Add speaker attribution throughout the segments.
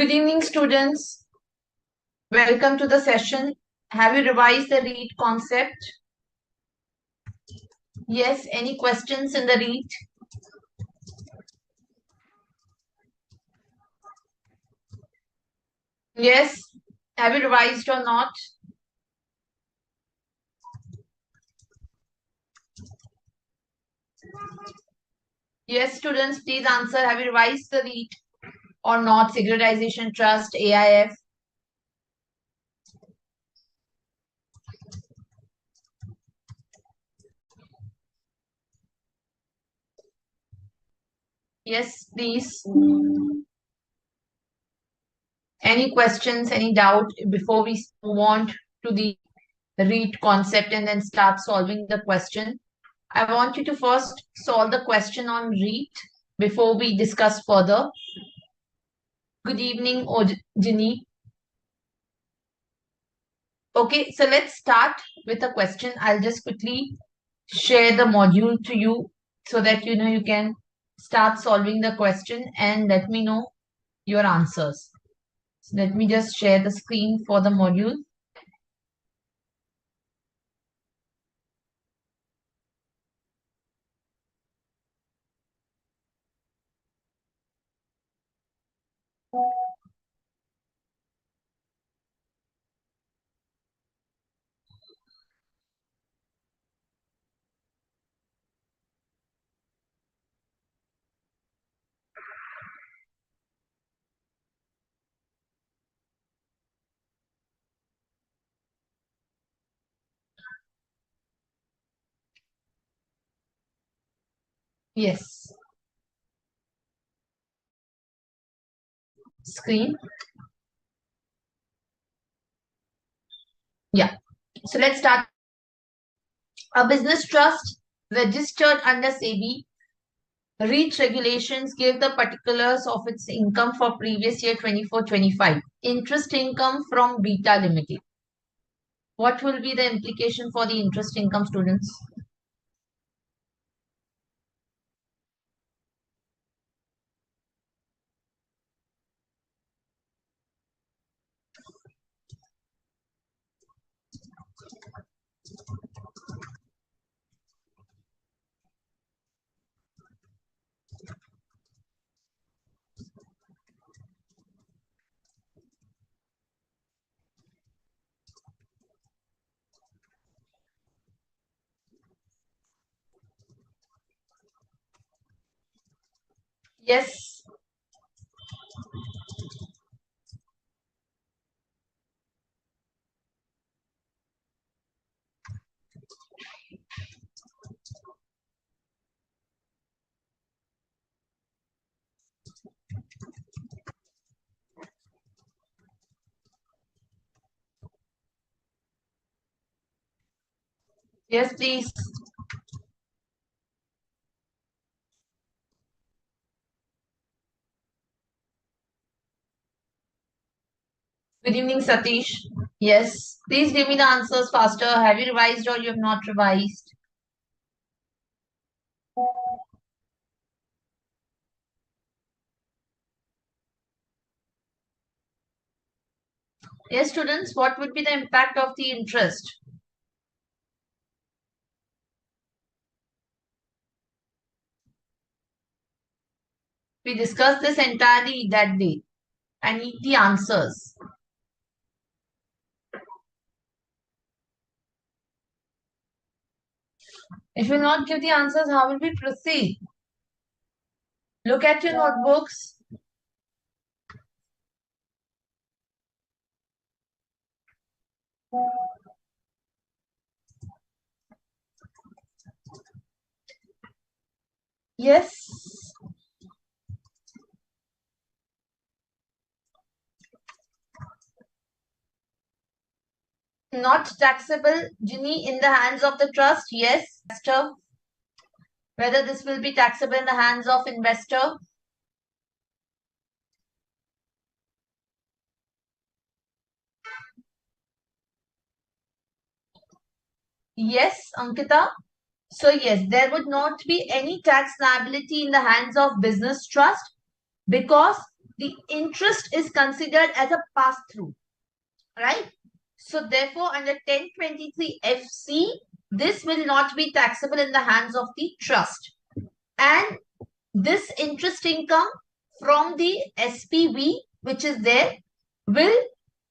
Speaker 1: Good evening, students. Welcome to the session. Have you revised the REIT concept? Yes, any questions in the REIT? Yes, have you revised or not? Yes, students, please answer. Have you revised the REIT or not? Securitization Trust, AIF. Yes, please. Any questions, any doubt before we move on to the REIT concept and then start solving the question? I want you to first solve the question on REIT before we discuss further. Good evening, Ginny. Okay, so let's start with a question. I'll just quickly share the module to you so that you can start solving the question and let me know your answers. So let me just share the screen for the module. Yes, screen. Yeah. So let's start. A business trust registered under SEBI REIT regulations give the particulars of its income for previous year 24-25. Interest income from Beta Limited. What will be the implication for the interest income, students? Yes. Yes, please. Good evening, Satish. Yes. Please give me the answers faster. Have you revised or you have not revised? Yes, students, what would be the impact of the interest? We discussed this entirely that day. I need the answers. If you will not give the answers, how will we proceed? Look at your notebooks. Yes. Not taxable, Ginny, in the hands of the trust. Yes. Investor. Whether this will be taxable in the hands of investor. Yes, Ankita. So yes, there would not be any tax liability in the hands of business trust because the interest is considered as a pass-through, right? So therefore, under 1023 FC, this will not be taxable in the hands of the trust. And this interest income from the SPV, which is there, will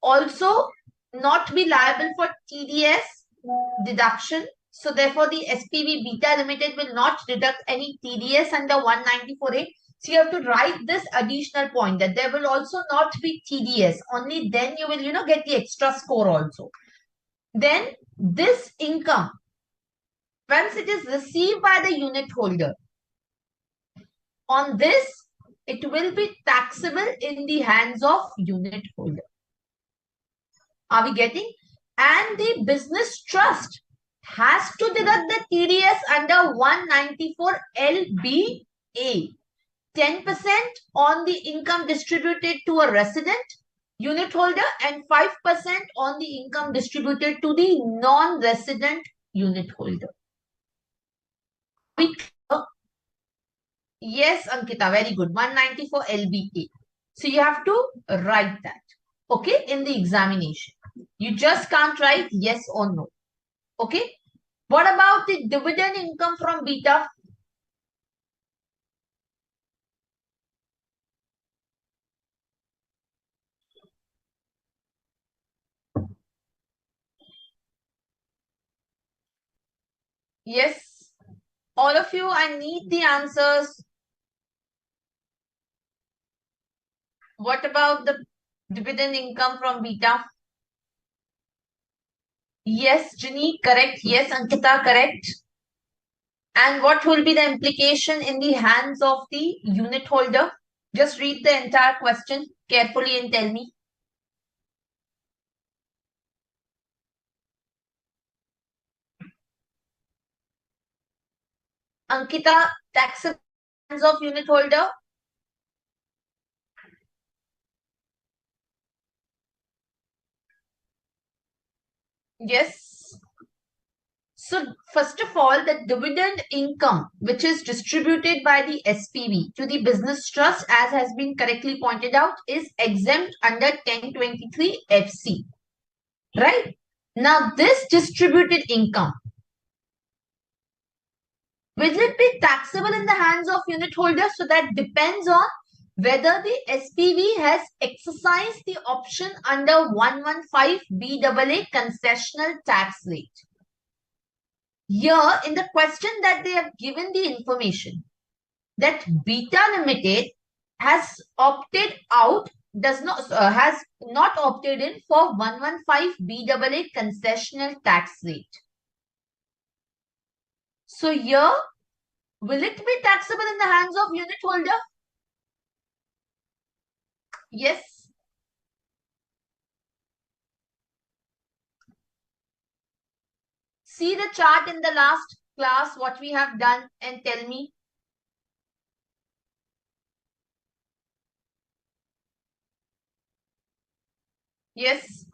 Speaker 1: also not be liable for TDS deduction. So therefore, the SPV Beta Limited will not deduct any TDS under 194A. So you have to write this additional point that there will also not be TDS. Only then you will, get the extra score also. Then this income, once it is received by the unit holder, on this, it will be taxable in the hands of unit holder. Are we getting? And the business trust has to deduct the TDS under 194 LBA. 10% on the income distributed to a resident unit holder and 5% on the income distributed to the non-resident unit holder. Yes, Ankita, very good. 194 LBA. So you have to write that, okay, in the examination. You just can't write yes or no, okay? What about the dividend income from Beta? Yes, all of you, I need the answers. What about the dividend income from Beta? Yes, Ginny, correct. Yes, Ankita, correct. And what will be the implication in the hands of the unit holder? Just read the entire question carefully and tell me. Ankita, taxable hands of unit holder? Yes. So first of all, the dividend income, which is distributed by the SPV to the business trust, as has been correctly pointed out, is exempt under 1023 FC. Right? Now, this distributed income, will it be taxable in the hands of unit holders? So that depends on whether the SPV has exercised the option under 115 BAA concessional tax rate. Here in the question that they have given the information that Beta Limited has opted out, has not opted in for 115 BAA concessional tax rate. So here, will it be taxable in the hands of unit holder? Yes. See the chart in the last class, what we have done, and tell me. Yes.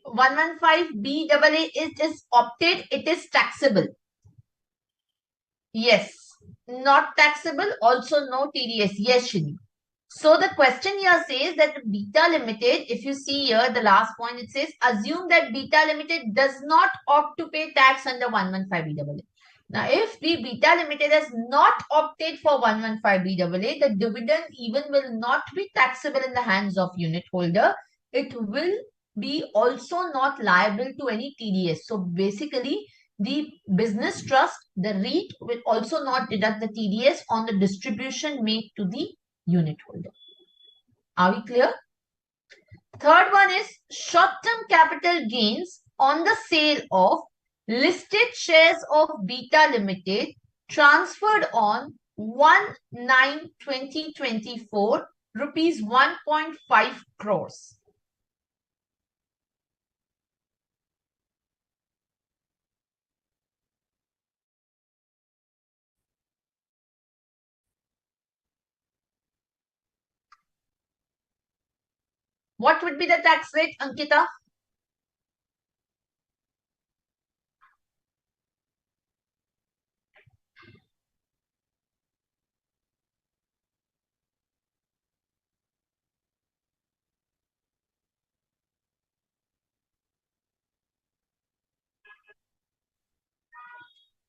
Speaker 1: One one five BAA is opted, it is taxable. Yes. Not taxable, also no TDS. Yes, Shini. So the question here says that Beta Limited, if you see here the last point, it says assume that Beta Limited does not opt to pay tax under 115 BAA. Now, if the Beta Limited has not opted for 115 BAA, the dividend even will not be taxable in the hands of unit holder. It will be also not liable to any TDS. So basically, the business trust, the REIT, will also not deduct the TDS on the distribution made to the unit holder. Are we clear? Third one is short-term capital gains on the sale of listed shares of Beta Limited transferred on 1/9/2024, rupees 1.5 crores. What would be the tax rate, Ankita?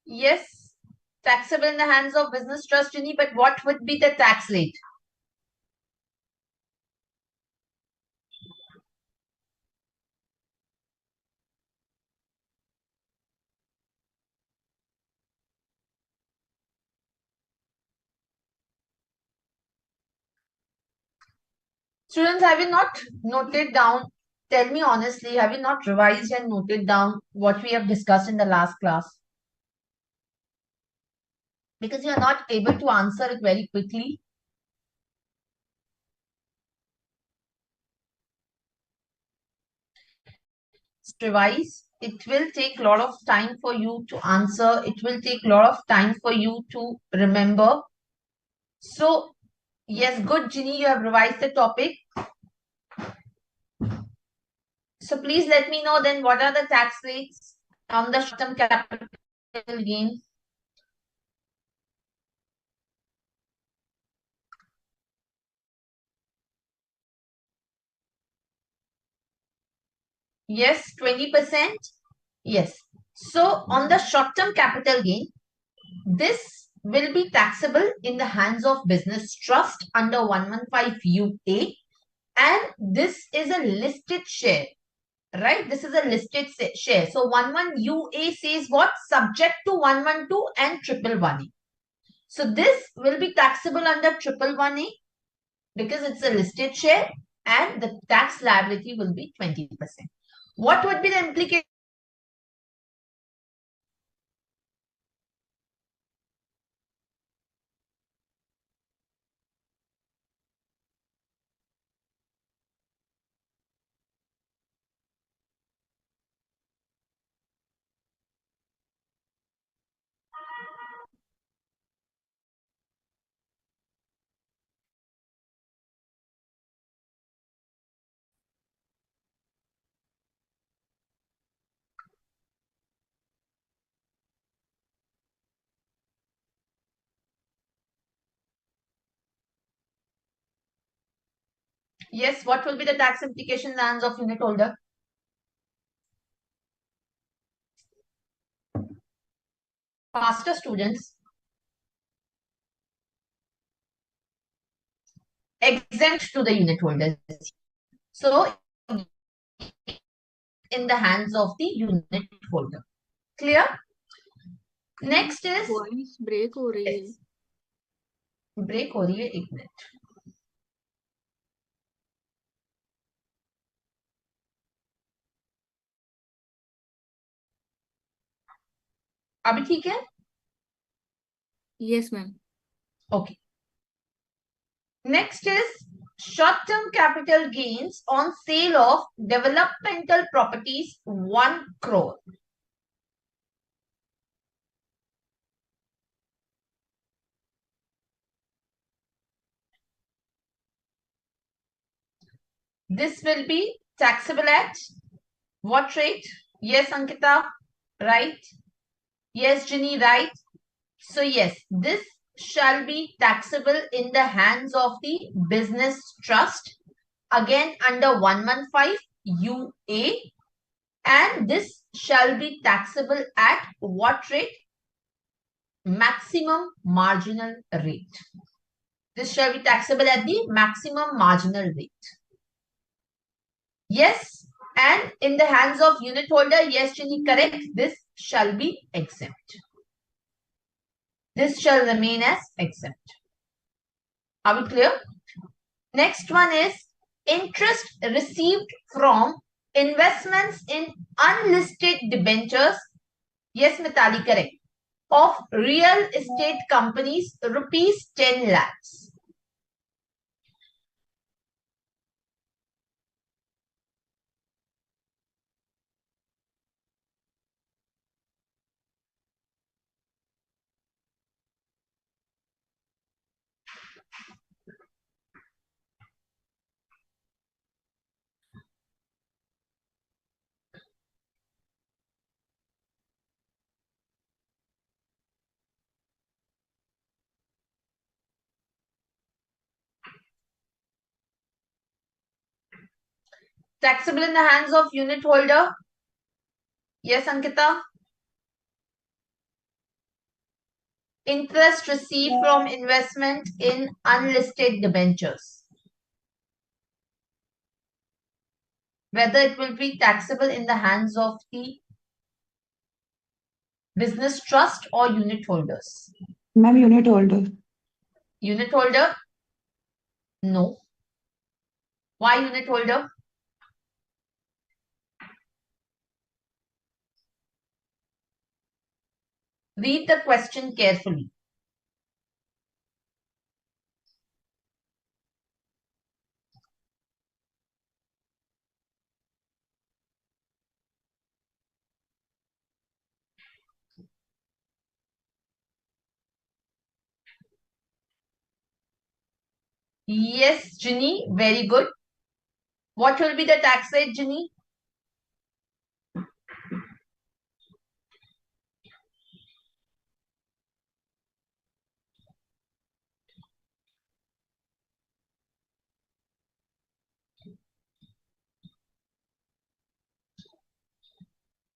Speaker 1: Yes, taxable in the hands of business trust, but what would be the tax rate? Students, have you not noted down? Tell me honestly, have you not revised and noted down what we have discussed in the last class? Because you are not able to answer it very quickly. Revise. It will take a lot of time for you to answer. It will take a lot of time for you to remember. So, yes, good, Ginny, you have revised the topic. So please let me know then what are the tax rates on the short-term capital gain. Yes, 20%. Yes. So on the short-term capital gain, this will be taxable in the hands of business trust under 115 UA, and this is a listed share, right? This is a listed share. So 11 UA says what? Subject to 112 and 111A. So this will be taxable under 111A because it's a listed share and the tax liability will be 20%. What would be the implication? Yes, what will be the tax implication in the hands of unit holder? Faster students, exempt to the unit holders. So in the hands of the unit holder. Clear? Next is
Speaker 2: voice break हो रही है.
Speaker 1: Break हो रही है, एक minute. अभी ठीक है?
Speaker 2: Yes, ma'am.
Speaker 1: Okay. Next is short-term capital gains on sale of developmental properties 1 crore. This will be taxable at what rate? Yes, Ankita, right? Yes, Ginny, right? So yes, this shall be taxable in the hands of the business trust, again under 115 UA, and this shall be taxable at what rate? Maximum marginal rate. This shall be taxable at the maximum marginal rate. Yes, and in the hands of unit holder, yes, Ginny, correct. This shall be exempt. This shall remain as exempt. Are we clear? Next one is interest received from investments in unlisted debentures. Yes, Mitali, correct. Of real estate companies, rupees 10 lakhs. Taxable in the hands of unit holder. Yes, Ankita. Interest received from investment in unlisted debentures. Whether it will be taxable in the hands of the business trust or unit holders.
Speaker 3: Ma'am, unit holder.
Speaker 1: Unit holder? No. Why unit holder? Read the question carefully. Yes, Ginny, very good. What will be the tax rate, Ginny?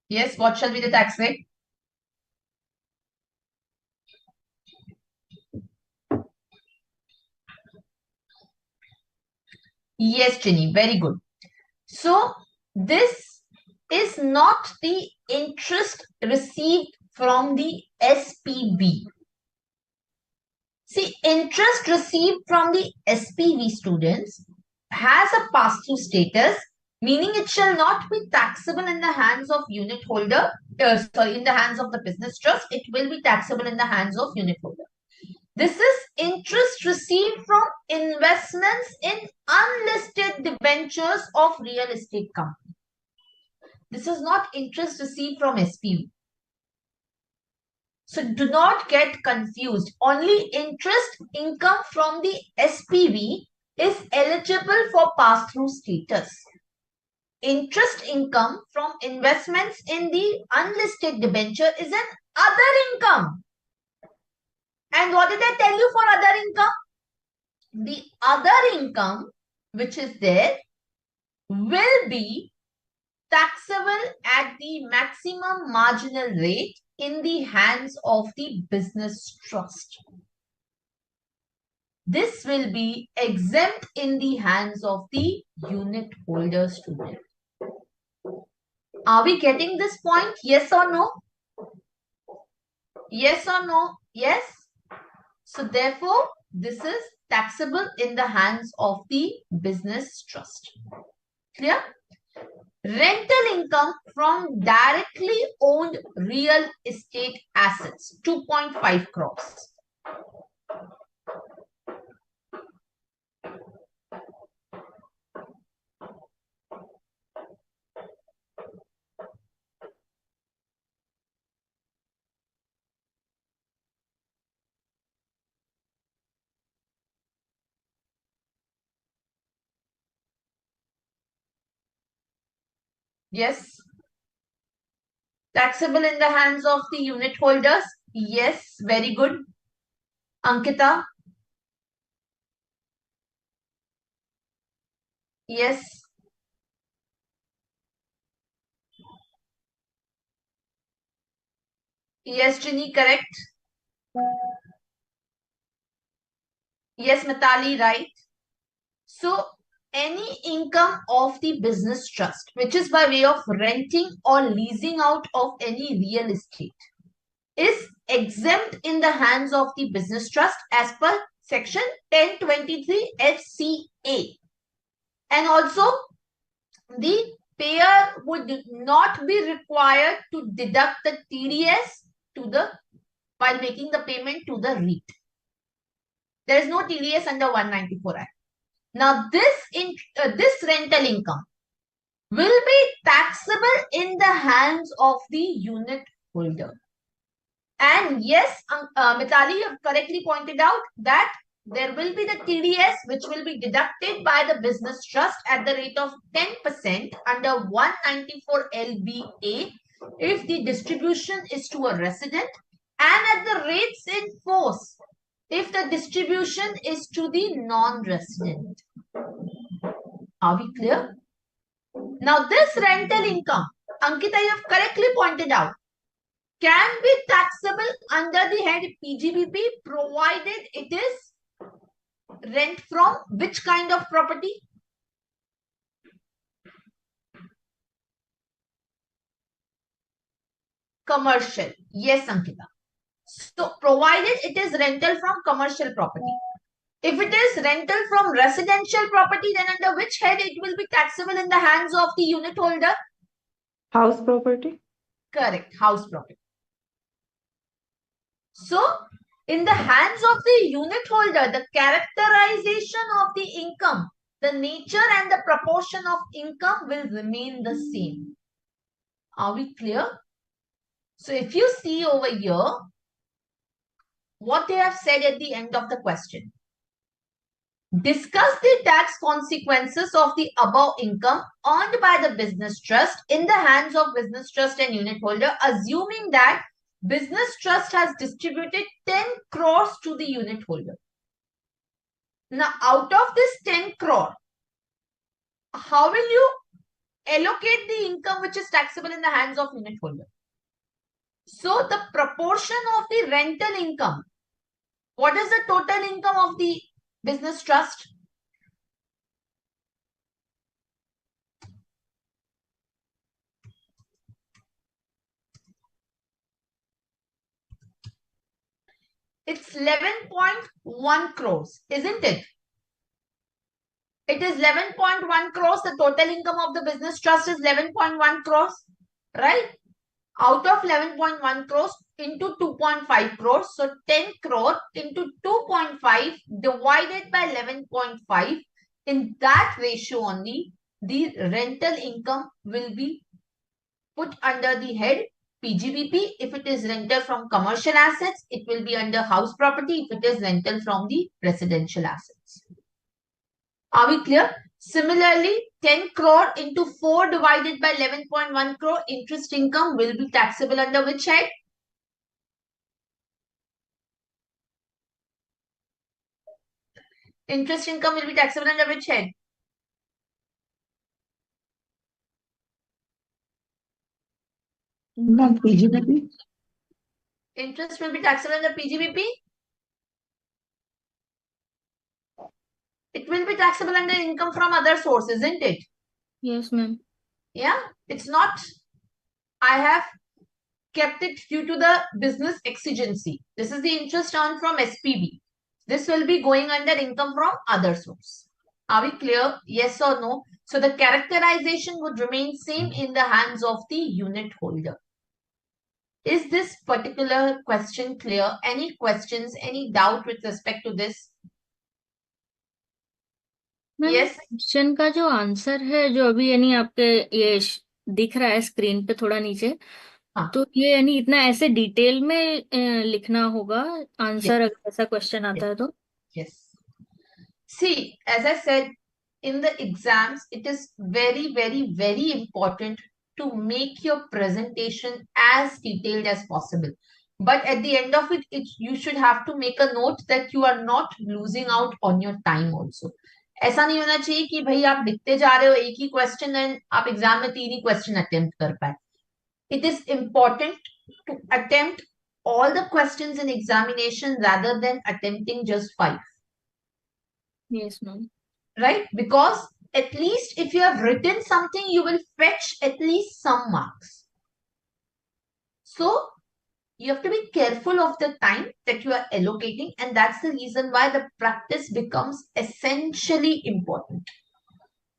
Speaker 1: Yes, what shall be the tax rate? Yes, Ginny, very good. So, this is not the interest received from the SPV. See, interest received from the SPV students has a pass-through status, meaning it shall not be taxable in the hands of unit holder, in the hands of the business trust. It will be taxable in the hands of unit holder. This is interest received from investments in unlisted debentures of real estate company. This is not interest received from SPV. So do not get confused. Only interest income from the SPV is eligible for pass-through status. Interest income from investments in the unlisted debenture is an other income. And what did I tell you for other income? The other income which is there will be taxable at the maximum marginal rate in the hands of the business trust. This will be exempt in the hands of the unit holder student. Are we getting this point? Yes or no? Yes or no? Yes. So therefore, this is taxable in the hands of the business trust. Clear? Rental income from directly owned real estate assets, 2.5 crores. Yes. Taxable in the hands of the unit holders? Yes, very good. Ankita? Yes. Yes, Ginny, correct. Yes, Mitali, right. So, any income of the business trust, which is by way of renting or leasing out of any real estate, is exempt in the hands of the business trust as per section 1023 FCA. And also, the payer would not be required to deduct the TDS while making the payment to the REIT. There is no TDS under 194 Act. Now, this rental income will be taxable in the hands of the unit holder. And yes, Mitali, you have correctly pointed out that there will be the TDS which will be deducted by the business trust at the rate of 10% under 194 LBA if the distribution is to a resident, and at the rates in force if the distribution is to the non-resident. Are we clear? Now this rental income, Ankita, you have correctly pointed out, can be taxable under the head PGBP provided it is rent from which kind of property? Commercial. Yes, Ankita. So provided it is rental from commercial property. If it is rental from residential property, then under which head it will be taxable in the hands of the unit holder?
Speaker 3: House property.
Speaker 1: Correct, house property. So, in the hands of the unit holder, the characterization of the income, the nature and the proportion of income will remain the same. Are we clear? So, if you see over here, what they have said at the end of the question. Discuss the tax consequences of the above income earned by the business trust in the hands of business trust and unit holder, assuming that business trust has distributed 10 crores to the unit holder. Now, out of this 10 crore, how will you allocate the income which is taxable in the hands of unit holder? So, the proportion of the rental income, what is the total income of the business trust? It's 11.1 crores, isn't it? It is 11.1 crores. The total income of the business trust is 11.1 crores, right? Out of 11.1 crores into 2.5 crores. So 10 crore into 2.5 divided by 11.5. In that ratio only, the rental income will be put under the head PGBP. If it is rental from commercial assets, it will be under house property. If it is rental from the residential assets. Are we clear? Similarly, 10 crore into 4 divided by 11.1 crore interest income will be taxable under which head? Interest income will be taxable under which head?
Speaker 3: Not PGBP.
Speaker 1: Interest will be taxable under PGBP. It will be taxable under income from other sources, isn't it?
Speaker 2: Yes, ma'am.
Speaker 1: Yeah, it's not. I have kept it due to the business exigency. This is the interest earned from SPV. This will be going under income from other source. Are we clear? Yes or no? So the characterization would remain same in the hands of the unit holder. Is this particular question clear? Any questions, any doubt with respect to this?
Speaker 2: Ma'am
Speaker 1: Yes.
Speaker 2: Question का जो answer है जो अभी यानी आपके ये दिख रहा है स्क्रीन पे थोड़ा नीचे,
Speaker 1: हाँ.
Speaker 2: तो ये यानी इतना ऐसे डिटेल में लिखना होगा आंसर
Speaker 1: Yes.
Speaker 2: अगर ऐसा क्वेश्चन आता है तो?
Speaker 1: Yes. See, as I said, in the exams, it is very, very, very important to make your presentation as detailed as possible. But at the end of it, you should have to make a note that you are not losing out on your time also. ऐसा नहीं होना चाहिए कि भाई आप लिखते जा रहे हो एक ही क्वेश्चन एंड आप एग्जाम में 3 ही क्वेश्चन अटेम्प्ट कर पाए. It is important to attempt all the questions in examination rather than attempting just 5.
Speaker 2: Yes, ma'am.
Speaker 1: Right? Because at least if you have written something, you will fetch at least some marks. So you have to be careful of the time that you are allocating, and that's the reason why the practice becomes essentially important.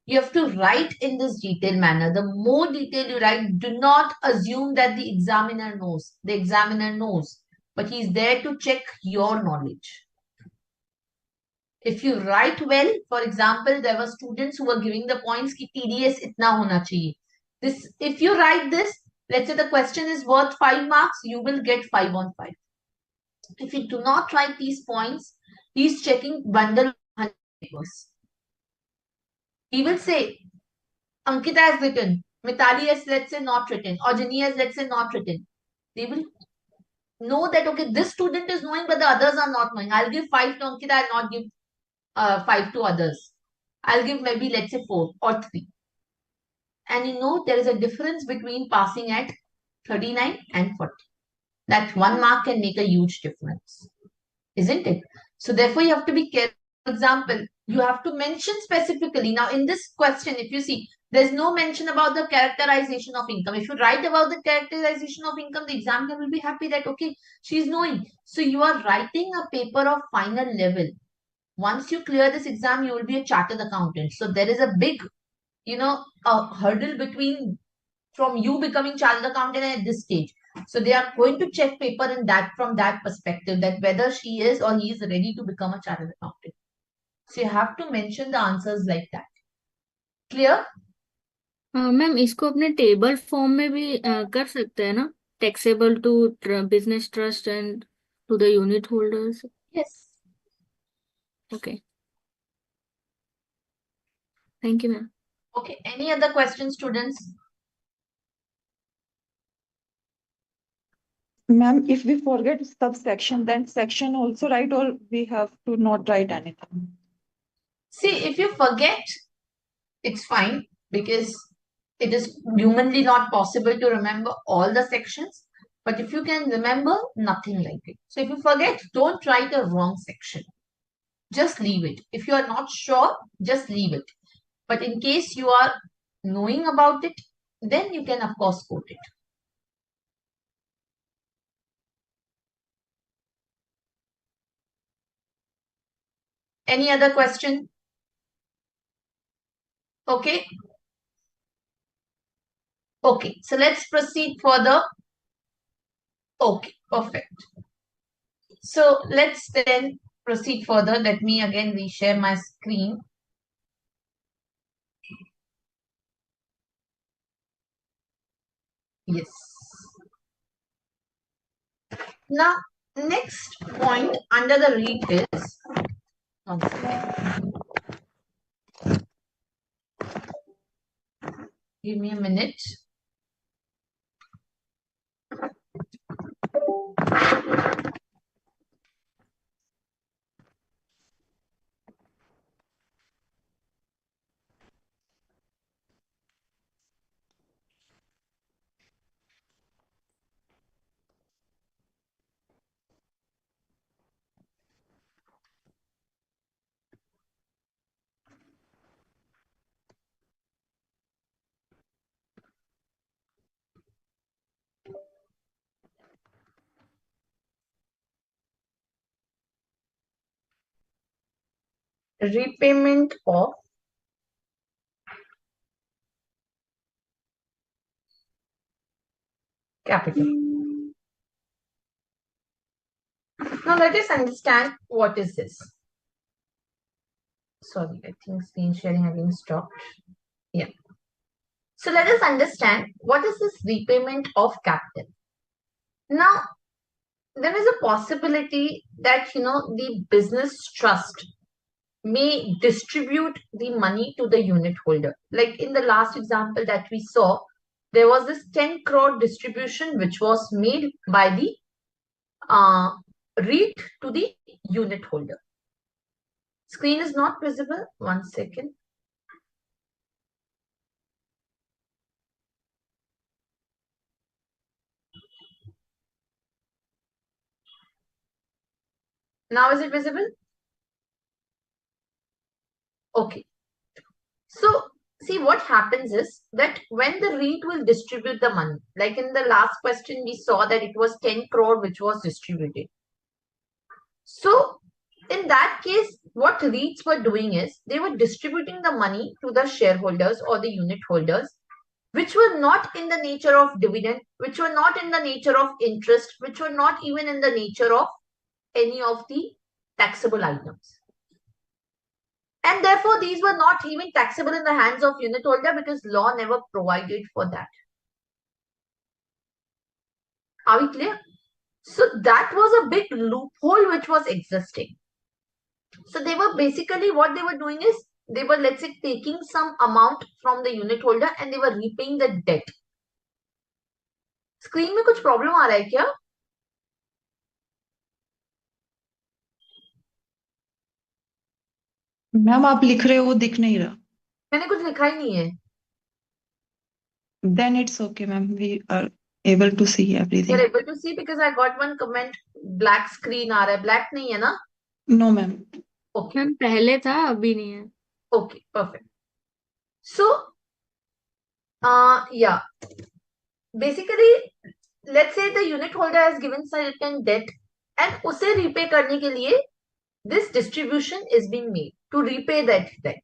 Speaker 1: You have to write in this detailed manner. The more detail you write, do not assume that the examiner knows. The examiner knows, but he's there to check your knowledge. If you write well, for example, there were students who were giving the points ki TDS itna hona chahiye. This, if you write this, let's say the question is worth 5 marks, you will get 5 on 5. If you do not write these points, he's checking bundle of papers. He will say, Ankita has written, Mitali has, let's say, not written, or Jani has, let's say, not written. They will know that, okay, this student is knowing, but the others are not knowing. I'll give 5 to Ankita, I'll not give 5 to others. I'll give maybe, let's say, 4 or 3. and you know there is a difference between passing at 39 and 40. That 1 mark can make a huge difference, isn't it? So therefore you have to be careful. For example, you have to mention specifically. Now in this question, if you see, there's no mention about the characterization of income. If you write about the characterization of income, the examiner will be happy that, okay, she's knowing. So you are writing a paper of final level. Once you clear this exam, you will be a chartered accountant. So there is a big, a hurdle between from you becoming chartered accountant at this stage. So they are going to check paper in that from that perspective, that whether she is or he is ready to become a chartered accountant. So you have to mention the answers like that. Clear?
Speaker 2: Ma'am इसको अपने table form में भी कर सकते हैं ना, taxable to business trust and to the unit holders.
Speaker 1: Yes.
Speaker 2: Okay, thank you ma'am.
Speaker 1: Okay. Any other questions, students?
Speaker 3: Ma'am, if we forget subsection, then section also write, or we have to not write anything?
Speaker 1: See, if you forget, it's fine because it is humanly not possible to remember all the sections. But if you can remember, nothing like it. So if you forget, don't write a wrong section. Just leave it. If you are not sure, just leave it. But in case you are knowing about it, then you can of course quote it. Any other question? Okay. Okay, so let's proceed further. Okay, perfect. So let's then proceed further. Let me again reshare my screen. Yes. Now, next point under the read is, one second. Give me a minute. Repayment of capital. Now let us understand what is this. Sorry, I think screen sharing having stopped. Yeah. So let us understand what is this repayment of capital. Now, there is a possibility that, the business trust may distribute the money to the unit holder. Like in the last example that we saw, there was this 10 crore distribution which was made by the REIT to the unit holder. Screen is not visible. 1 second. Now is it visible? Okay. So see, what happens is that when the REIT will distribute the money, like in the last question, we saw that it was 10 crore which was distributed. So in that case, what REITs were doing is they were distributing the money to the shareholders or the unit holders, which were not in the nature of dividend, which were not in the nature of interest, which were not even in the nature of any of the taxable items. And therefore, these were not even taxable in the hands of unit holder because law never provided for that. Are we clear? So that was a big loophole which was existing. So they were basically, what they were doing is, they were, let's say, taking some amount from the unit holder and they were repaying the debt. Screen में कुछ problem आ रहा है क्या?
Speaker 3: Ma'am आप लिख रहे हो वो दिख नहीं रहा.
Speaker 1: मैंने कुछ लिखा ही नहीं है.
Speaker 3: Then it's okay, ma'am. We are able to see
Speaker 1: You're
Speaker 3: everything.
Speaker 1: able to see because I got one comment. Black screen आ रहा है. Black नहीं है ना?
Speaker 3: No, ma'am.
Speaker 1: Okay.
Speaker 2: मैम पहले था अभी नहीं है.
Speaker 1: Okay. Perfect. So, yeah. Basically, let's say the unit holder has given certain debt and उसे repay करने के लिए this distribution is being made to repay that debt.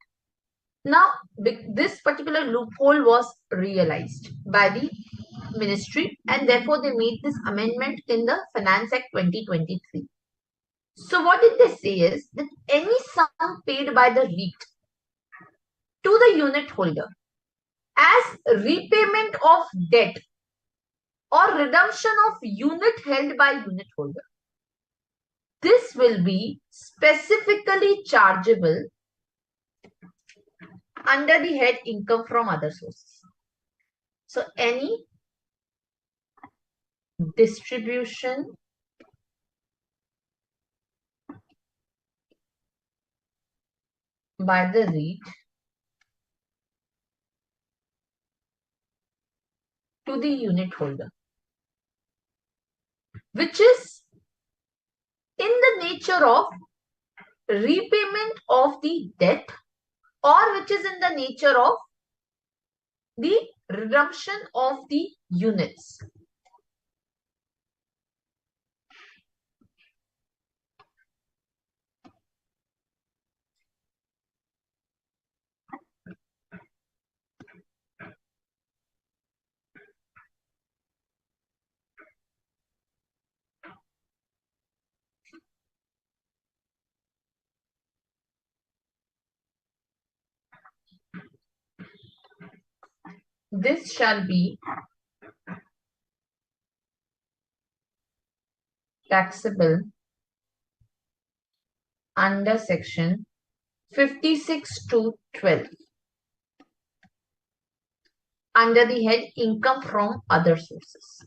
Speaker 1: Now, this particular loophole was realized by the ministry and therefore they made this amendment in the Finance Act 2023. So what did they say is that any sum paid by the REIT to the unit holder as repayment of debt or redemption of unit held by unit holder, this will be specifically chargeable under the head income from other sources. So any distribution by the REIT to the unit holder, which is in the nature of repayment of the debt or which is in the nature of the redemption of the units. This shall be taxable under section 56 to 12 under the head income from other sources.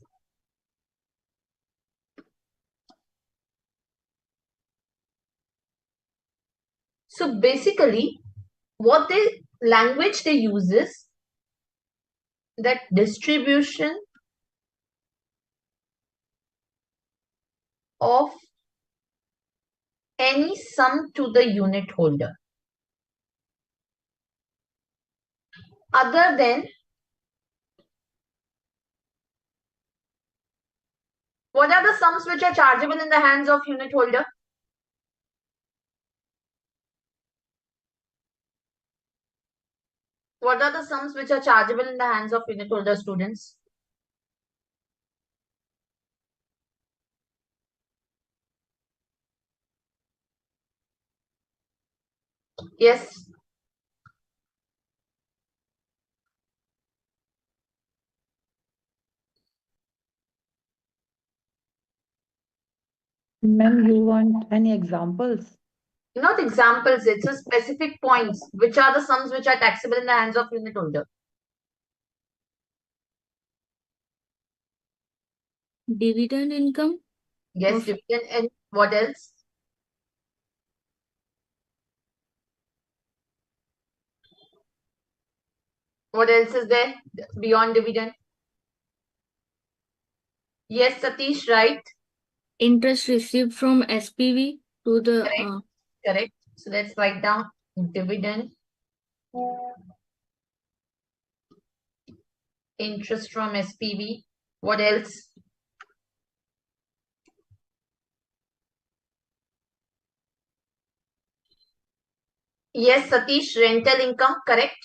Speaker 1: So basically, what the language they use is that distribution of any sum to the unit holder other than what are the sums which are chargeable in the hands of unit holder? What are the sums which are chargeable in the hands of unit holder, students? Yes.
Speaker 3: Ma'am, you want any examples?
Speaker 1: Not examples, it's a specific points. Which are the sums which are taxable in the hands of unit holder?
Speaker 2: Dividend income.
Speaker 1: Yes,
Speaker 2: Of-
Speaker 1: dividend and what else? What else is there beyond dividend? Yes, Satish, right?
Speaker 2: Interest received from SPV to the
Speaker 1: Correct. Correct. So let's write down dividend, interest from SPV. What else? Yes, Satish, rental income, correct.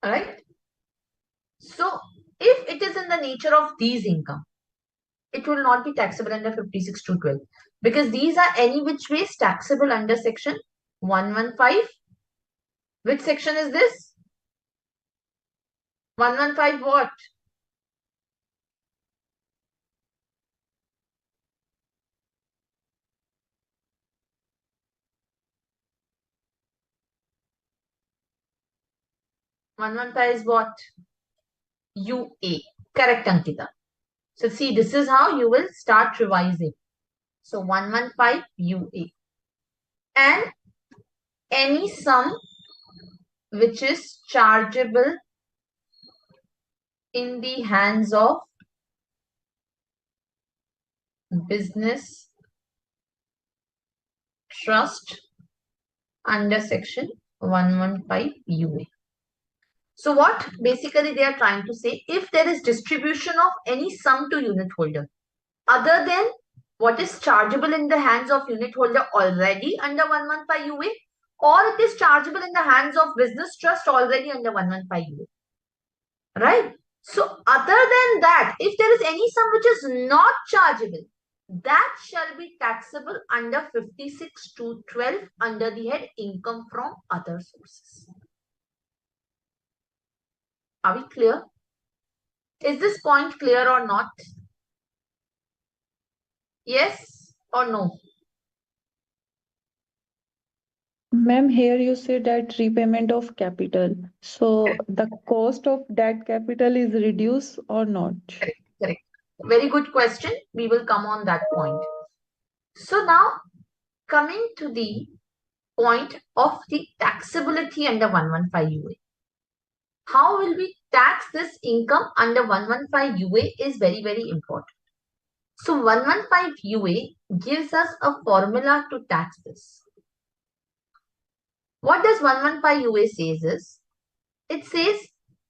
Speaker 1: All right. So if it is in the nature of these income, it will not be taxable under 56 to 12 because these are any which ways taxable under section 115. Which section is this? 115 what? Is what? UA. Correct, Ankita. So see, this is how you will start revising. So 115 UA. And any sum which is chargeable in the hands of business trust under section 115 UA. So what basically they are trying to say, if there is distribution of any sum to unit holder other than what is chargeable in the hands of unit holder already under 115 UA, or it is chargeable in the hands of business trust already under 115 UA, right? So other than that, if there is any sum which is not chargeable, that shall be taxable under 56(2)(12) under the head income from other sources. Are we clear? Is this point clear or not? Yes or no?
Speaker 3: Ma'am, here you say that repayment of capital. So the cost of that capital is reduced or not?
Speaker 1: Correct, correct. Very good question. We will come on that point. So now coming to the point of the taxability under 115 UA. How will we tax this income under 115 UA is very, very important. So 115 UA gives us a formula to tax this. What does 115 UA says is, it says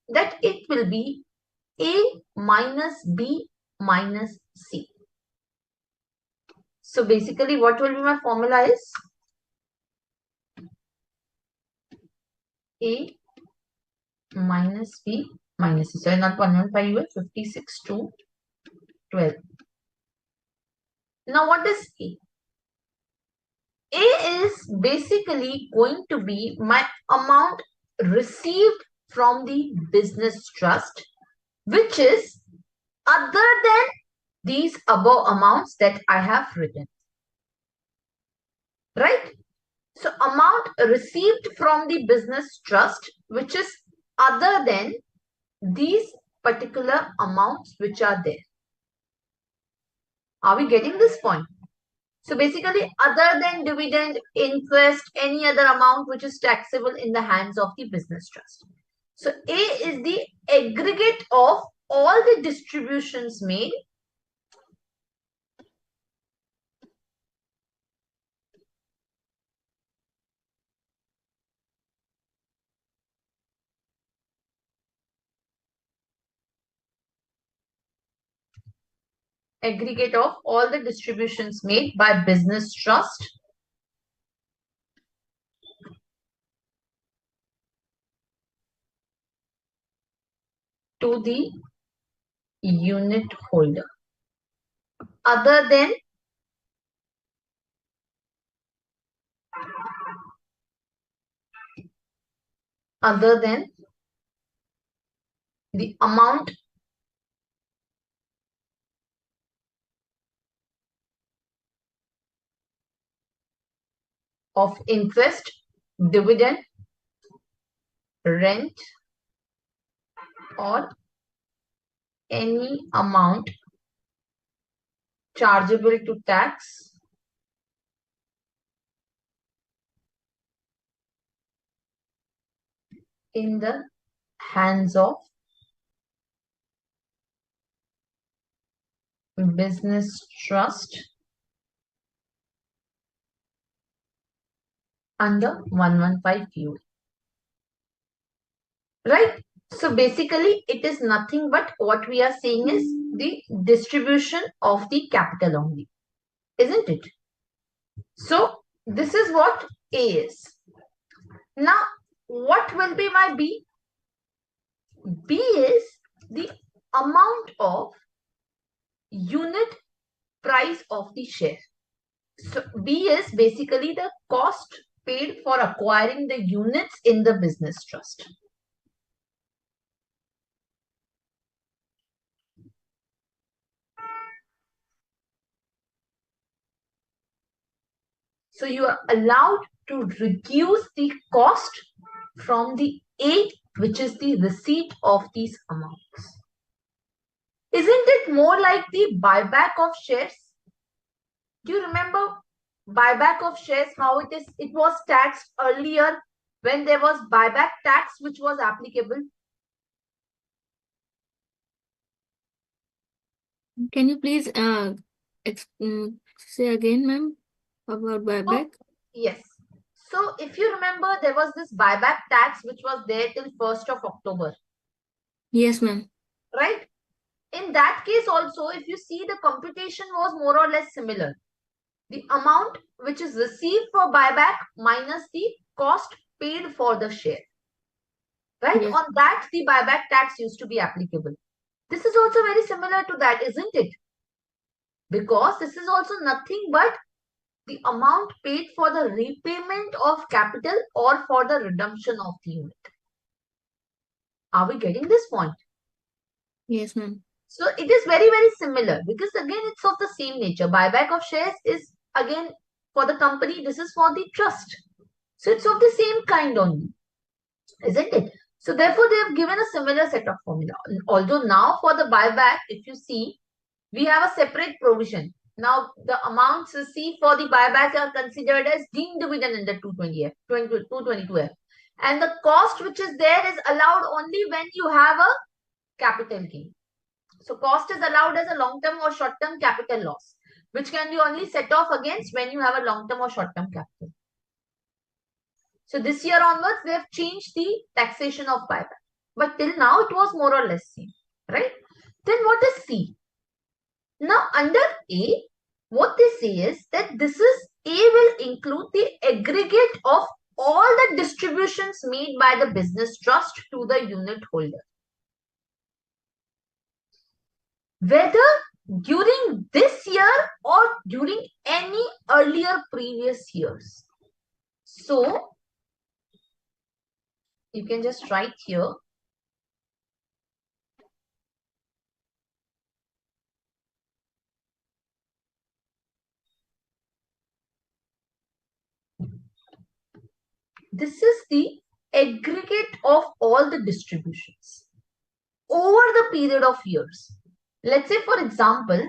Speaker 1: that it will be A minus B minus C. So basically what will be my formula is A minus B minus C. So not 115 UA, 56(2)(12). Now what is A? A is basically going to be my amount received from the business trust, which is other than these above amounts that I have written. Right? So amount received from the business trust, which is other than these particular amounts which are there. Are we getting this point? So basically, other than dividend, interest, any other amount which is taxable in the hands of the business trust. So A is the aggregate of all the distributions made by business trust to the unit holder, other than the amount of interest, dividend, rent, or any amount chargeable to tax in the hands of business trust under 115 UA. Right? So basically, it is nothing but what we are saying is the distribution of the capital only, isn't it? So this is what A is. Now, what will be my B? B is the amount of unit price of the share. So B is basically the cost paid for acquiring the units in the business trust. So you are allowed to reduce the cost from the A, which is the receipt of these amounts. Isn't it more like the buyback of shares? Do you remember buyback of shares, how it was taxed earlier when there was buyback tax which was applicable?
Speaker 2: Can you please say again, ma'am, about buyback?
Speaker 1: Yes. So if you remember, there was this buyback tax which was there till 1st of October,
Speaker 2: Yes, ma'am.
Speaker 1: right? In that case also, if you see, the computation was more or less similar. The amount which is received for buyback minus the cost paid for the share, right?
Speaker 2: Yes.
Speaker 1: On that, the buyback tax used to be applicable. This is also very similar to that, isn't it? Because this is also nothing but the amount paid for the repayment of capital or for the redemption of the unit. Are we getting this point?
Speaker 2: Yes, ma'am.
Speaker 1: So it is very, very similar because again, it's of the same nature. Buyback of shares is again for the company. This is for the trust. So it's of the same kind only, isn't it? So therefore, they have given a similar set of formula. Although now for the buyback, if you see, we have a separate provision. Now the amounts received for the buyback are considered as deemed dividend under 220F, 222F. And the cost which is there is allowed only when you have a capital gain. So cost is allowed as a long-term or short-term capital loss, which can be only set off against when you have a long-term or short-term capital. So this year onwards, they have changed the taxation of buyback. But till now, it was more or less same, right? Then what is C? Now under A, what they say is that this is A will include the aggregate of all the distributions made by the business trust to the unit holder. Whether during this year or during any earlier previous years. So you can just write here. This is the aggregate of all the distributions over the period of years. Let's say, for example,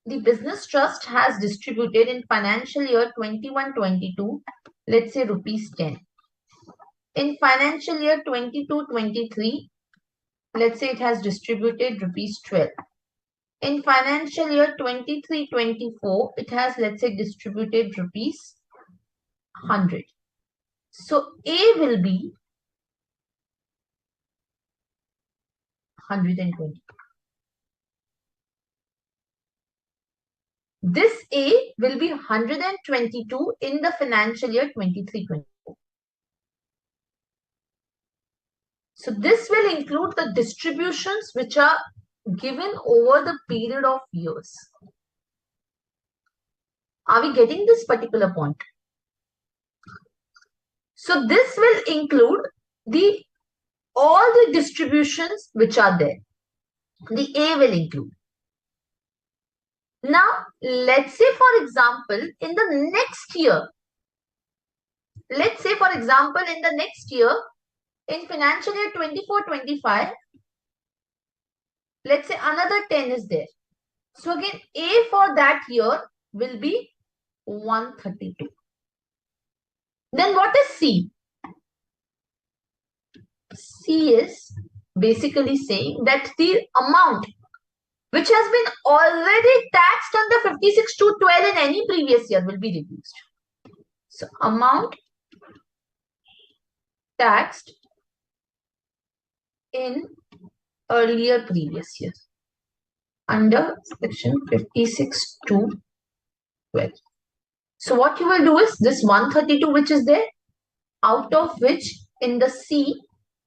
Speaker 1: the business trust has distributed in financial year 21-22, let's say rupees 10. In financial year 22-23, let's say it has distributed rupees 12. In financial year 23-24, it has, let's say, distributed rupees 100. So A will be 120. This A will be 122 in the financial year 23-24. So this will include the distributions which are given over the period of years. Are we getting this particular point? So this will include all the distributions which are there. The A will include. Now, let's say, for example, in the next year, in financial year 24-25, let's say another 10 is there. So again, A for that year will be 132. Then what is C? C is basically saying that the amount which has been already taxed under 56(2)(12) in any previous year will be reduced. So amount taxed in earlier previous years under section 56(2)(12). So what you will do is this 132 which is there, out of which in the C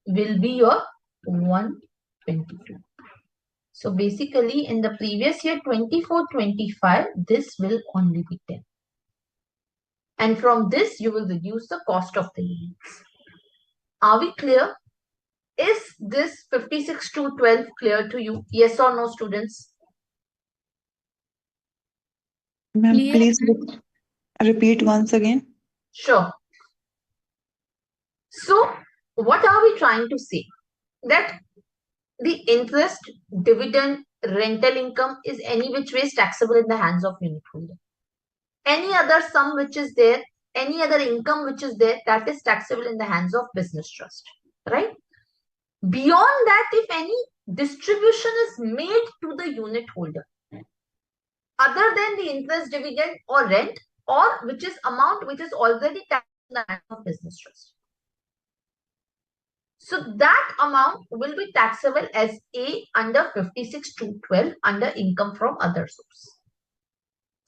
Speaker 1: will be your 122. So basically in the previous year 24-25, this will only be 10. And from this you will reduce the cost of the units. Are we clear? Is this 56(2)(12) clear to you? Yes or no, students?
Speaker 3: Ma'am,
Speaker 2: Clear.
Speaker 3: please repeat once again.
Speaker 1: Sure. So what are we trying to say? That the interest, dividend, rental income is any which way taxable in the hands of unit holder. Any other sum which is there any other income which is there, that is taxable in the hands of business trust, right? Beyond that, if any distribution is made to the unit holder, other than the interest, dividend or rent, or which is amount which is already taxed in the hands of business trust. So that amount will be taxable as A under 56(2)(12) under income from other source.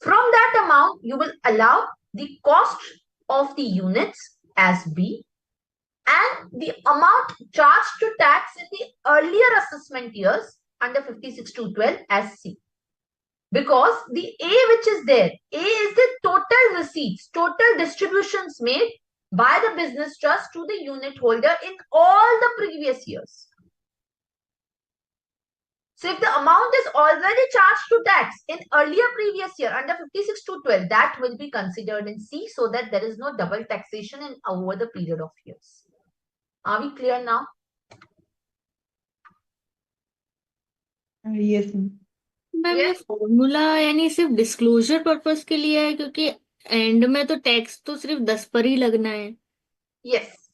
Speaker 1: From that amount, you will allow the cost of the units as B and the amount charged to tax in the earlier assessment years under 56(2)(12) as C. Because the A which is there, A is the total receipts, total distributions made by the business trust to the unit holder in all the previous years. So if the amount is already charged to tax in earlier previous year under 56(2)(12), that will be considered in C so that there is no double taxation in over the period of years. Are we clear now?
Speaker 3: Yes, ma'am.
Speaker 2: Ma'am ये formula यानी सिर्फ disclosure purpose के लिए है, क्योंकि and में तो tax तो सिर्फ 10 पर ही लगना है.
Speaker 1: Yes.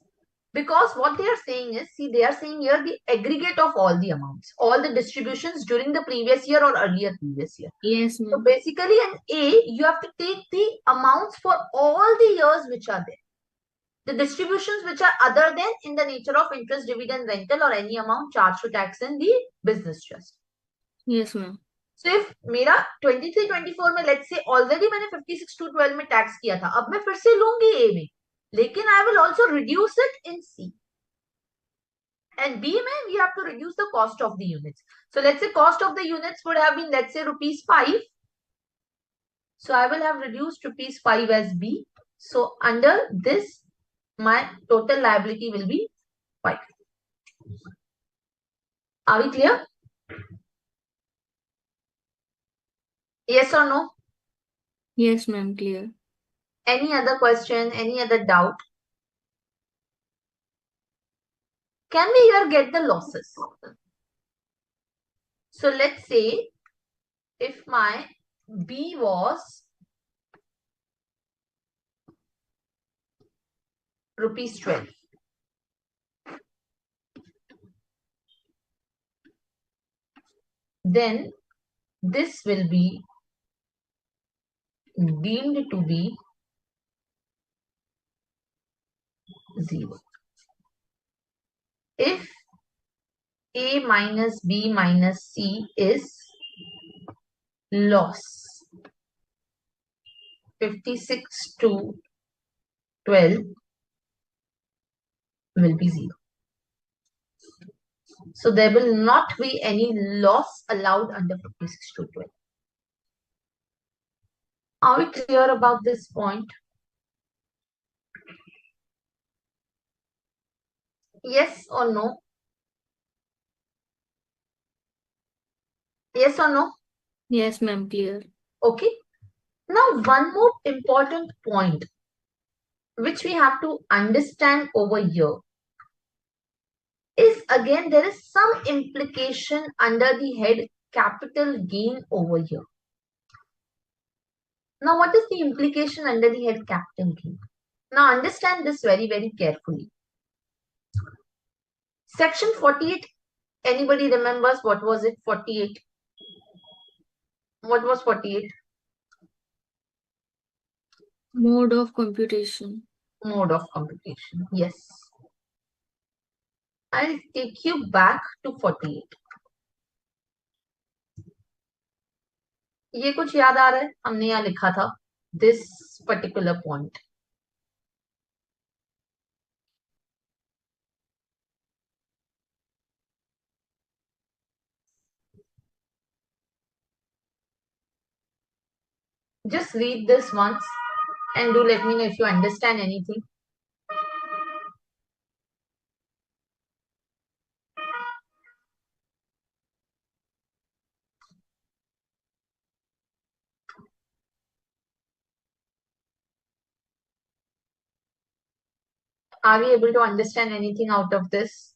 Speaker 1: Because what they are saying is, see, they are saying here the aggregate of all the amounts, all the distributions during the previous year or earlier previous year.
Speaker 2: Yes,
Speaker 1: So
Speaker 2: ma'am.
Speaker 1: basically in A, you have to take the amounts for all the years which are there. The distributions which are other than in the nature of interest, dividend, rental or any amount charged to tax in the business trust.
Speaker 2: Yes, ma'am.
Speaker 1: So if मेरा 23-24 में let's say already मैंने 56(2)(12) में tax किया था, अब मैं फिर से लूंगी A में, लेकिन I will also reduce it in C. And B में we have to reduce the cost of the units. So let's say cost of the units would have been, let's say, ₹5. So I will have reduced ₹5 as B. So under this, my total liability will be 5. Are we clear? Yes or no?
Speaker 2: Yes, ma'am. Clear.
Speaker 1: Any other question? Any other doubt? Can we here get the losses? So let's say if my B was ₹12, then this will be deemed to be 0. If A minus B minus C is loss, 56(2)(12) will be 0. So there will not be any loss allowed under 56(2)(12). Are we clear about this point? Yes or no? Yes or no?
Speaker 2: Yes, ma'am. Clear.
Speaker 1: Okay. Now, one more important point which we have to understand over here is, again, there is some implication under the head capital gain over here. Now, what is the implication under the head capital gain? Now, understand this very, very carefully. Section 48, anybody remembers what was it? 48. What was 48?
Speaker 2: Mode of computation.
Speaker 1: Mode of computation. Yes. I'll take you back to 48. ये कुछ याद आ रहा है? हमने यहाँ लिखा था this particular point. Just read this once and do let me know if you understand anything. Are we able to understand anything out of this?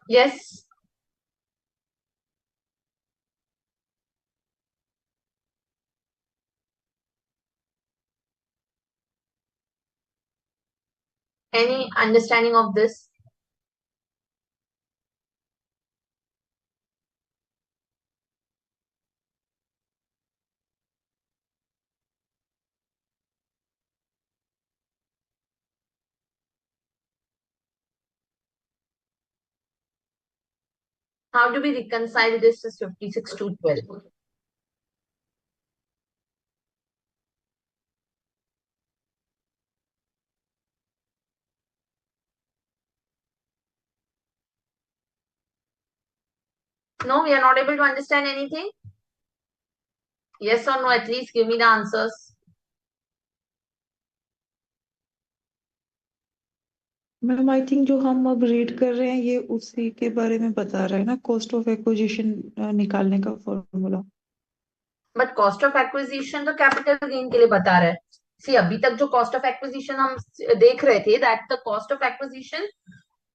Speaker 1: Yes. Any understanding of this? How do we reconcile this as 56 to 12? No, we are not able to understand anything? Yes or no? At least give me the answers.
Speaker 3: Ma'am I think जो हम अब read कर रहे हैं ये उसी के बारे में बता रहा है ना, कॉस्ट ऑफ एक्विजिशन निकालने का formula.
Speaker 1: But cost of acquisition तो कैपिटल गेन के लिए बता रहा है। सी अभी तक जो कॉस्ट ऑफ एक्विजिशन हम देख रहे थे, that the cost of acquisition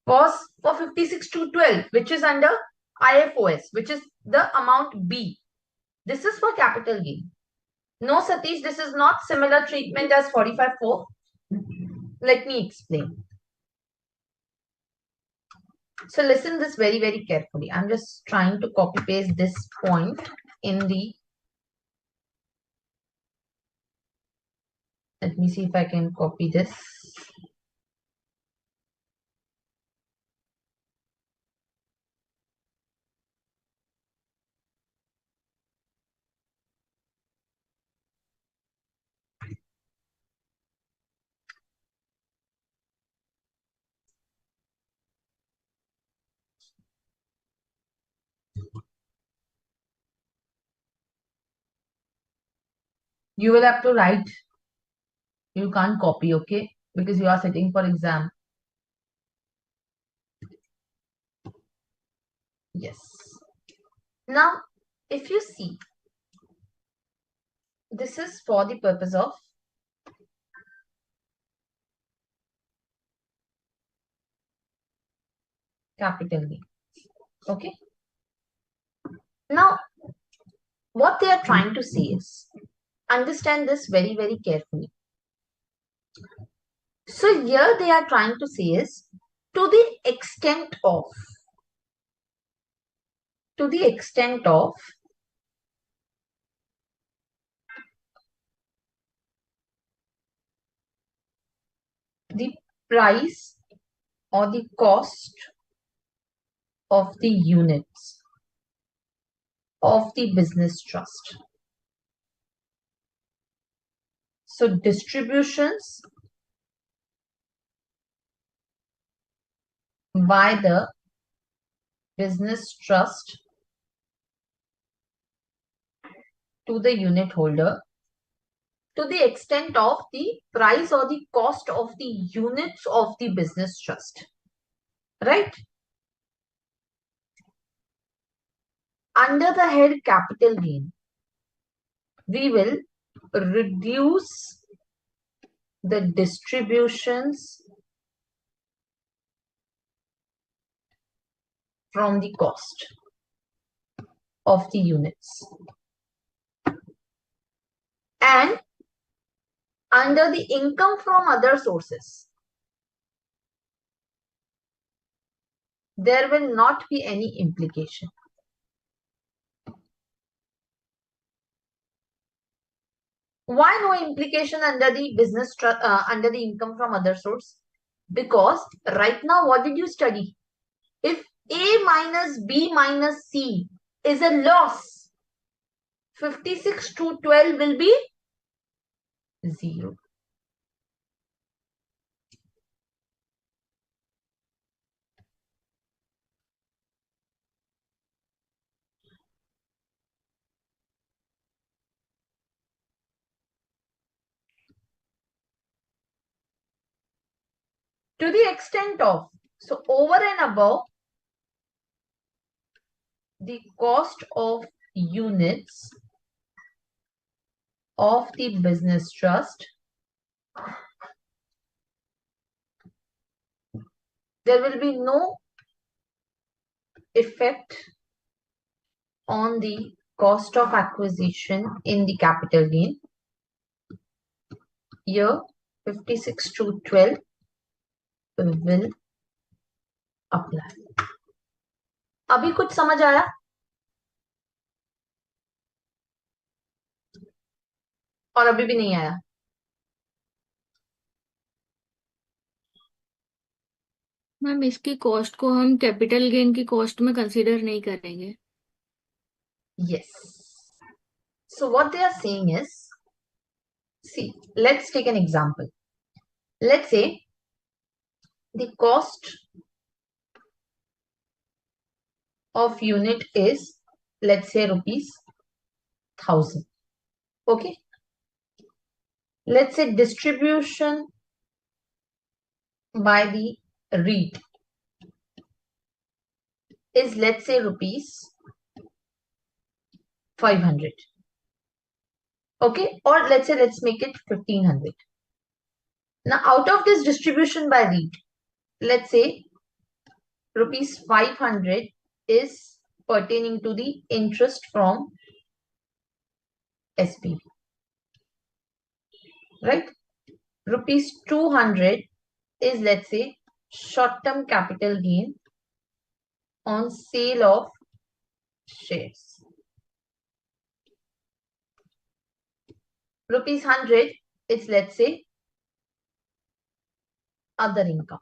Speaker 1: was for 56 to 12, which is under IFOS, which is the amount B. This is for capital gain. No, Satish, this is not similar treatment as 45.4. Let me explain. So listen this very, very carefully. I'm just trying to copy paste this point in the... Let me see if I can copy this. You will have to write. You can't copy, okay? Because you are sitting for exam. Yes. Now, if you see, this is for the purpose of capital gain. Okay. Now, what they are trying to say is, understand this very, very carefully. So here they are trying to say is, to the extent of the price or the cost of the units of the business trust. So distributions by the business trust to the unit holder to the extent of the price or the cost of the units of the business trust. Right? Under the head capital gain, we will reduce the distributions from the cost of the units. And under the income from other sources, there will not be any implication. Why no implication under the business under the income from other source? Because right now, what did you study? If A minus B minus C is a loss, 56 to 12 will be 0. To the extent of, so over and above the cost of units of the business trust, there will be no effect on the cost of acquisition in the capital gain. Year 56 to 12 will apply. अभी कुछ समझ आया? और अभी भी नहीं आया?
Speaker 2: Ma'am इसकी कॉस्ट को हम कैपिटल गेन की कॉस्ट में कंसीडर नहीं करेंगे.
Speaker 1: Yes. So what they are saying is, see, let's take an example. Let's say the cost of unit is, let's say, rupees 1000. Okay. Let's say distribution by the REIT is, let's say, rupees 500. Okay. Or let's say, let's make it 1500. Now, out of this distribution by REIT, let's say rupees 500 is pertaining to the interest from SP, right? Rupees 200 is, let's say, short-term capital gain on sale of shares. Rupees 100 is, let's say, other income.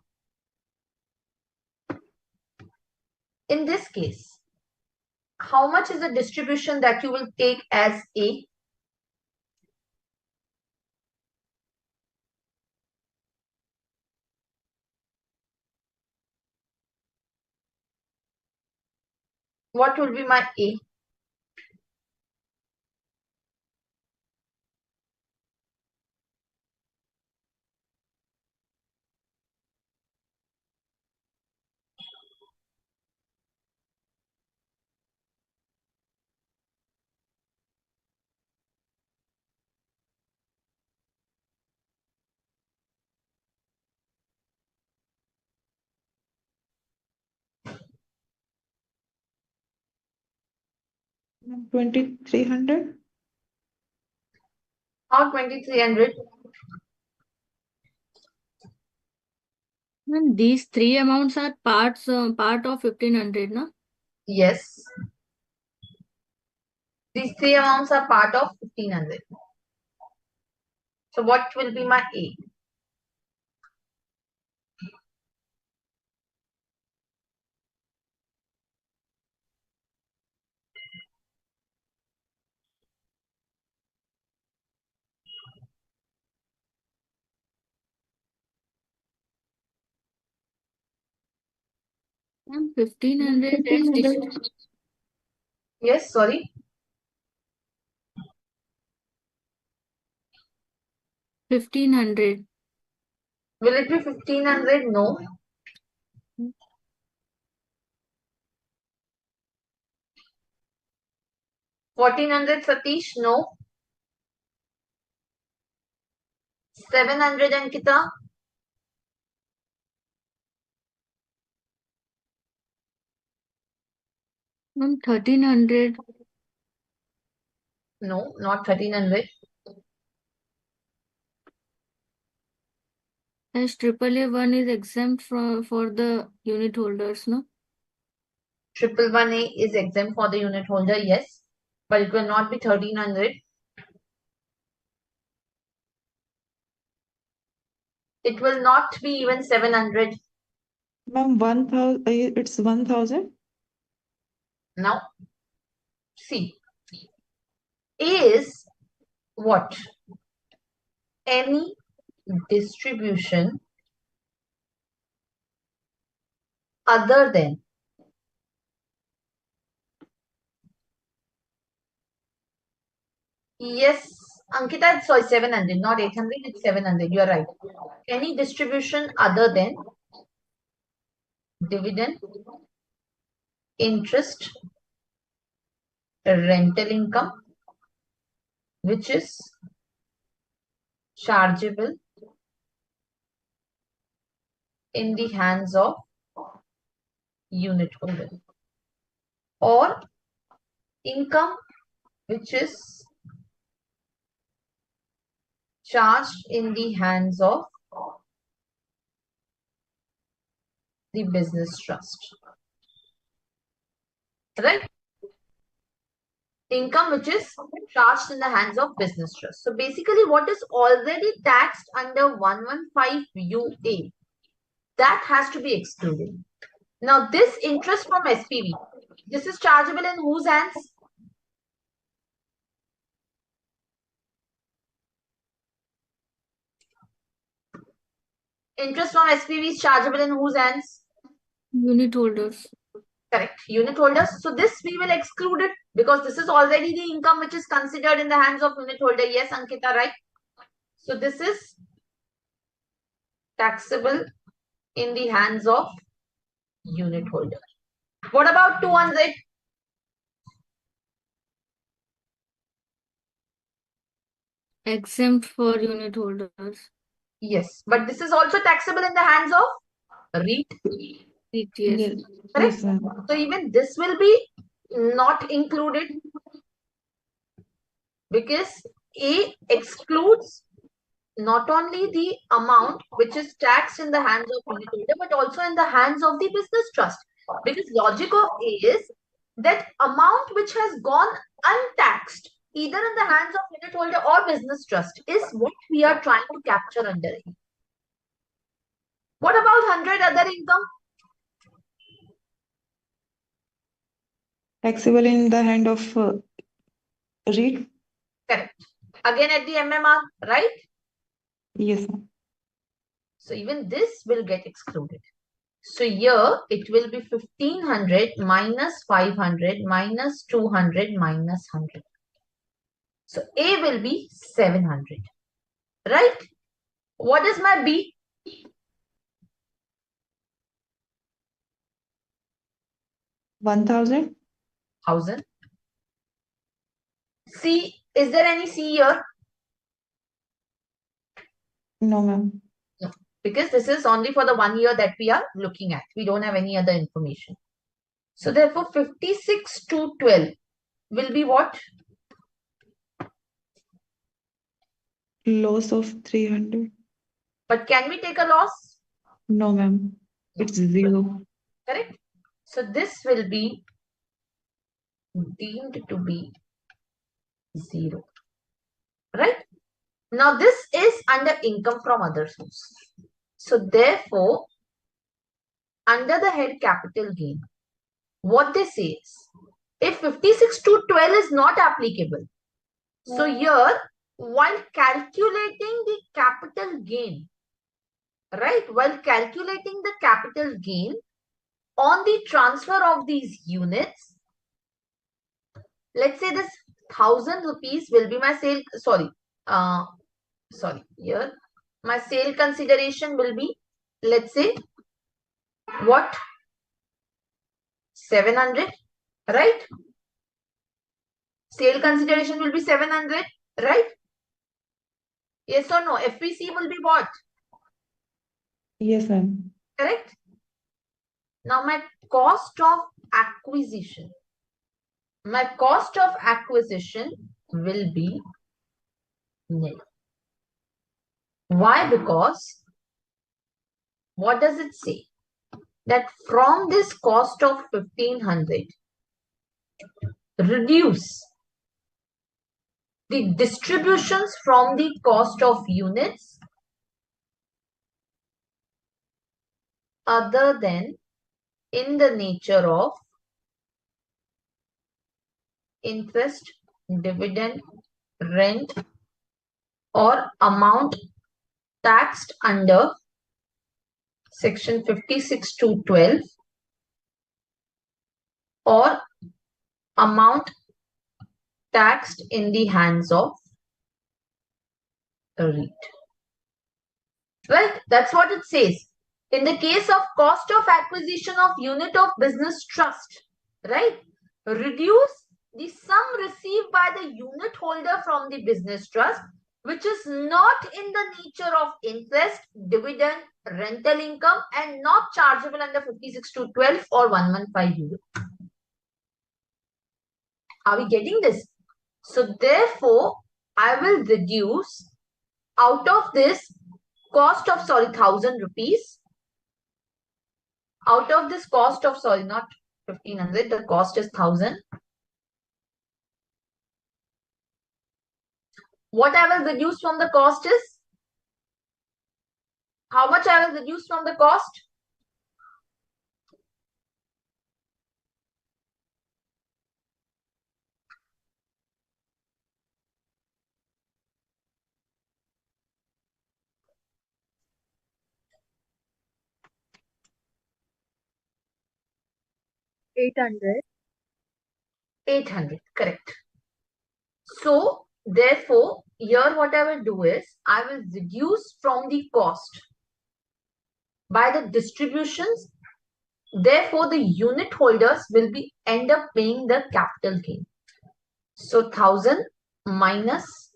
Speaker 1: In this case, how much is the distribution that you will take as A? What will be my A?
Speaker 3: Ma'am, 2300.
Speaker 1: How 2300?
Speaker 2: And these three amounts are part of 1500, no?
Speaker 1: Yes. These three amounts are part of 1500. So what will be my A?
Speaker 2: Ma'am, 1500 is
Speaker 1: Yes, sorry.
Speaker 2: 1500.
Speaker 1: Will it be 1500? No. 1400, Satish? No. 700, Ankita?
Speaker 2: Ma'am, 1300.
Speaker 1: No, not 1300.
Speaker 2: As AAA1 is exempt for the unit holders, no?
Speaker 1: 111A is exempt for the unit holder, yes. But it will not be 1300. It will not be even 700.
Speaker 3: Ma'am, 1000. It's 1000.
Speaker 1: Now, see. A is what? Any distribution other than yes, Ankita, sorry, 700, not 800, it's 700. You're right. Any distribution other than dividend, interest, rental income, which is chargeable in the hands of unit holder. or income which is charged in the hands of the business trust. Right? Income which is charged in the hands of business trust. So basically what is already taxed under 115 UA, that has to be excluded. Now this interest from SPV, this is chargeable in whose hands? Interest from SPV is chargeable in whose hands?
Speaker 2: Unit holders.
Speaker 1: Correct. Unit holders. So this we will exclude it because this is already the income which is considered in the hands of unit holder. Yes, Ankita, right? So this is taxable in the hands of unit holder. What about 200?
Speaker 2: Exempt for unit holders.
Speaker 1: Yes, but this is also taxable in the hands of REIT.
Speaker 2: Yes.
Speaker 3: Yes,
Speaker 1: Correct?
Speaker 3: yes, ma'am.
Speaker 1: So even this will be not included because A excludes not only the amount which is taxed in the hands of unit holder, but also in the hands of the business trust. Because logic of A is that amount which has gone untaxed, either in the hands of unit holder or business trust, is what we are trying to capture under A. What about 100 other income?
Speaker 3: Taxable in the hand of REIT.
Speaker 1: Correct. Again at the MMR, right?
Speaker 3: Yes, ma'am.
Speaker 1: So even this will get excluded. So here it will be 1500 minus 500 minus 200 minus 100. So A will be 700. Right? What is my B?
Speaker 3: 1,000.
Speaker 1: 1000. C, is there any C here?
Speaker 3: No, ma'am.
Speaker 1: No, because this is only for the 1 year that we are looking at. We don't have any other information. So therefore 56 to 12 will be what?
Speaker 3: Loss of 300.
Speaker 1: But can we take a loss?
Speaker 3: No, ma'am. It's 0.
Speaker 1: Correct? So this will be deemed to be 0. Right? Now this is under income from other sources. So therefore, under the head capital gain, what they say is, if 56 to 12 is not applicable, so here, while calculating the capital gain, right, while calculating the capital gain on the transfer of these units, let's say this 1000 rupees will be my sale, here, my sale consideration will be, let's say, what? 700, right? Sale consideration will be 700, right? Yes or no? FVC will be what?
Speaker 3: Yes, ma'am.
Speaker 1: Correct? Now my cost of acquisition. My cost of acquisition will be nil. Why? Because what does it say? That from this cost of 1500, reduce the distributions from the cost of units other than in the nature of interest, dividend, rent, or amount taxed under section 56 to 12 or amount taxed in the hands of a REIT. Right? That's what it says. In the case of cost of acquisition of unit of business trust, right? Reduce the sum received by the unit holder from the business trust, which is not in the nature of interest, dividend, rental income, and not chargeable under 56 to 12 or 115 euro. Are we getting this? So therefore, I will reduce out of this cost of, 1000 rupees. Out of this cost of, not 1500, the cost is 1000. What I will reduce from the cost is, how much I will reduce from the cost?
Speaker 2: $800.
Speaker 1: 800, correct. So therefore, here what I will do is, I will reduce from the cost by the distributions. Therefore, the unit holders will be end up paying the capital gain. So 1000 minus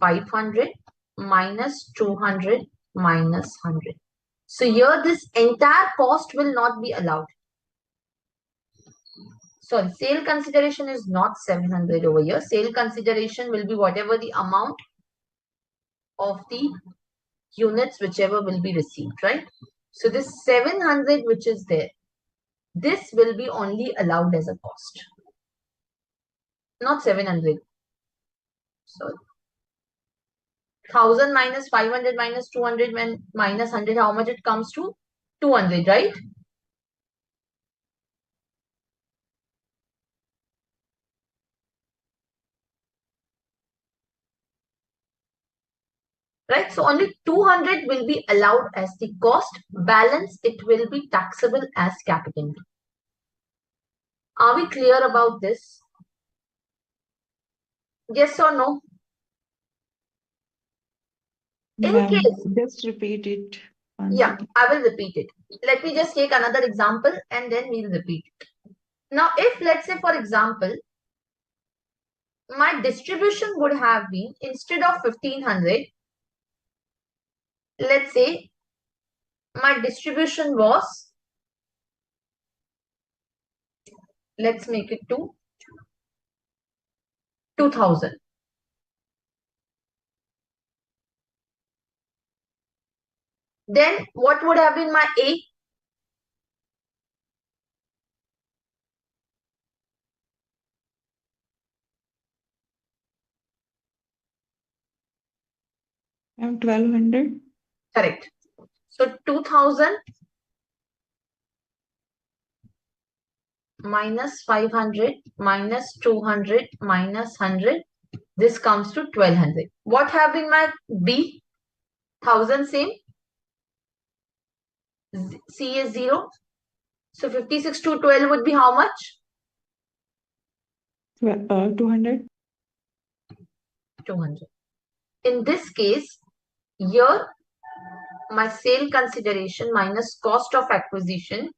Speaker 1: 500 minus 200 minus 100. So here this entire cost will not be allowed. Sorry, sale consideration is not 700 over here. Sale consideration will be whatever the amount of the units whichever will be received, right? So this 700 which is there, this will be only allowed as a cost. Not 700. So 1000 minus 500 minus 200 minus 100, how much it comes to? 200, right? Right? So only 200 will be allowed as the cost. Balance, it will be taxable as capital. Are we clear about this? Yes or no? In
Speaker 3: Ma'am,
Speaker 1: case,
Speaker 3: just repeat it once
Speaker 1: yeah,
Speaker 3: again.
Speaker 1: I will repeat it. Let me just take another example and then we'll repeat it. Now, if let's say, for example, my distribution would have been, instead of 1500, let's say my distribution was, let's make it to 2000. Then what would have been my A?
Speaker 3: Ma'am, 1200.
Speaker 1: Correct. So 2000 minus 500 minus 200 minus 100. This comes to 1200. What have been my B? 1000 same. C is 0. So 56 to 12 would be how much?
Speaker 3: 200.
Speaker 1: 200. In this case, here my sale consideration minus cost of acquisition.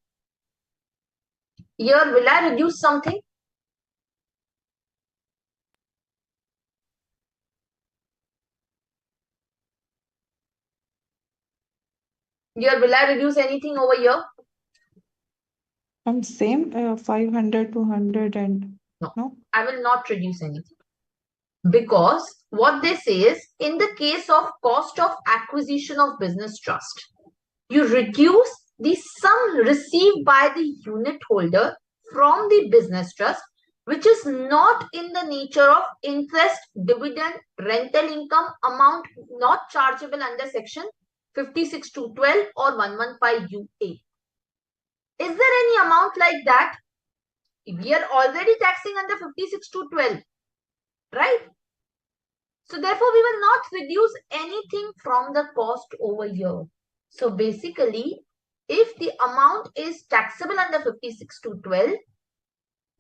Speaker 1: Here will I reduce something? Here will I reduce anything over here?
Speaker 3: And same 500, 200 and no?
Speaker 1: I will not reduce anything. Because what they say is, in the case of cost of acquisition of business trust, you reduce the sum received by the unit holder from the business trust, which is not in the nature of interest, dividend, rental income amount not chargeable under section 56(2)(12) or 115 UA. Is there any amount like that? We are already taxing under 56(2)(12), right? So therefore, we will not reduce anything from the cost over here. So basically, if the amount is taxable under 56(2)(12),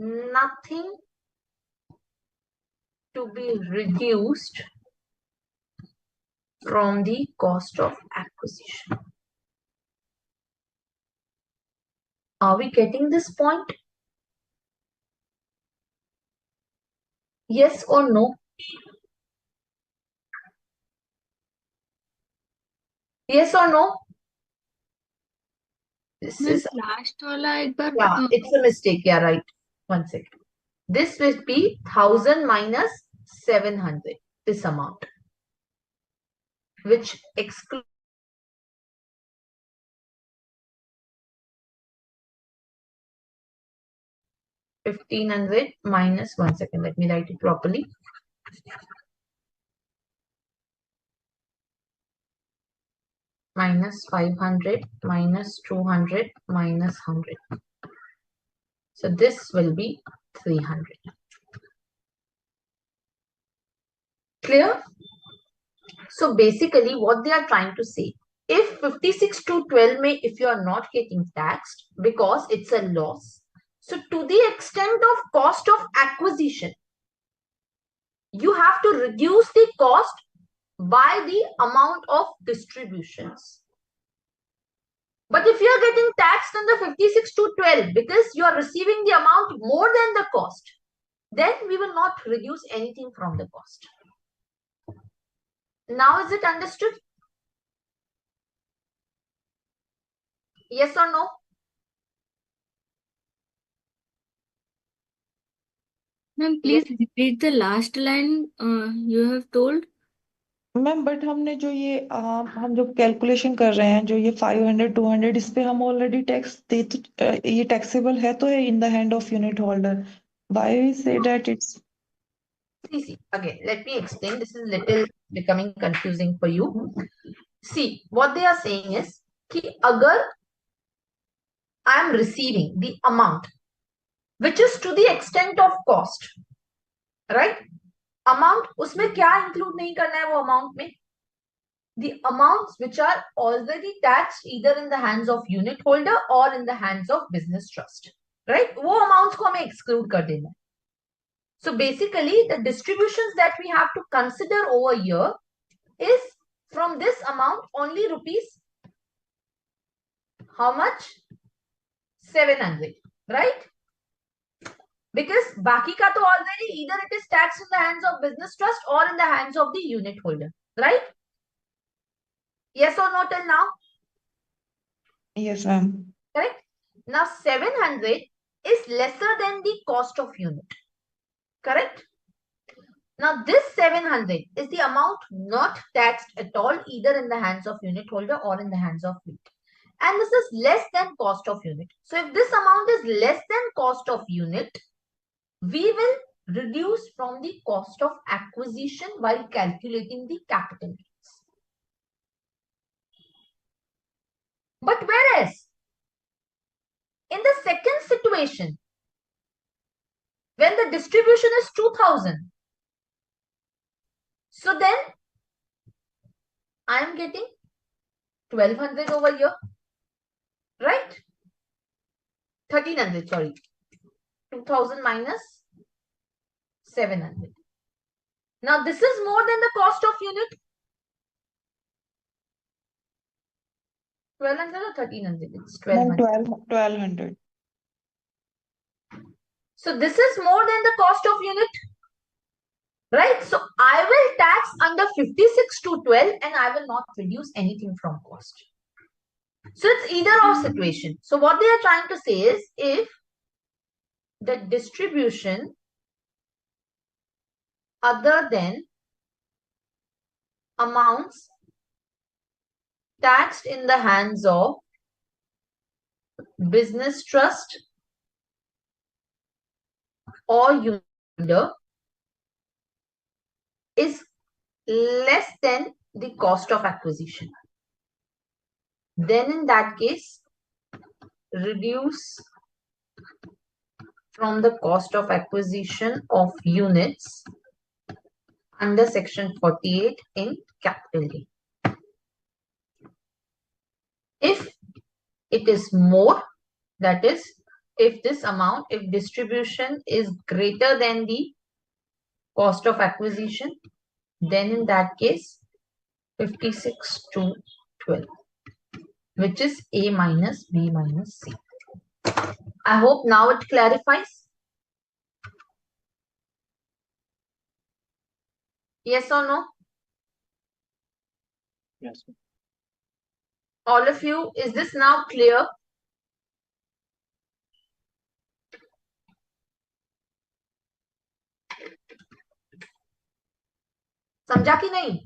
Speaker 1: nothing to be reduced from the cost of acquisition. Are we getting this point? Yes or no? Yes or no? This
Speaker 2: ma'am
Speaker 1: is,
Speaker 2: last वाला एक बार
Speaker 1: yeah, it's a mistake. Yeah, right. One second. This will be 1000 minus 700, this amount, which excludes 1500 minus, 1 second, let me write it properly. Minus 500 minus 200 minus 100. So this will be 300. Clear? So basically what they are trying to say, if 56 to 12 may, if you are not getting taxed because it's a loss, so to the extent of cost of acquisition, you have to reduce the cost by the amount of distributions. But if you are getting taxed on the 56 to 12 because you are receiving the amount more than the cost, then we will not reduce anything from the cost. Now is it understood? Yes or no?
Speaker 2: Ma'am, please repeat the last line you have told.
Speaker 3: Ma'am but हमने जो ये हम जो calculation कर रहे हैं, जो ये 500 200 इस पे हम ऑलरेडी टैक्स दे ये टैक्सेबल है तो है in the hand of unit holder. Why we say that it's.
Speaker 1: See, again, let me explain. This is little becoming confusing for you. See, what they are saying is कि अगर I am receiving the amount which is to the extent of cost, right? Amount उसमें क्या include नहीं करना है वो amount में? The amounts which are already taxed either in the hands of unit holder or in the hands of business trust, right? वो amounts को हमें exclude कर देना है. So basically the distributions that we have to consider over here is from this amount only rupees how much? 700, right? Because बाकी का तो already either it is taxed in the hands of business trust or in the hands of the unit holder, right? Yes or no till now?
Speaker 3: Yes ma'am.
Speaker 1: Correct. Now 700 is lesser than the cost of unit. Correct. Now this 700 is the amount not taxed at all either in the hands of unit holder or in the hands of fleet. And this is less than cost of unit. So if this amount is less than cost of unit, we will reduce from the cost of acquisition while calculating the capital gains. But whereas in the second situation, when the distribution is 2000, so then I am getting 1200 over here, right? 1300, sorry. 2000 minus 700. Now this is more than the cost of unit. 1200 or 1300? It's 1200.
Speaker 3: 1200.
Speaker 1: So this is more than the cost of unit, right? So I will tax under 56 to 12 and I will not reduce anything from cost. So it's either or situation. So what they are trying to say is if the distribution other than amounts taxed in the hands of business trust or unit holder is less than the cost of acquisition, then in that case reduce from the cost of acquisition of units under section 48 in capital gain. If it is more, that is, if this amount, if distribution is greater than the cost of acquisition, then in that case 56 to 12, which is A minus B minus C. I hope now it clarifies. Yes or no?
Speaker 4: Yes.
Speaker 1: All of you, is this now clear? समझा कि नहीं?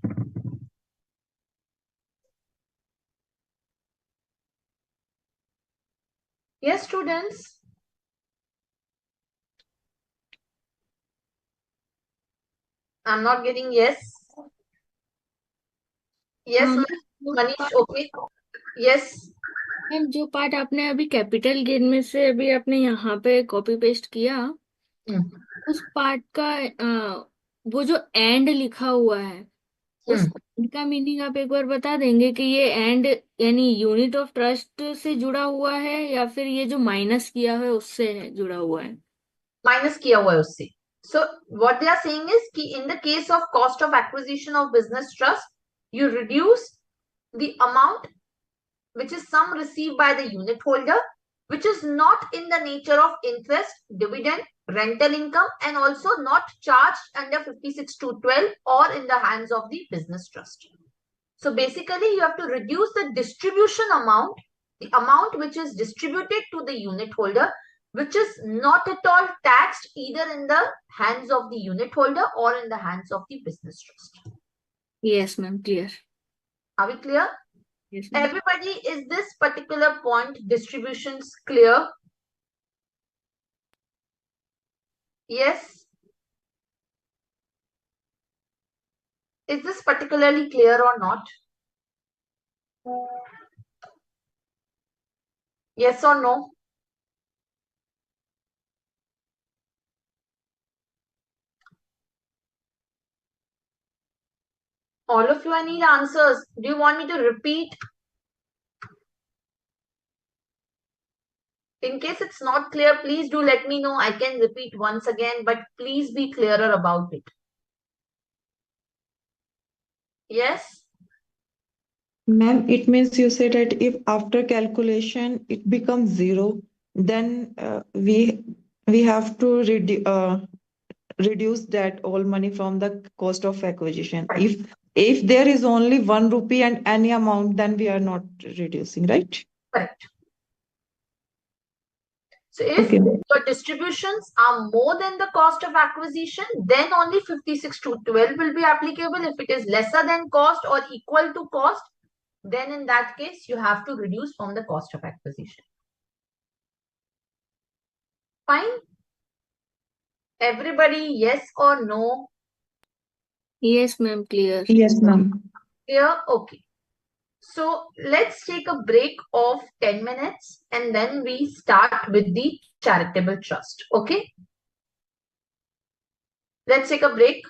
Speaker 1: Yes, students. I'm not getting yes. Yes, Manish. Okay. Yes.
Speaker 2: Ma'am जो part आपने अभी capital gain में से अभी आपने यहाँ पे कॉपी पेस्ट किया, उस पार्ट का वो जो एंड लिखा हुआ है, उस एंड का मीनिंग आप एक बार बता देंगे कि ये एंड यानी यूनिट ऑफ ट्रस्ट से जुड़ा हुआ है या फिर ये जो माइनस किया है उससे जुड़ा हुआ है?
Speaker 1: माइनस किया हुआ है उससे. So what they are saying is कि in the case of cost of acquisition of business trust, you reduce the amount which is sum received by the unit holder, which is not in the nature of interest, dividend, rental income, and also not charged under 56(2)(12) or in the hands of the business trust. So basically, you have to reduce the distribution amount, the amount which is distributed to the unit holder, which is not at all taxed either in the hands of the unit holder or in the hands of the business trust.
Speaker 2: Yes, ma'am, clear.
Speaker 1: Are we clear?
Speaker 2: Yes, ma'am.
Speaker 1: Everybody, is this particular point distributions clear? Yes. Is this particularly clear or not? Yes or no? All of you, I need answers. Do you want me to repeat? In case it's not clear, please do let me know. I can repeat once again, but please be clearer about it. Yes?
Speaker 3: Ma'am, it means you said that if after calculation it becomes zero, then we have to reduce that all money from the cost of acquisition. If there is only 1 rupee and any amount, then we are not reducing, right?
Speaker 1: Correct. So if
Speaker 3: Okay.
Speaker 1: your distributions are more than the cost of acquisition, then only 56(2)(12) will be applicable. If it is lesser than cost or equal to cost, then in that case, you have to reduce from the cost of acquisition. Fine? Everybody, yes or no?
Speaker 2: Yes, ma'am, clear.
Speaker 3: Yes, ma'am.
Speaker 1: Clear? Okay. So let's take a break of 10 minutes and then we start with the charitable trust. Okay? Let's take a break.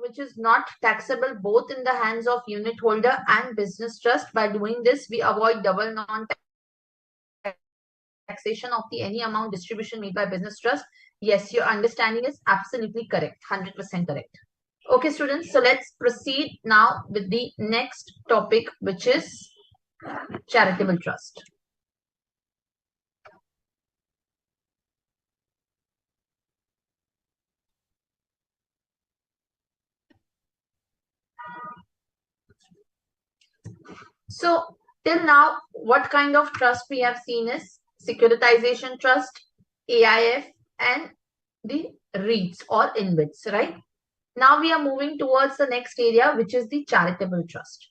Speaker 1: which is not taxable both in the hands of unit holder and business trust. By doing this, we avoid double non-taxation of the any amount distribution made by business trust. Yes, your understanding is absolutely correct, 100% correct. Okay, students, so let's proceed now with the next topic, which is charitable trust. So till now, what kind of trust we have seen is securitization trust, AIF, and the REITs or InvITs, right? Now we are moving towards the next area, which is the charitable trust.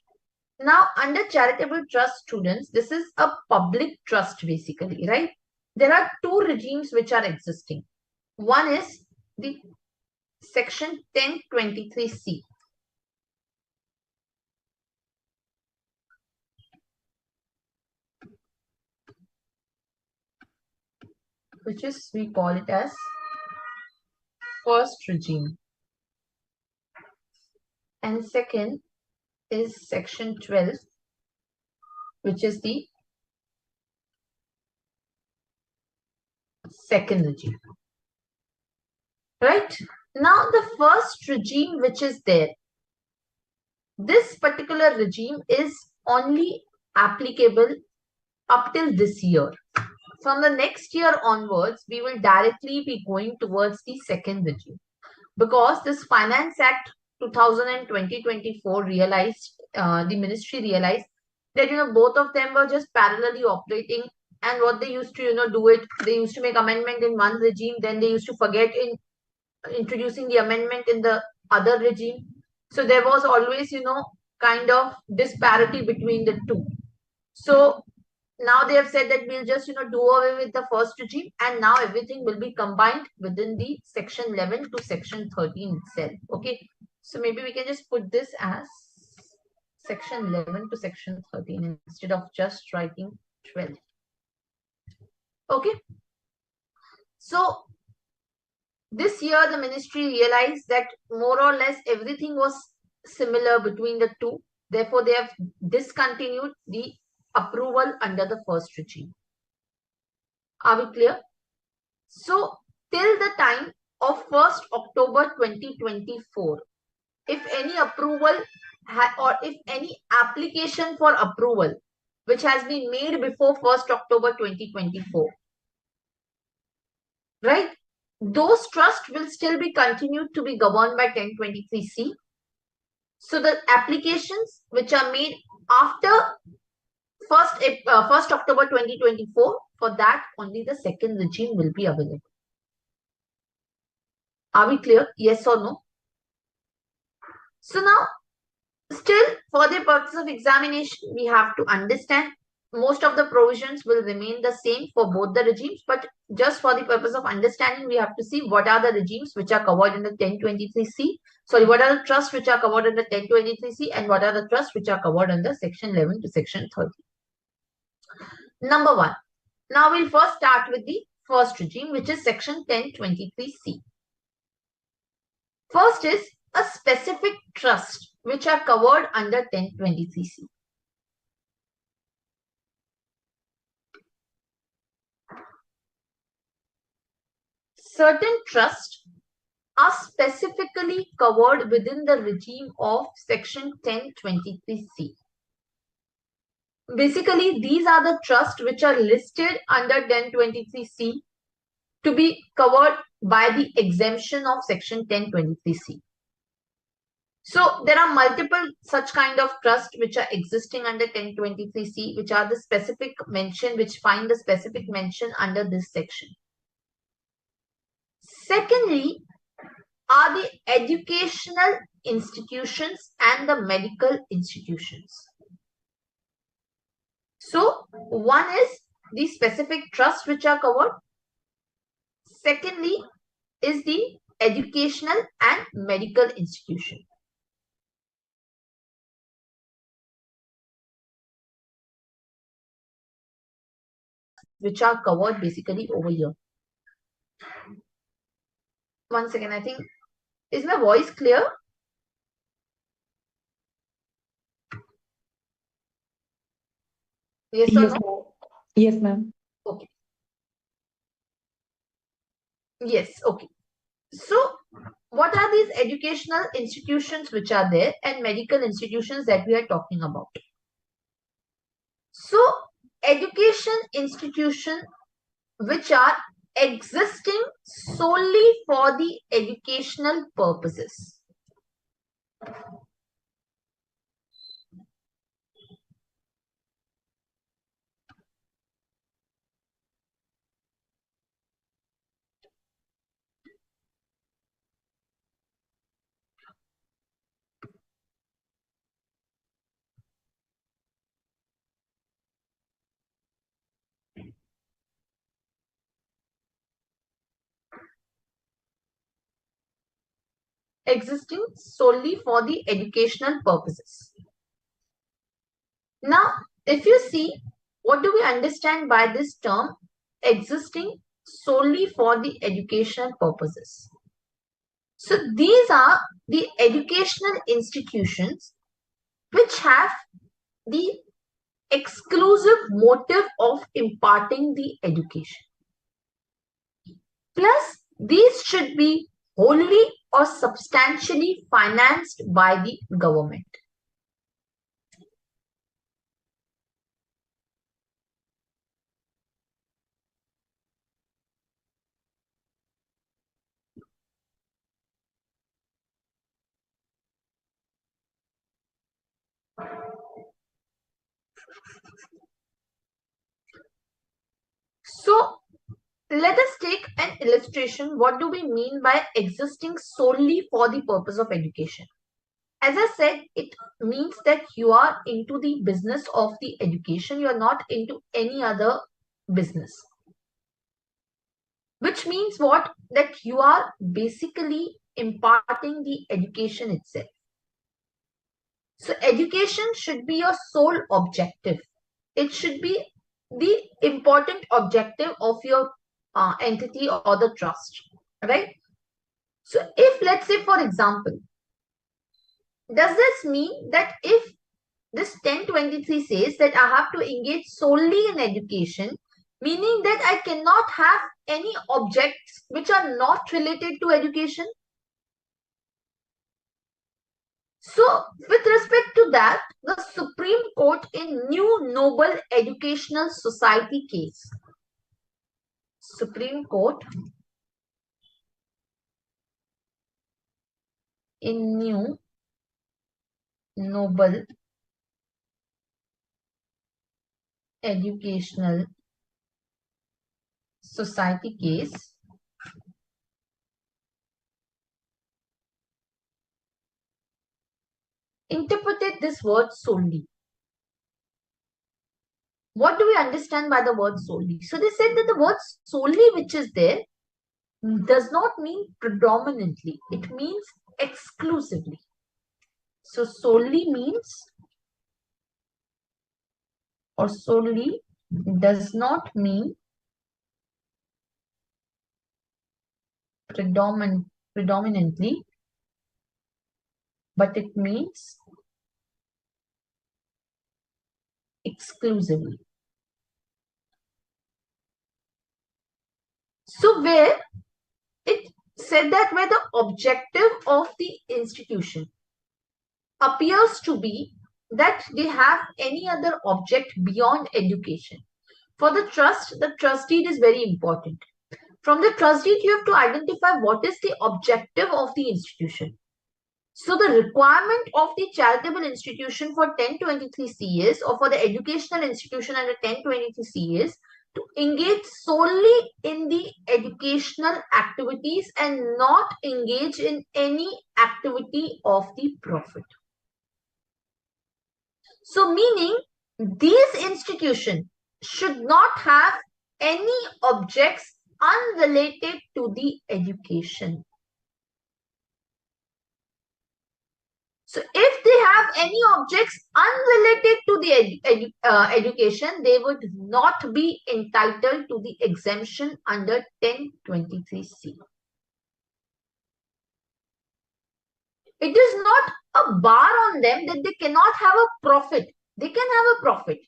Speaker 1: Now, under charitable trust, students, this is a public trust basically, right? There are two regimes which are existing. One is the Section 1023C. Which is, we call it as first regime. And second is Section 12, which is the second regime. Right? Now, the first regime which is there, this particular regime is only applicable up till this year. From the next year onwards, we will directly be going towards the second regime, because this Finance Act 2020-24 realized, the ministry realized that, both of them were just parallelly operating. And what they used to, do it, they used to make amendment in one regime, then they used to forget in introducing the amendment in the other regime. So there was always, kind of disparity between the two. So now they have said that we'll just, do away with the first regime, and now everything will be combined within the Section 11 to Section 13 itself. Okay. So maybe we can just put this as Section 11 to Section 13 instead of just writing 12. Okay. So this year, the ministry realized that more or less everything was similar between the two. Therefore, they have discontinued the approval under the first regime. Are we clear? So, till the time of 1st October 2024, if any approval or if any application for approval which has been made before 1st October 2024, right? Those trusts will still be continued to be governed by 1023C. So the applications which are made after 1st October 2024, for that only the second regime will be available. Are we clear? Yes or no? So now, still for the purpose of examination, we have to understand most of the provisions will remain the same for both the regimes, but just for the purpose of understanding, we have to see what are the regimes which are covered under 1023C. Sorry, what are the trusts which are covered under 1023C, and what are the trusts which are covered under Section 11 to Section 13. Number one. Now we'll first start with the first regime, which is Section 1023C. First is a specific trust which are covered under 1023C. Certain trusts are specifically covered within the regime of Section 1023C. Basically, these are the trusts which are listed under 1023C to be covered by the exemption of Section 1023C. So there are multiple such kind of trusts which are existing under 1023C, which are the specific mention, which find the specific mention under this section. Secondly, are the educational institutions and the medical institutions. So one is the specific trusts which are covered. Secondly is the educational and medical institution. Which are covered basically over here. Once again, I think, is my voice clear? Yes or
Speaker 3: Yes,
Speaker 1: no?
Speaker 3: ma'am. Yes, ma'am.
Speaker 1: Okay. Yes, okay. So, what are these educational institutions which are there and medical institutions that we are talking about? So, education institution which are existing solely for the educational purposes. Existing solely for the educational purposes. Now, if you see, what do we understand by this term existing solely for the educational purposes? So these are the educational institutions which have the exclusive motive of imparting the education. Plus, these should be wholly or substantially financed by the government. So, let us take an illustration. What do we mean by existing solely for the purpose of education? As I said, it means that you are into the business of the education. You are not into any other business. Which means what? That you are basically imparting the education itself. So education should be your sole objective. It should be the important objective of your entity or the trust, right? So if, let's say, for example, does this mean that if this 1023 says that I have to engage solely in education, meaning that I cannot have any objects which are not related to education? So, with respect to that, the Supreme Court in New Noble Educational Society case, Supreme Court in New Noble Educational Society case, interpreted this word solely. What do we understand by the word solely? So they said that the word solely which is there does not mean predominantly. It means exclusively. So solely means or solely does not mean predominantly, but it means exclusively. So where it said that where the objective of the institution appears to be that they have any other object beyond education. For the trust, the trust deed is very important. From the trust deed, you have to identify what is the objective of the institution. So the requirement of the charitable institution for 1023C is, or for the educational institution under 1023C is, to engage solely in the educational activities and not engage in any activity of the profit. So meaning these institutions should not have any objects unrelated to the education. So if they have any objects unrelated to the education, they would not be entitled to the exemption under 1023C. It is not a bar on them that they cannot have a profit. They can have a profit.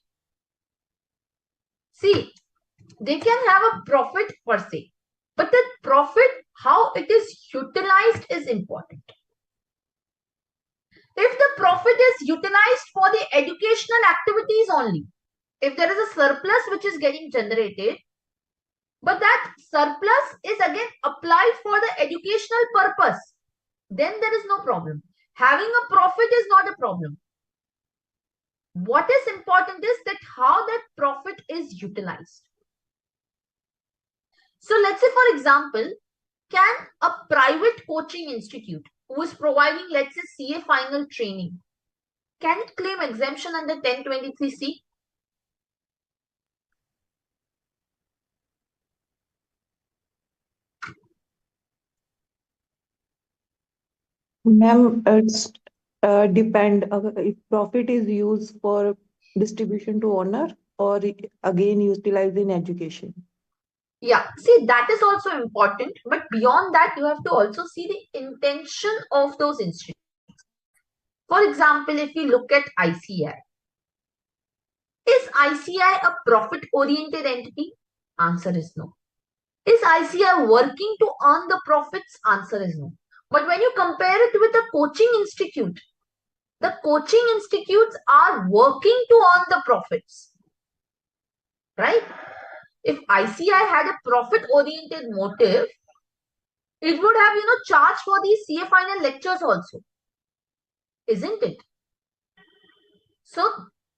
Speaker 1: See, they can have a profit per se, but the profit, how it is utilized is important. If the profit is utilized for the educational activities only, if there is a surplus which is getting generated, but that surplus is again applied for the educational purpose, then there is no problem. Having a profit is not a problem. What is important is that how that profit is utilized. So let's say, for example, can a private coaching institute who is providing, let's say, CA final training, can it claim exemption under 1023C?
Speaker 3: Ma'am, it's depend if profit is used for distribution to owner or again utilized in education.
Speaker 1: Yeah, see, that is also important, but beyond that, you have to also see the intention of those institutes. For example, if you look at ICAI, is ICAI a profit-oriented entity? Answer is no. Is ICAI working to earn the profits? Answer is no. But when you compare it with a coaching institute, the coaching institutes are working to earn the profits, right? If ICAI had a profit-oriented motive, it would have, charged for these CA final lectures also, isn't it? So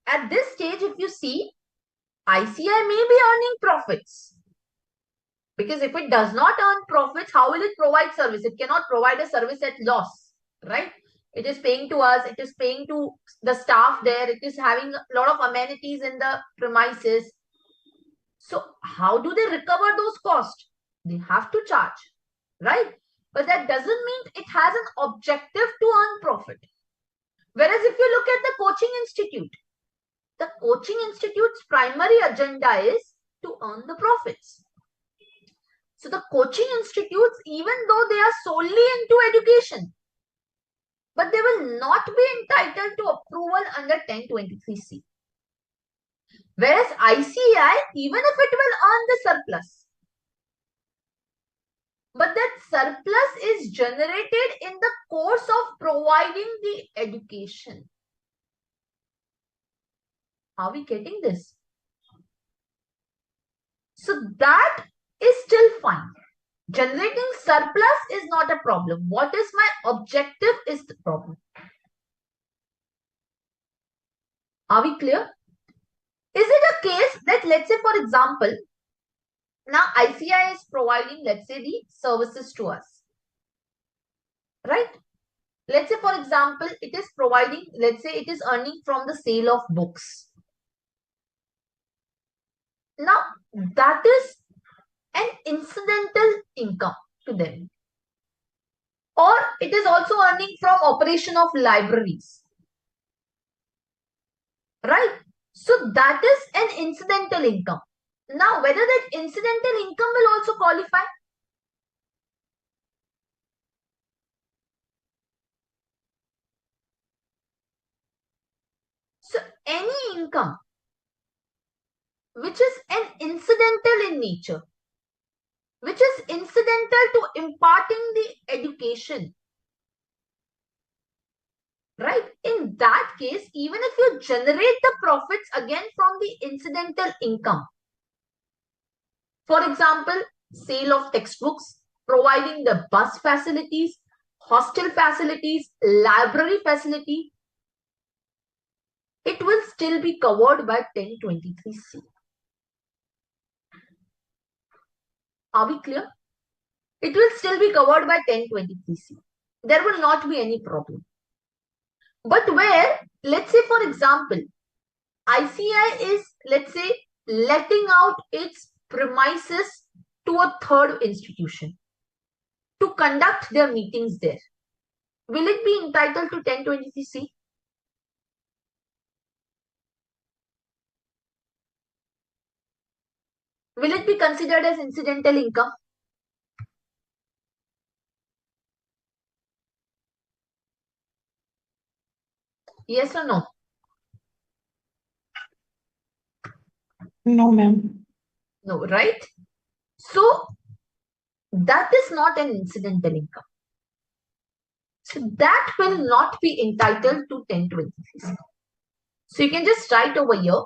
Speaker 1: at this stage, if you see, ICAI may be earning profits. Because if it does not earn profits, how will it provide service? It cannot provide a service at loss, right? It is paying to us, it is paying to the staff there, it is having a lot of amenities in the premises. So how do they recover those costs? They have to charge, right? But that doesn't mean it has an objective to earn profit. Whereas if you look at the coaching institute, the coaching institute's primary agenda is to earn the profits. So the coaching institutes, even though they are solely into education, but they will not be entitled to approval under 1023C. Whereas ICAI, even if it will earn the surplus, but that surplus is generated in the course of providing the education. Are we getting this? So that is still fine. Generating surplus is not a problem. What is my objective is the problem. Are we clear? Is it a case that, let's say, for example, now ICAI is providing, let's say, the services to us, right? Let's say, for example, it is providing, let's say, it is earning from the sale of books. Now, that is an incidental income to them. Or it is also earning from operation of libraries, right? So that is an incidental income. Now, whether that incidental income will also qualify? So any income which is an incidental in nature, which is incidental to imparting the education, right? In that case, even if you generate the profits again from the incidental income, for example, sale of textbooks, providing the bus facilities, hostel facilities, library facility, it will still be covered by 1023C. Are we clear? It will still be covered by 1023C. There will not be any problem. But where, let's say, for example, ICAI is, let's say, letting out its premises to a third institution to conduct their meetings there, will it be entitled to 1023C? Will it be considered as incidental income? Yes or no?
Speaker 3: No, ma'am.
Speaker 1: No, right? So that is not an incidental income. So that will not be entitled to 1023C. So you can just write over here,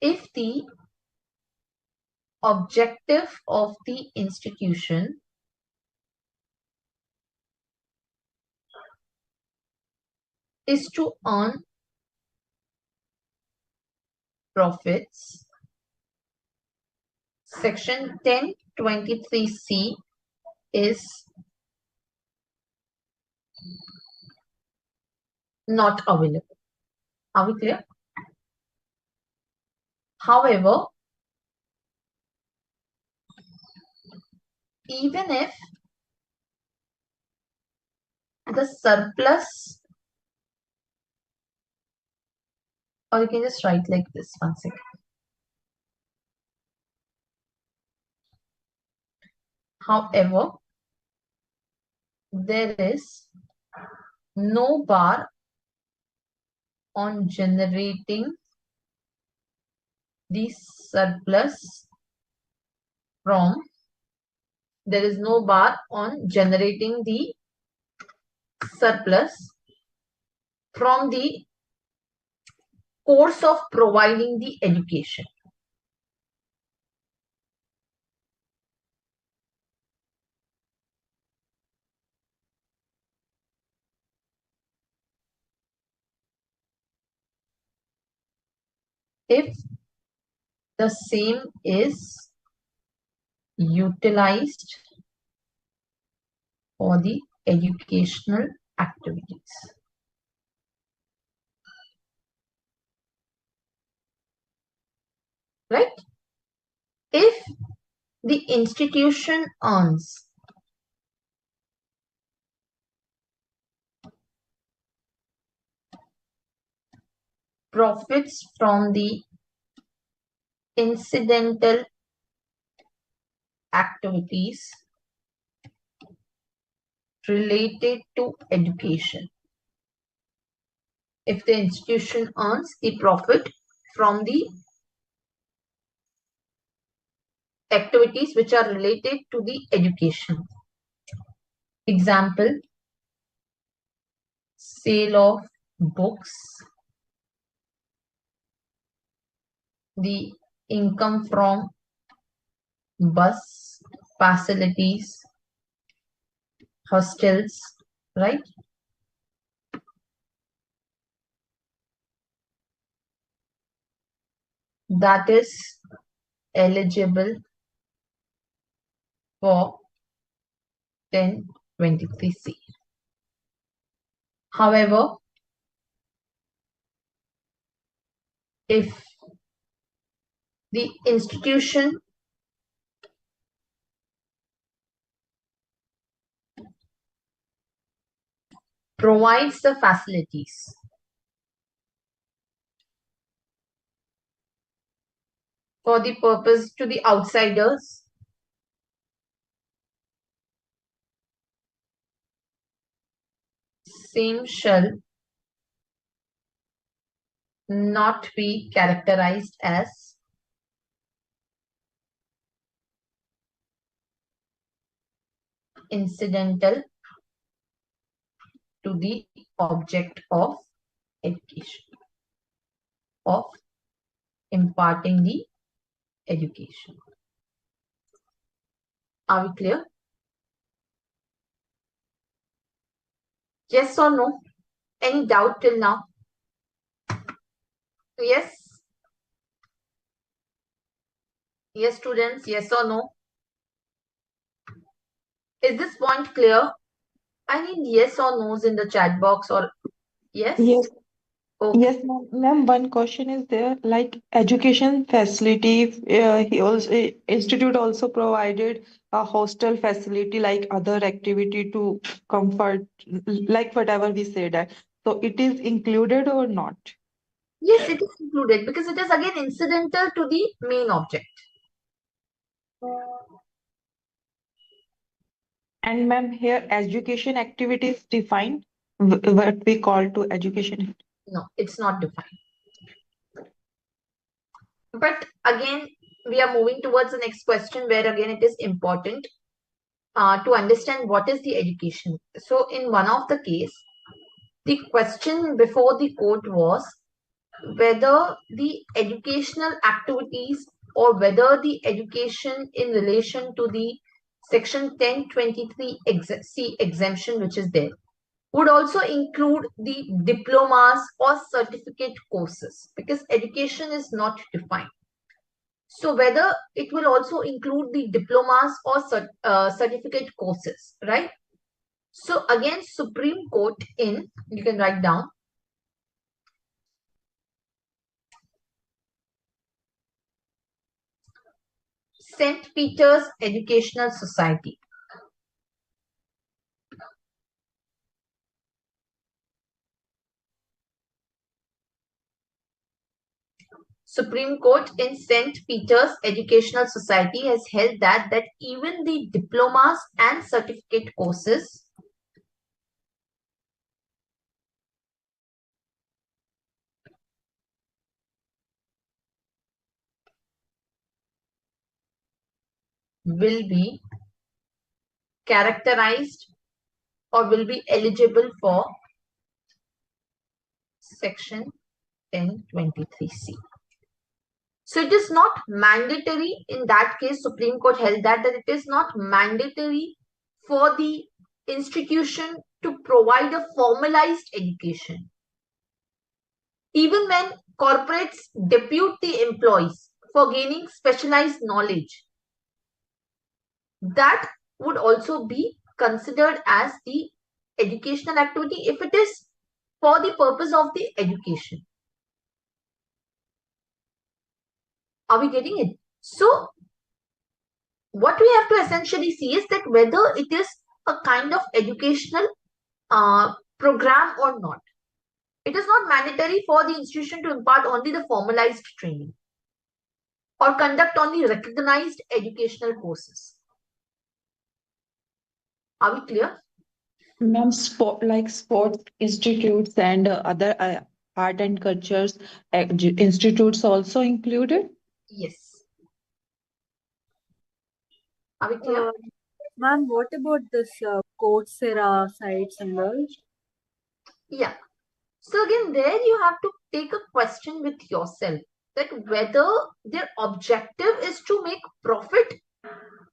Speaker 1: if the objective of the institution is to earn profits, section 1023C is not available. Are we clear? However, even if the surplus, or you can just write like this, one second. However, there is no bar on generating the surplus from, there is no bar on generating the surplus from the course of providing the education. If the same is utilized for the educational activities. Right? If the institution earns profits from the incidental activities related to education. If the institution earns the profit from the activities which are related to the education. Example, sale of books, the income from bus facilities, hostels, right? That is eligible for 1023C. However, if the institution provides the facilities for the purpose to the outsiders, same shall not be characterized as incidental to the object of education, of imparting the education. Are we clear? Yes or no? Any doubt till now? Yes? Yes, students, yes or no? Is this point clear? I need yes or no's in the chat box, or yes?
Speaker 3: Yes.
Speaker 1: Okay.
Speaker 3: Yes, ma'am. One question is there, like education facility. He also institute also provided a hostel facility like other activity to comfort, like whatever we said. So it is included or not?
Speaker 1: Yes, it is included because it is again incidental to the main object.
Speaker 3: And ma'am, here education activity is defined, what we call to education.
Speaker 1: No, it's not defined. But again, we are moving towards the next question where again it is important to understand what is the education. So in one of the case, the question before the court was whether the educational activities or whether the education in relation to the section 1023 C exemption which is there would also include the diplomas or certificate courses because education is not defined. So whether it will also include the diplomas or certificate courses, right? So again, Supreme Court in, you can write down, St. Peter's Educational Society. Supreme Court in St. Peter's Educational Society has held that even the diplomas and certificate courses will be characterized or will be eligible for section 1023C. So it is not mandatory. In that case, Supreme Court held that it is not mandatory for the institution to provide a formalized education. Even when corporates depute the employees for gaining specialized knowledge, that would also be considered as the educational activity if it is for the purpose of the education. Are we getting it? So what we have to essentially see is that whether it is a kind of educational program or not. It is not mandatory for the institution to impart only the formalized training or conduct only recognized educational courses. Are we clear?
Speaker 3: Ma'am, sport institutes and other art and cultures institutes also included?
Speaker 1: Yes. Are we clear?
Speaker 4: Ma'am, what about this Coursera sites and all?
Speaker 1: Yeah. So again, there you have to take a question with yourself that whether their objective is to make profit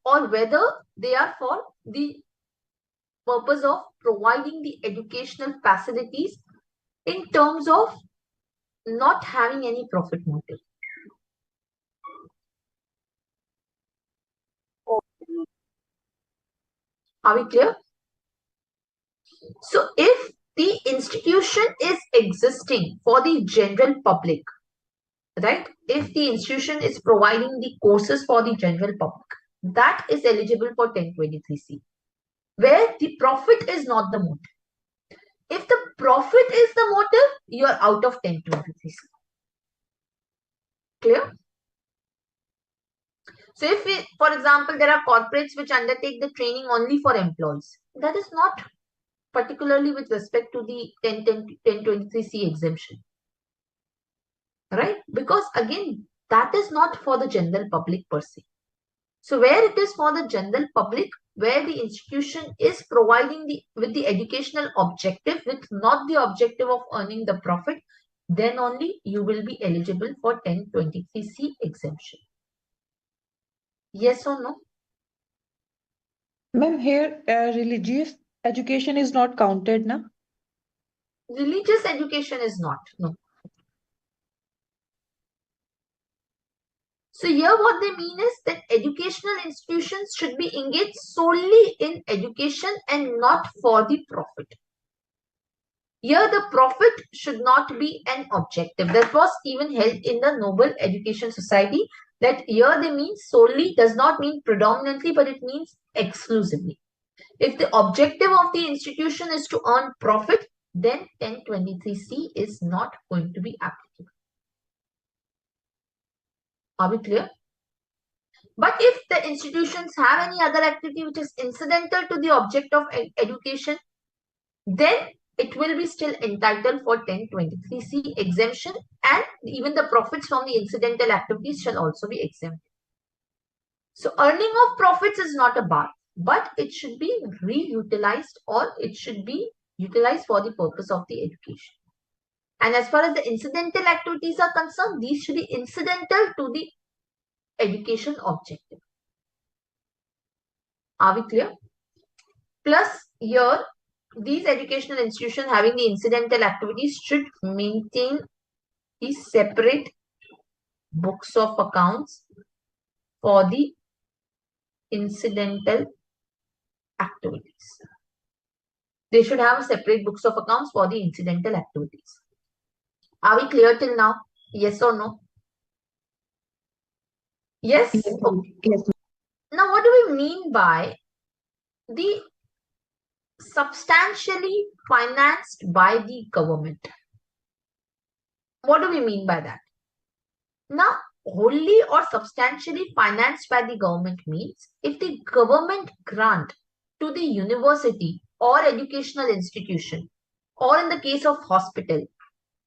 Speaker 1: or whether they are for the purpose of providing the educational facilities in terms of not having any profit motive. Are we clear? So if the institution is existing for the general public, right? If the institution is providing the courses for the general public, that is eligible for 1023C, where the profit is not the motive. If the profit is the motive, you are out of 1023C. Clear? So if, for example, there are corporates which undertake the training only for employees, that is not particularly with respect to the 1023C exemption. Right? Because again, that is not for the general public per se. So where it is for the general public, where the institution is providing with the educational objective, with not the objective of earning the profit, then only you will be eligible for 1023C exemption. Yes or no?
Speaker 3: Ma'am, here religious education is not counted, na?
Speaker 1: Religious education is not, no. So here what they mean is that educational institutions should be engaged solely in education and not for the profit. Here the profit should not be an objective. That was even held in the Noble Education Society, that here they mean solely does not mean predominantly, but it means exclusively. If the objective of the institution is to earn profit, then 1023C is not going to be applicable. Are we clear? But if the institutions have any other activity which is incidental to the object of education, then it will be still entitled for 1023C exemption, and even the profits from the incidental activities shall also be exempt. So earning of profits is not a bar, but it should be reutilized, or it should be utilized for the purpose of the education. And as far as the incidental activities are concerned, these should be incidental to the education objective. Are we clear? Plus, here, these educational institutions having the incidental activities should maintain the separate books of accounts for the incidental activities. They should have separate books of accounts for the incidental activities. Are we clear till now? Yes or no? Yes? Okay.
Speaker 3: Yes.
Speaker 1: Now, what do we mean by the substantially financed by the government? What do we mean by that? Now, wholly or substantially financed by the government means if the government grant to the university or educational institution, or in the case of hospital,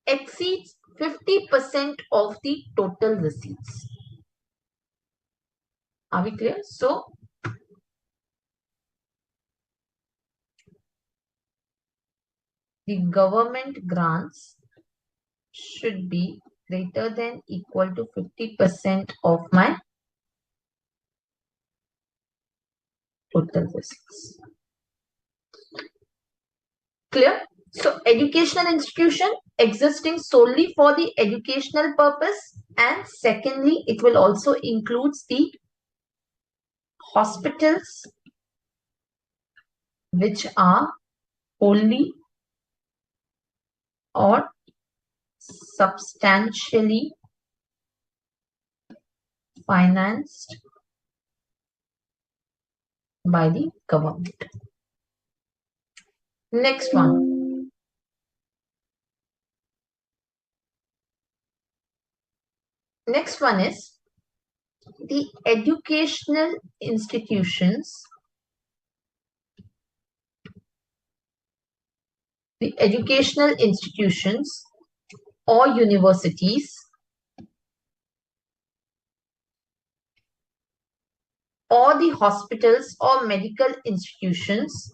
Speaker 1: exceeds 50% of the total receipts. Are we clear? So, the government grants should be greater than equal to 50% of my total receipts. Clear? So, educational institution existing solely for the educational purpose, and secondly, it will also include the hospitals which are wholly or substantially financed by the government. Next one. Next one is the educational institutions. The educational institutions or universities or the hospitals or medical institutions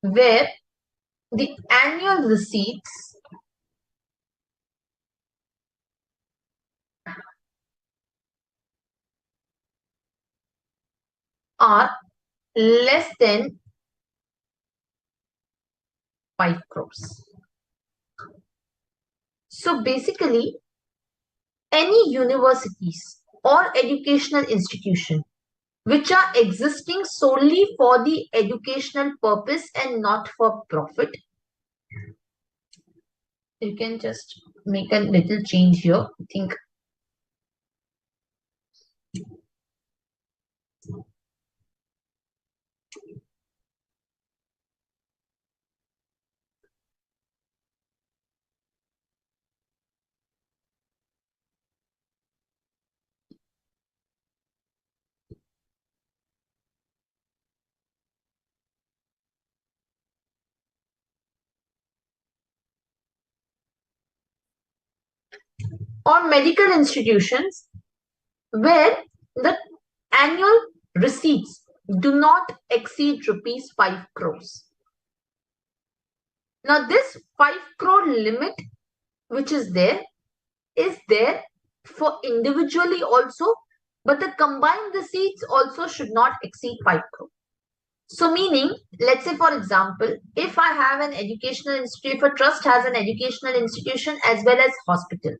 Speaker 1: where the annual receipts are less than 5 crores. So basically, any universities or educational institution which are existing solely for the educational purpose and not for profit, you can just make a little change here. I think or medical institutions where the annual receipts do not exceed rupees 5 crores. Now this 5 crore limit which is there for individually also, but the combined receipts also should not exceed 5 crore. So meaning, let's say for example, if I have an educational institute, if a trust has an educational institution as well as hospital,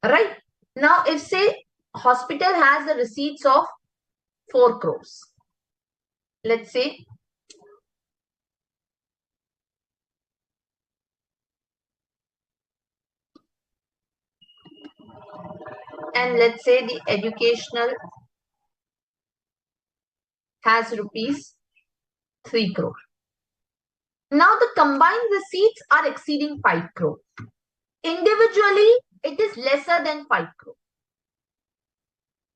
Speaker 1: right? Now if say hospital has the receipts of 4 crores, let's say, and let's say the educational has rupees 3 crore. Now the combined receipts are exceeding 5 crore. Individually, it is lesser than 5 crore.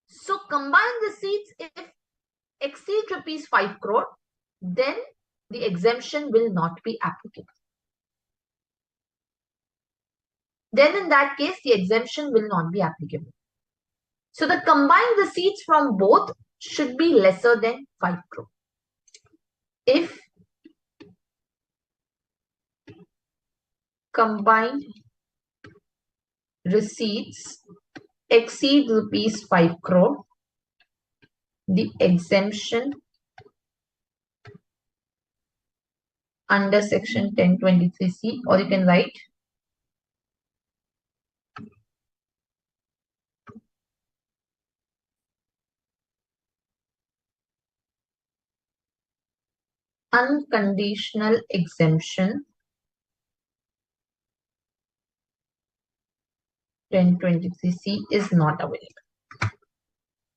Speaker 1: So combined receipts, if exceed rupees 5 crore, then the exemption will not be applicable. Then in that case, the exemption will not be applicable. So the combined receipts from both should be lesser than 5 crore. If combined receipts exceed rupees 5 crore, the exemption under section 1023C, or you can write unconditional exemption 1023C is not available.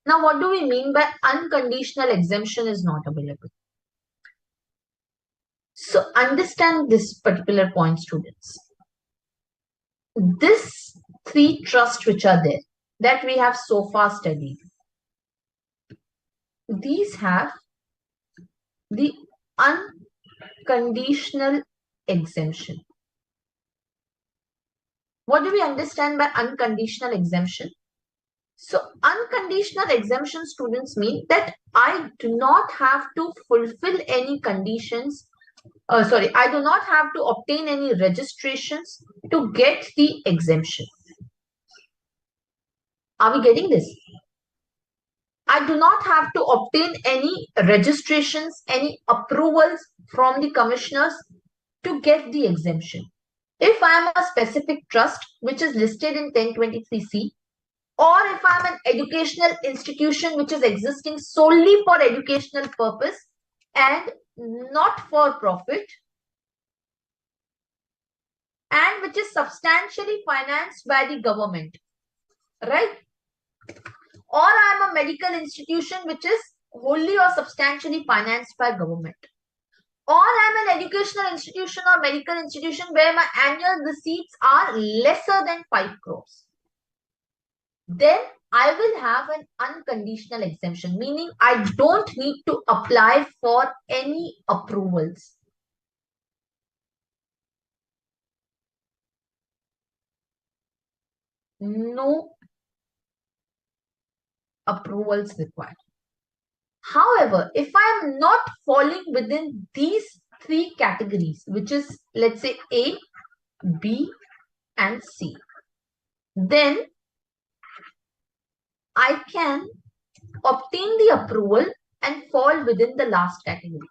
Speaker 1: Now, what do we mean by unconditional exemption is not available? So, understand this particular point, students. This 3 trusts which are there, that we have so far studied, these have the unconditional exemption. What do we understand by unconditional exemption? So unconditional exemption, students, mean that I do not have to fulfill any conditions. I do not have to obtain any registrations to get the exemption. Are we getting this? I do not have to obtain any registrations, any approvals from the commissioners to get the exemption. If I am a specific trust which is listed in 1023C, or if I'm an educational institution which is existing solely for educational purpose and not for profit, and which is substantially financed by the government, right? Or I'm a medical institution which is wholly or substantially financed by government. Or I'm an educational institution or medical institution where my annual receipts are lesser than 5 crores. Then I will have an unconditional exemption, meaning I don't need to apply for any approvals. No approvals required. However, if I am not falling within these 3 categories, which is, let's say, A, B, and C, then I can obtain the approval and fall within the last category,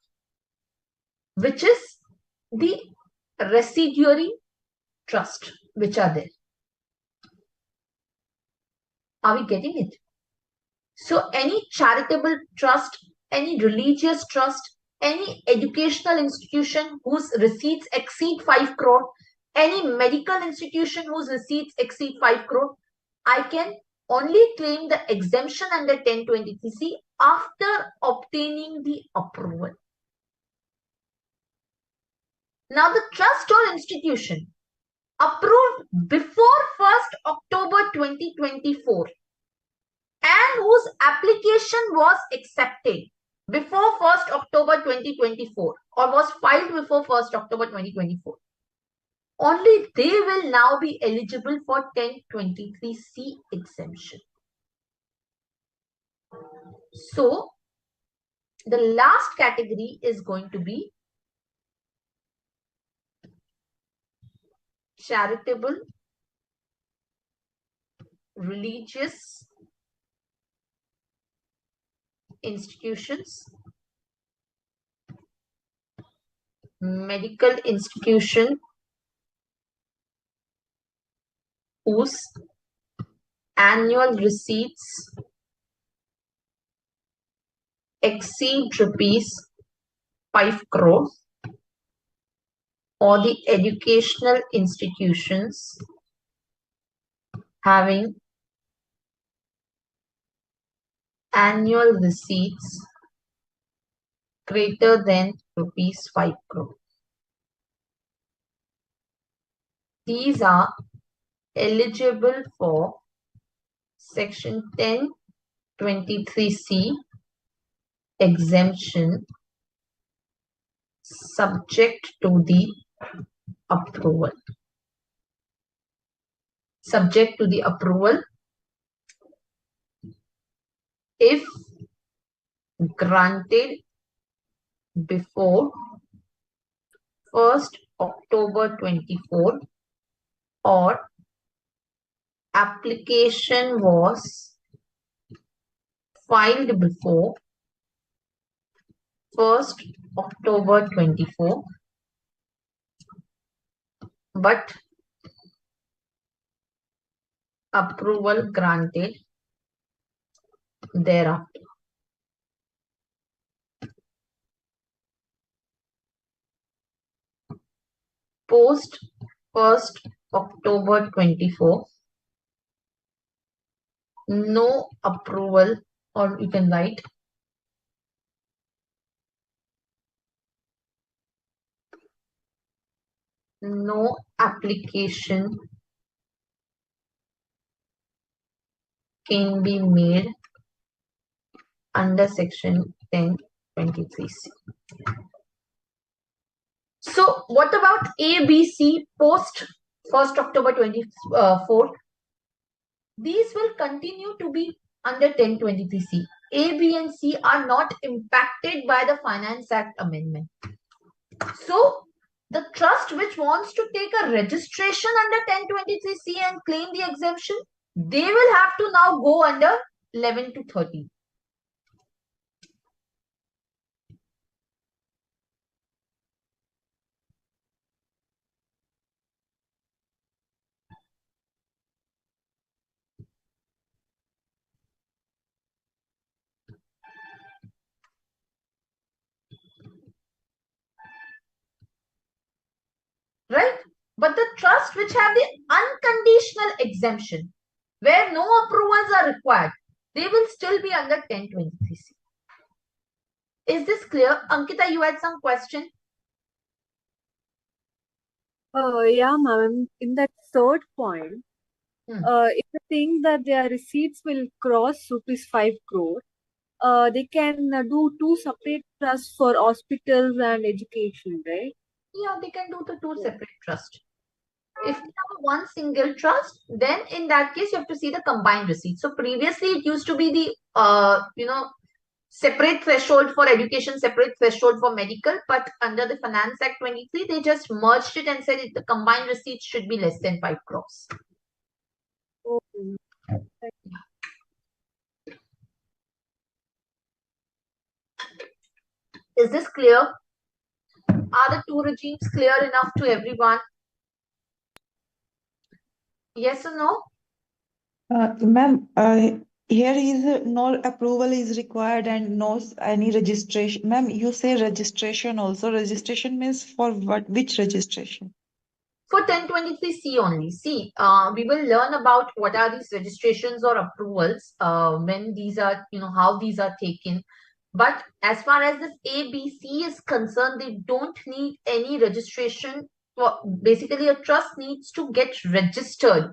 Speaker 1: which is the residuary trust which are there. Are we getting it? So any charitable trust, any religious trust, any educational institution whose receipts exceed 5 crore, any medical institution whose receipts exceed 5 crore, I can only claim the exemption under 1023C after obtaining the approval. Now the trust or institution approved before 1st October 2024 and whose application was accepted before 1st October 2024 or was filed before 1st October 2024, only they will now be eligible for 1023C exemption. So the last category is going to be charitable, religious institutions, medical institution whose annual receipts exceed rupees 5 crore, or the educational institutions having annual receipts greater than rupees 5 crore. These are eligible for Section 1023C exemption subject to the approval. Subject to the approval if granted before 1st October 24 or application was filed before 1st October 24 but approval granted thereafter. Post 1st October 24, no approval, or you can write no application can be made under Section 1023C. So what about A, B, C post 1st October 24? These will continue to be under 1023C. A, B, and C are not impacted by the Finance Act amendment. So the trust which wants to take a registration under 1023C and claim the exemption, they will have to now go under 11 to 13. Right? But the trust which have the unconditional exemption, where no approvals are required, they will still be under 1023C. Is this clear? Ankita, you had some question?
Speaker 4: Yeah, ma'am. In that third point, if you think that their receipts will cross rupees 5 crore, they can do two separate trusts for hospitals and education, right?
Speaker 1: Yeah, they can do the two separate trusts. If you have one single trust, then in that case you have to see the combined receipts. So previously it used to be the separate threshold for education, separate threshold for medical, but under the Finance Act 23 they just merged it and said the combined receipts should be less than 5 crores.
Speaker 4: Okay.
Speaker 1: Is this clear? Are the two regimes clear enough to everyone? Yes or no?
Speaker 3: Ma'am, here is no approval is required and no any registration. Ma'am, you say registration also. Registration means for what? Which registration?
Speaker 1: For 1023C only. See, we will learn about what are these registrations or approvals, when these are, how these are taken. But as far as this ABC is concerned, they don't need any registration. Basically, a trust needs to get registered,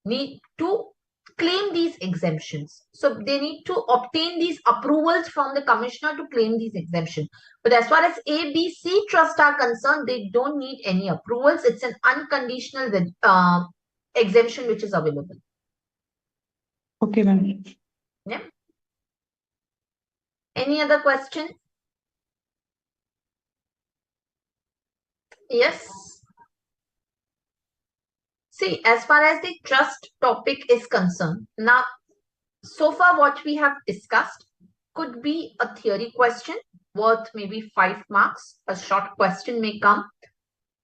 Speaker 1: need to claim these exemptions. So they need to obtain these approvals from the commissioner to claim these exemptions. But as far as ABC trust are concerned, they don't need any approvals. It's an unconditional exemption which is available.
Speaker 3: Okay, ma'am.
Speaker 1: Yeah. Any other question? Yes. See, as far as the trust topic is concerned, now, so far what we have discussed could be a theory question worth maybe 5 marks. A short question may come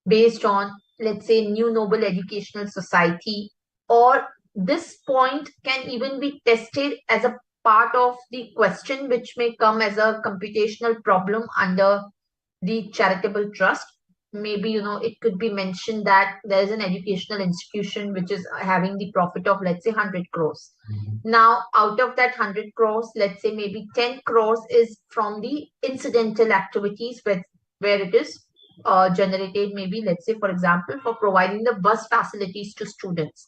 Speaker 1: based on, let's say, New Noble Educational Society, or this point can even be tested as a part of the question which may come as a computational problem under the charitable trust. Maybe, it could be mentioned that there is an educational institution which is having the profit of, let's say, 100 crores. Now, out of that 100 crores, let's say maybe 10 crores is from the incidental activities where it is generated, maybe, let's say, for example, for providing the bus facilities to students.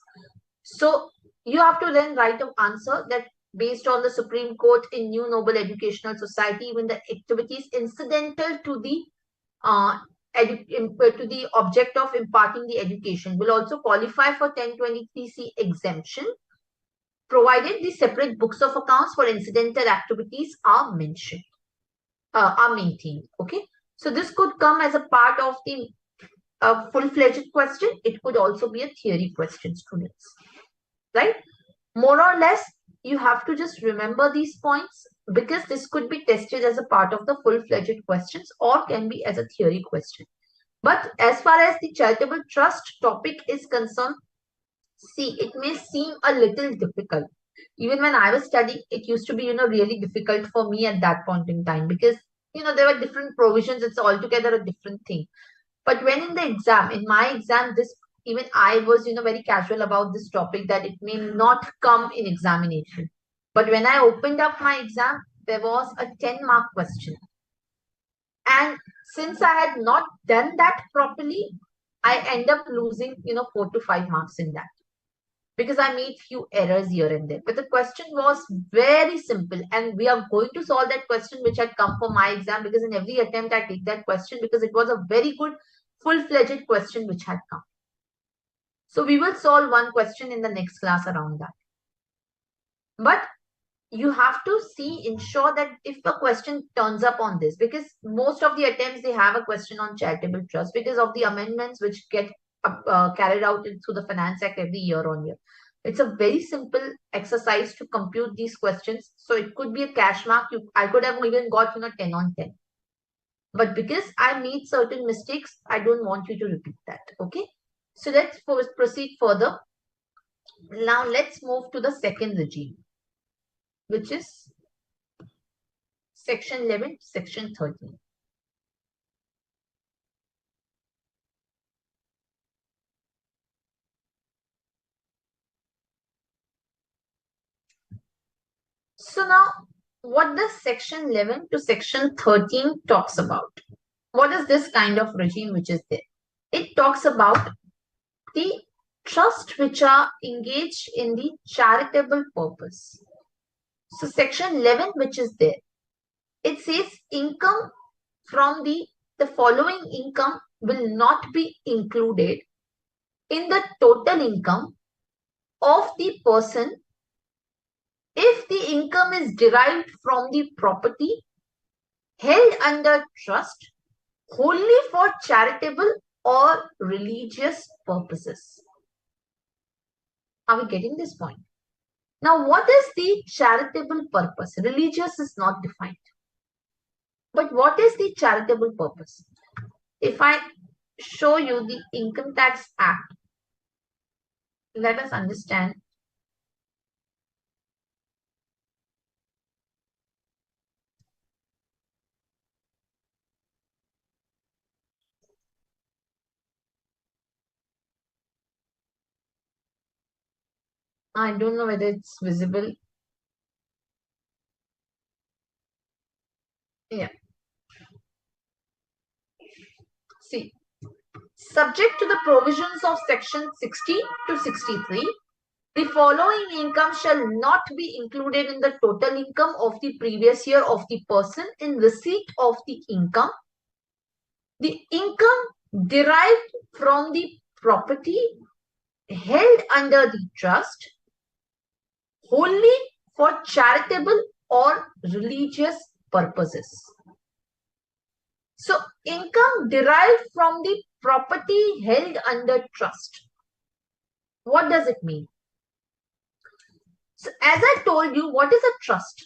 Speaker 1: So you have to then write an answer that based on the Supreme Court in New Noble Educational Society, even the activities incidental to the to the object of imparting the education will also qualify for 1023C exemption, provided the separate books of accounts for incidental activities are mentioned, are maintained. Okay, so this could come as a part of the full-fledged question. It could also be a theory question, students, right? More or less, you have to just remember these points because this could be tested as a part of the full-fledged questions or can be as a theory question. But as far as the charitable trust topic is concerned, see, it may seem a little difficult. Even when I was studying, it used to be, really difficult for me at that point in time because, there were different provisions. It's altogether a different thing. But when in the exam, in my exam, even I was, very casual about this topic that it may not come in examination. But when I opened up my exam, there was a 10-mark question. And since I had not done that properly, I end up losing, 4 to 5 marks in that because I made few errors here and there. But the question was very simple, and we are going to solve that question which had come for my exam because in every attempt I take that question because it was a very good full-fledged question which had come. So we will solve one question in the next class around that. But you have to ensure that if a question turns up on this, because most of the attempts, they have a question on charitable trust because of the amendments which get carried out through the Finance Act every year on year. It's a very simple exercise to compute these questions. So it could be a cash mark. I could have even got 10 on 10. But because I made certain mistakes, I don't want you to repeat that. Okay. So let's proceed further. Now let's move to the second regime, which is Section 11, Section 13. So now, what does Section 11 to Section 13 talks about? What is this kind of regime which is there? It talks about the trust which are engaged in the charitable purpose. So Section 11, which is there, it says income from the following income will not be included in the total income of the person if the income is derived from the property held under trust wholly for charitable or religious purposes. Are we getting this point? Now, what is the charitable purpose? Religious is not defined. But what is the charitable purpose? If I show you the Income Tax Act, let us understand. I don't know whether it's visible. Yeah. See, subject to the provisions of Section 60 to 63, the following income shall not be included in the total income of the previous year of the person in receipt of the income. The income derived from the property held under the trust wholly for charitable or religious purposes. So, income derived from the property held under trust. What does it mean? So, as I told you, what is a trust?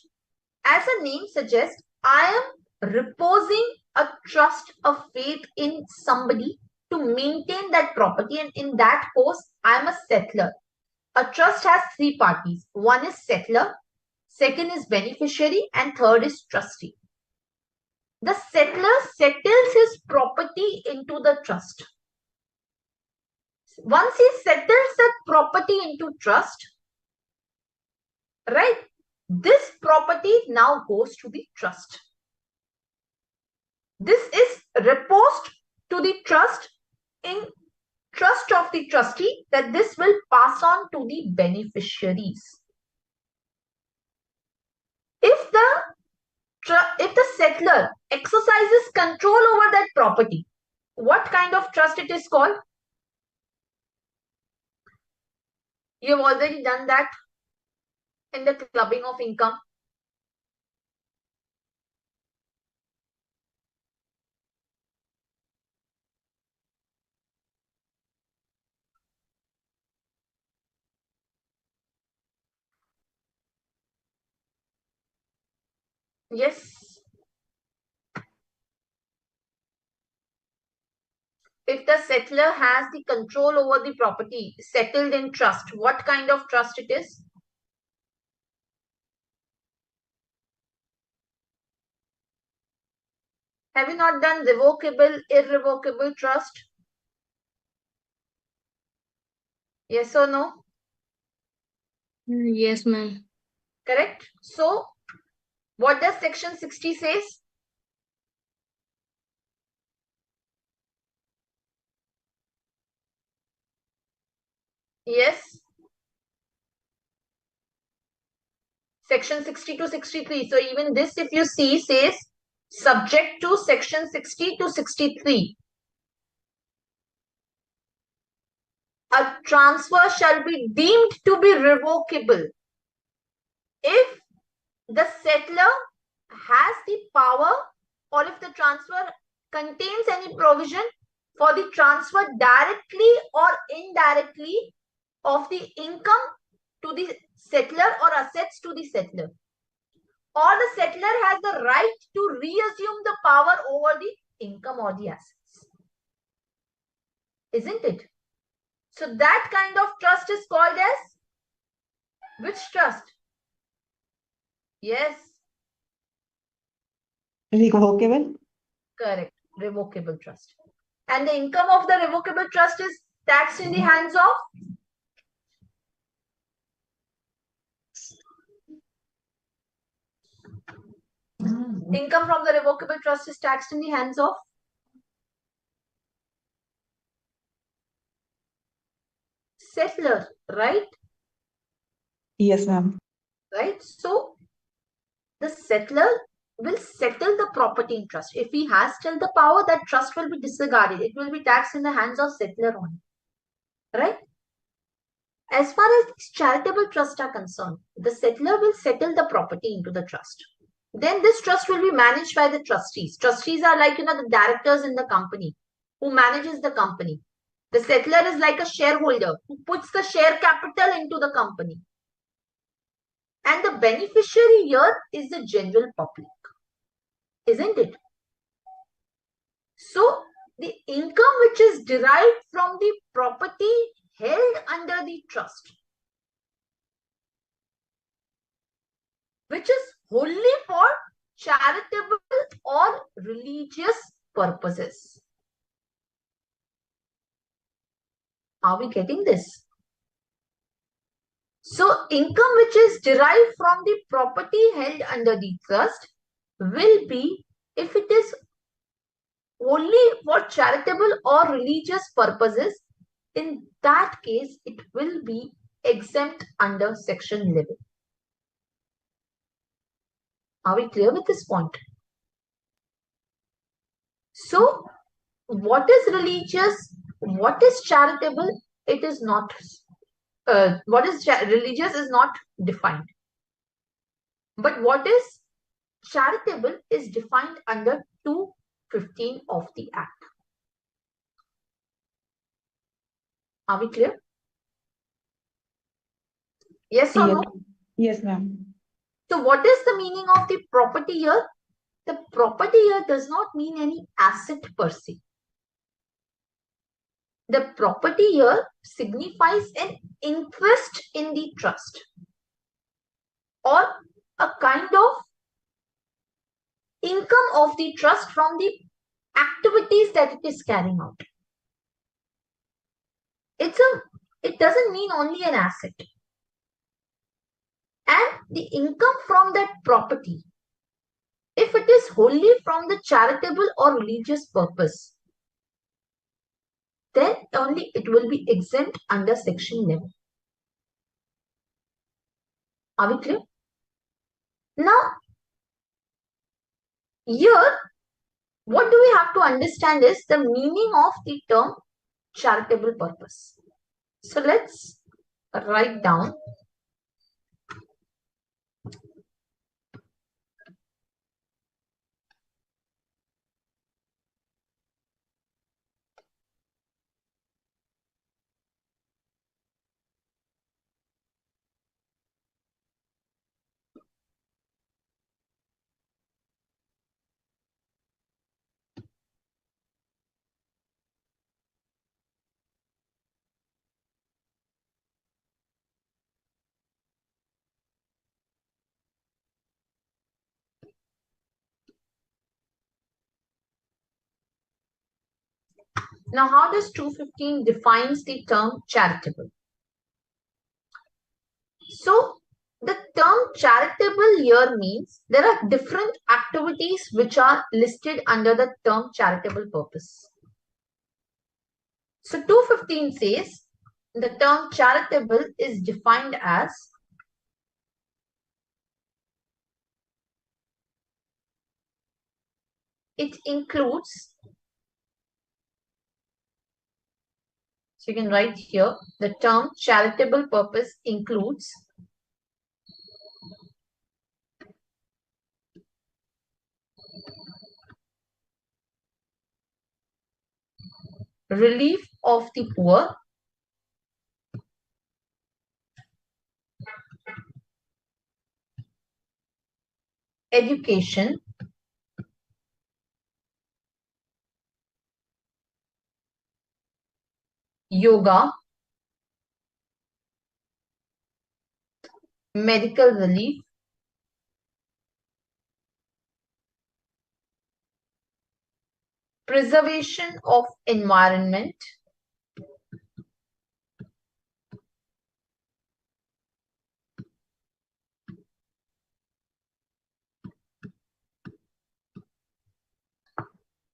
Speaker 1: As the name suggests, I am reposing a trust, a faith in somebody to maintain that property, and in that course, I am a settler. A trust has three parties. One is settler, second is beneficiary, and third is trustee. The settler settles his property into the trust. Once he settles that property into trust, right, this property now goes to the trust. This is reposed to the trust in trust of the trustee, that this will pass on to the beneficiaries. If the settler exercises control over that property, what kind of trust it is called? You have already done that in the clubbing of income. Yes. If the settler has the control over the property settled in trust, what kind of trust it is? Have you not done revocable, irrevocable trust? Yes or no?
Speaker 2: Yes, ma'am.
Speaker 1: Correct. So, what does section 60 says? Yes. Section 60 to 63. So, even this, if you see, says subject to section 60 to 63. A transfer shall be deemed to be revocable if the settler has the power, or if the transfer contains any provision for the transfer directly or indirectly of the income to the settler or assets to the settler, or the settler has the right to reassume the power over the income or the assets. Isn't it? So that kind of trust is called as which trust? Yes.
Speaker 3: Revocable.
Speaker 1: Correct. Revocable trust. And the income of the revocable trust is taxed in the hands of? Income from the revocable trust is taxed in the hands of? Settler, right?
Speaker 3: Yes, ma'am.
Speaker 1: Right? So, the settler will settle the property in trust. If he has still the power, that trust will be disregarded. It will be taxed in the hands of settler only. Right? As far as these charitable trusts are concerned, the settler will settle the property into the trust. Then this trust will be managed by the trustees. Trustees are like, the directors in the company who manages the company. The settler is like a shareholder who puts the share capital into the company. And the beneficiary here is the general public. Isn't it? So, the income which is derived from the property held under the trust, which is wholly for charitable or religious purposes. Are we getting this? So, income which is derived from the property held under the trust will be, if it is only for charitable or religious purposes, in that case, it will be exempt under section 11. Are we clear with this point? So, what is religious? What is charitable? It is not. What is religious is not defined. But what is charitable is defined under 215 of the Act. Are we clear? Yes or
Speaker 3: Yes.
Speaker 1: no?
Speaker 3: Yes, ma'am.
Speaker 1: So what is the meaning of the property here? The property here does not mean any asset per se. The property here signifies an interest in the trust, or a kind of income of the trust from the activities that it is carrying out. It doesn't mean only an asset. And the income from that property, if it is wholly from the charitable or religious purpose, then only it will be exempt under section 11. Are we clear? Now, here, what do we have to understand is the meaning of the term charitable purpose. So let's write down now how does 215 defines the term charitable? So the term charitable here means there are different activities which are listed under the term charitable purpose. So 215 says the term charitable is defined as it includes, so you can write here, the term charitable purpose includes relief of the poor, education, yoga, medical relief, preservation of environment,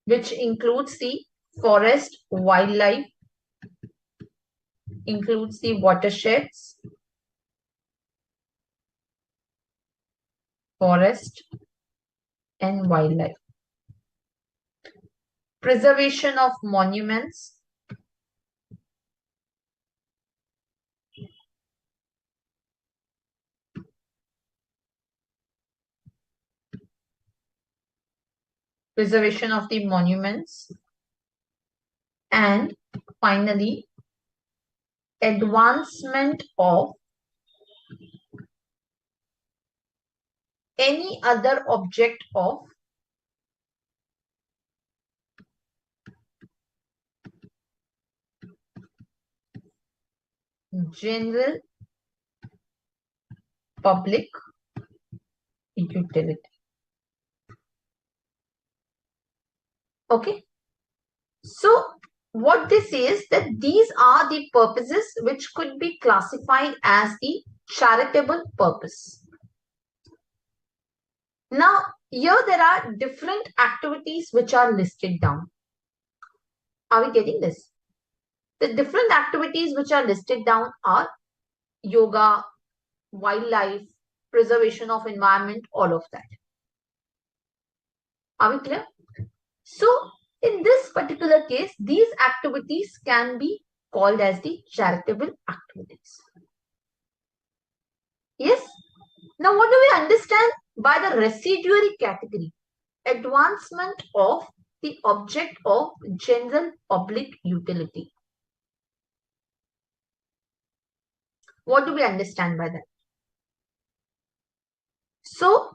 Speaker 1: which includes the forest, wildlife, includes the watersheds, forest and wildlife. Preservation of monuments, preservation of the monuments, and finally advancement of any other object of general public utility. Okay, so what this is that these are the purposes which could be classified as the charitable purpose. Now here there are different activities which are listed down. Are we getting this? The different activities which are listed down are yoga, wildlife, preservation of environment, all of that. Are we clear? So in this particular case, these activities can be called as the charitable activities. Yes? Now what do we understand by the residuary category? Advancement of the object of general public utility. What do we understand by that? So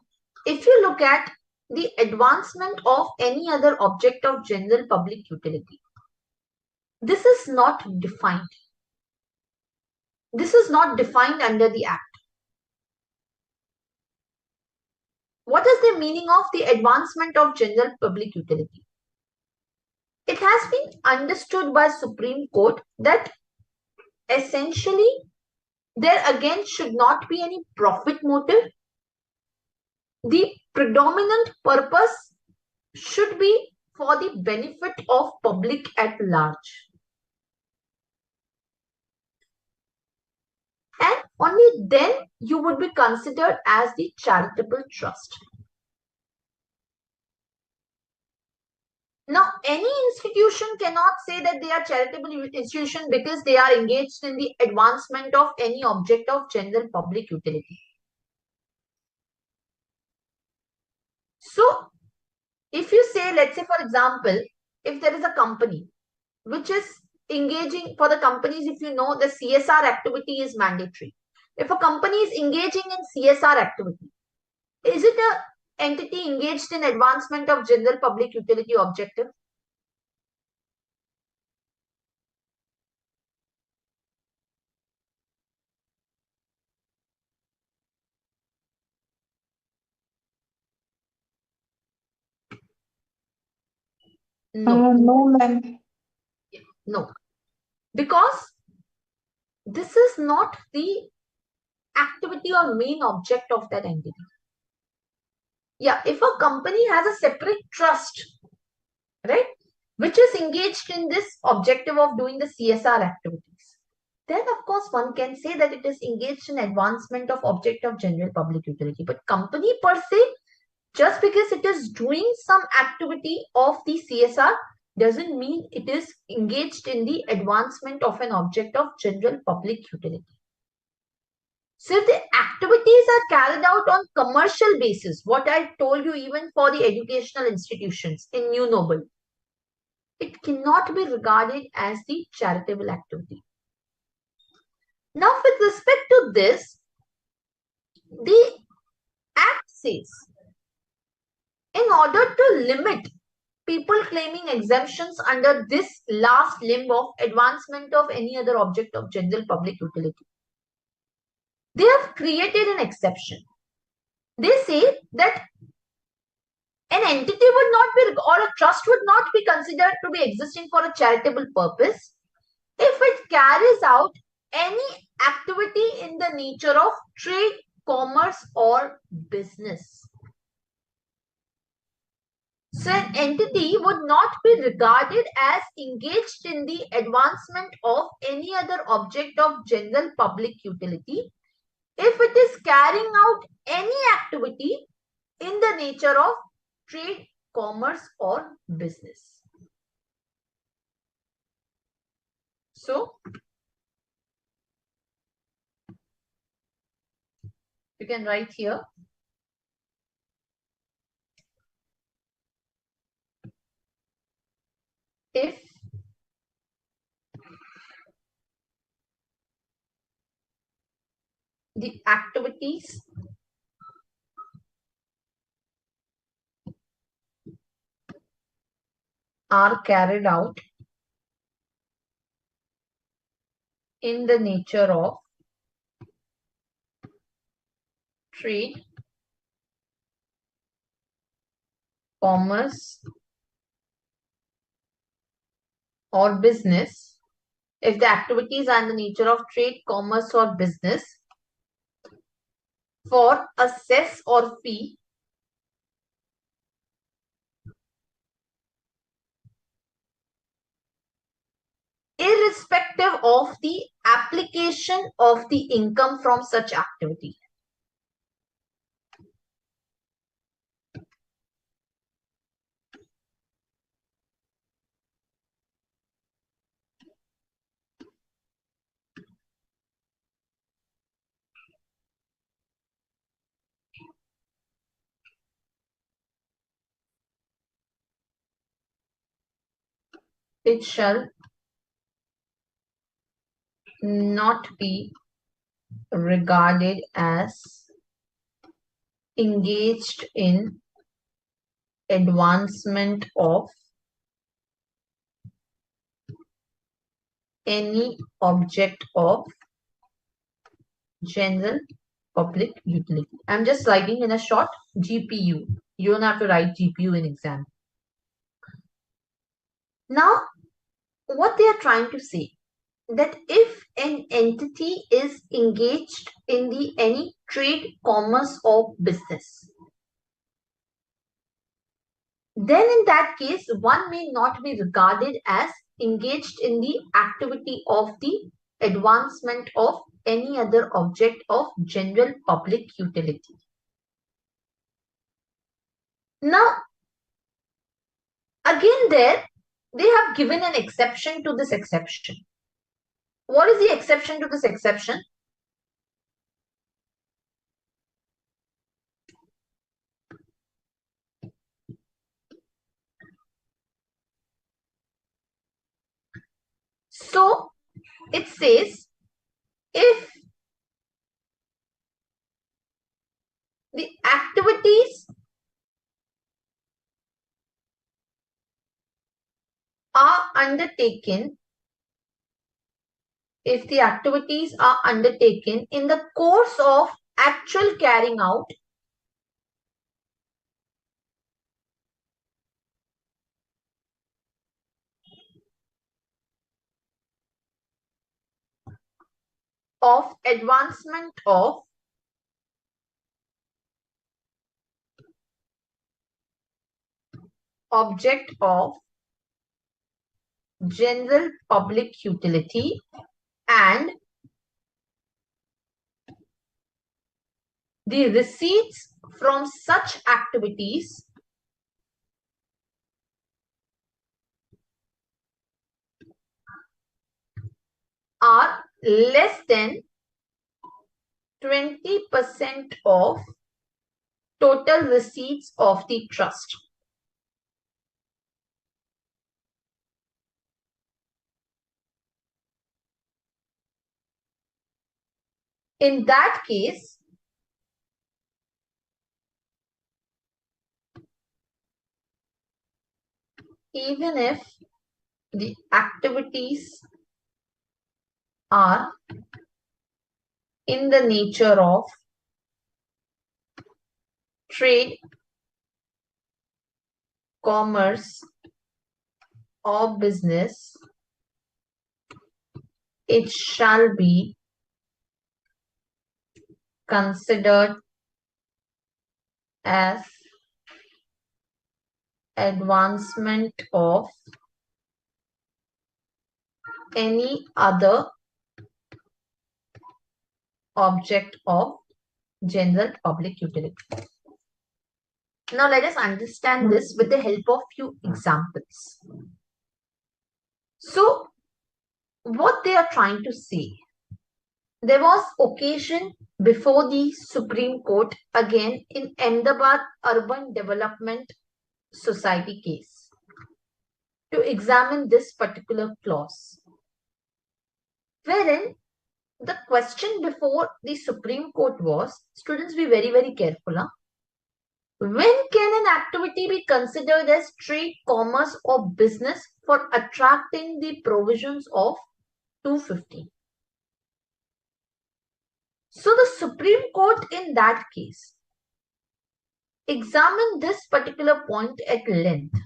Speaker 1: if you look at the advancement of any other object of general public utility, this is not defined. This is not defined under the Act. What is the meaning of the advancement of general public utility? It has been understood by Supreme Court that essentially there again should not be any profit motive. The predominant purpose should be for the benefit of public at large. and only then you would be considered as the charitable trust. Now, any institution cannot say that they are charitable institution because they are engaged in the advancement of any object of general public utility. So, if you say, let's say for example, if there is a company which is engaging, for the companies, if you know, the CSR activity is mandatory. If a company is engaging in CSR activity, is it an entity engaged in advancement of general public utility objective? No.
Speaker 3: No, ma'am.
Speaker 1: No. Because this is not the activity or main object of that entity. Yeah, if a company has a separate trust, right, which is engaged in this objective of doing the CSR activities, then of course one can say that it is engaged in advancement of object of general public utility. But company per se, just because it is doing some activity of the CSR, doesn't mean it is engaged in the advancement of an object of general public utility. So if the activities are carried out on commercial basis, what I told you even for the educational institutions in New Noble, it cannot be regarded as the charitable activity. Now, with respect to this, the Act says, in order to limit people claiming exemptions under this last limb of advancement of any other object of general public utility, they have created an exception. They say that an entity would not be, or a trust would not be considered to be existing for a charitable purpose if it carries out any activity in the nature of trade, commerce, or business. So an entity would not be regarded as engaged in the advancement of any other object of general public utility if it is carrying out any activity in the nature of trade, commerce, or business. So, you can write here. If the activities are carried out in the nature of trade, commerce, or business, if the activities are in the nature of trade, commerce, or business, for a cess or fee irrespective of the application of the income from such activity. It shall not be regarded as engaged in advancement of any object of general public utility. I'm just writing in a short GPU. You don't have to write GPU in exam. Now, what they are trying to say, that if an entity is engaged in the any trade, commerce, or business, then in that case, one may not be regarded as engaged in the activity of the advancement of any other object of general public utility. Now, again they have given an exception to this exception. What is the exception to this exception? So it says if the activities are undertaken, if the activities are undertaken in the course of actual carrying out of advancement of object of general public utility, and the receipts from such activities are less than 20% of total receipts of the trust. In that case, even if the activities are in the nature of trade, commerce, or business, it shall be considered as advancement of any other object of general public utility. Now let us understand this with the help of few examples. So what they are trying to say, there was occasion before the Supreme Court again in Ahmedabad Urban Development Society case to examine this particular clause, wherein the question before the Supreme Court was, students be very, very careful. When can an activity be considered as trade, commerce or business for attracting the provisions of 250? So the Supreme Court in that case examined this particular point at length.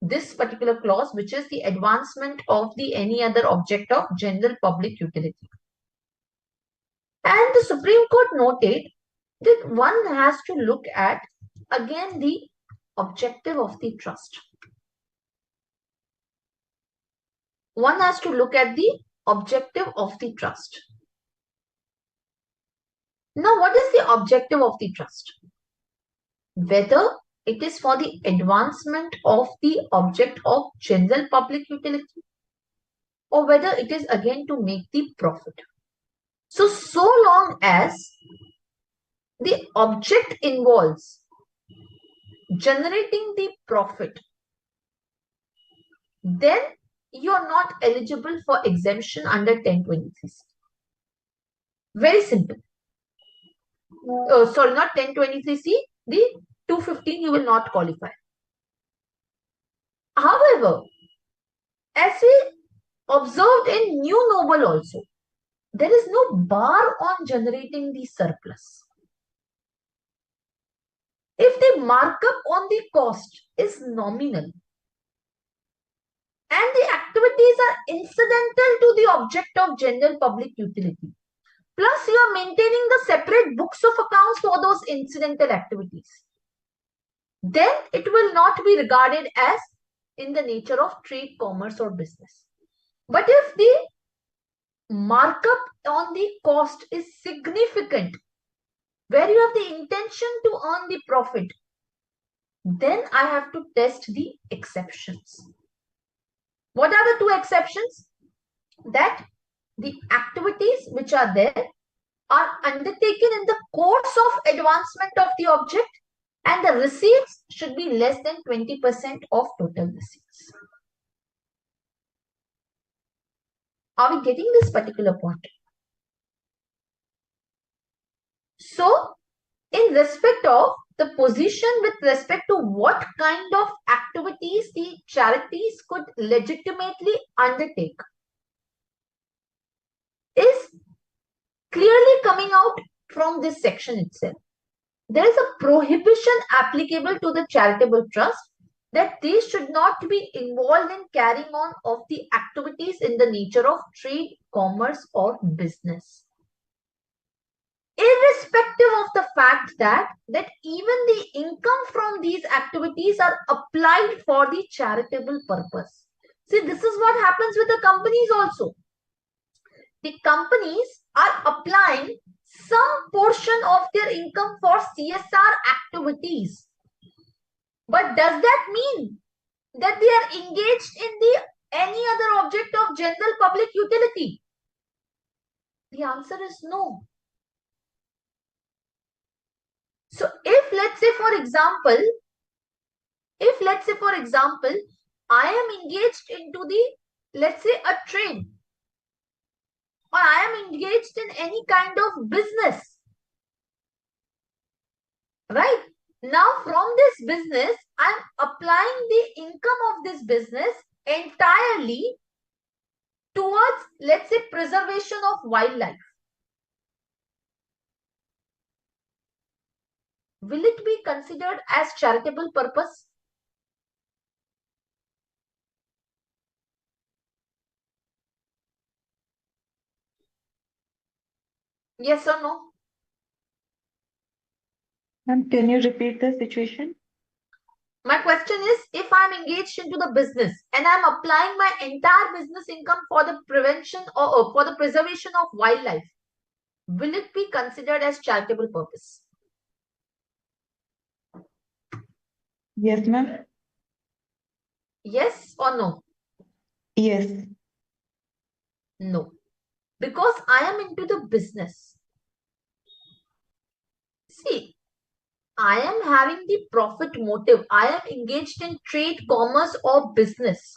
Speaker 1: This particular clause, which is the advancement of the any other object of general public utility. And the Supreme Court noted that one has to look at again the objective of the trust. One has to look at the objective of the trust. Now, what is the objective of the trust? Whether it is for the advancement of the object of general public utility or whether it is again to make the profit. So long as the object involves generating the profit, then you are not eligible for exemption under 1023C. Very simple. Sorry, not 1023C, the 215 you will not qualify. However, as we observed in New Noble also, there is no bar on generating the surplus. If the markup on the cost is nominal and the activities are incidental to the object of general public utility, plus you are maintaining the separate books of accounts for those incidental activities, then it will not be regarded as in the nature of trade, commerce or business. But if the markup on the cost is significant, where you have the intention to earn the profit, then I have to test the exceptions. What are the two exceptions? That the activities which are there are undertaken in the course of advancement of the object, and the receipts should be less than 20% of total receipts. Are we getting this particular point? So, in respect of the position with respect to what kind of activities the charities could legitimately undertake is clearly coming out from this section itself. There is a prohibition applicable to the charitable trust that they should not be involved in carrying on of the activities in the nature of trade, commerce, or business. Irrespective of the fact that even the income from these activities are applied for the charitable purpose. See, this is what happens with the companies also. The companies are applying some portion of their income for CSR activities. But does that mean that they are engaged in any other object of general public utility? The answer is no. So if let's say for example, I am engaged into let's say a trade, or I am engaged in any kind of business, right? Now from this business, I am applying the income of this business entirely towards, let's say, preservation of wildlife. Will it be considered as charitable purpose? Yes or no?
Speaker 3: Ma'am, can you repeat the situation?
Speaker 1: My question is, if I'm engaged into the business and I'm applying my entire business income for the prevention or for the preservation of wildlife, will it be considered as charitable purpose?
Speaker 3: Yes, ma'am.
Speaker 1: Yes or no?
Speaker 3: Yes.
Speaker 1: No. Because I am into the business. See, I am having the profit motive. I am engaged in trade, commerce, or business.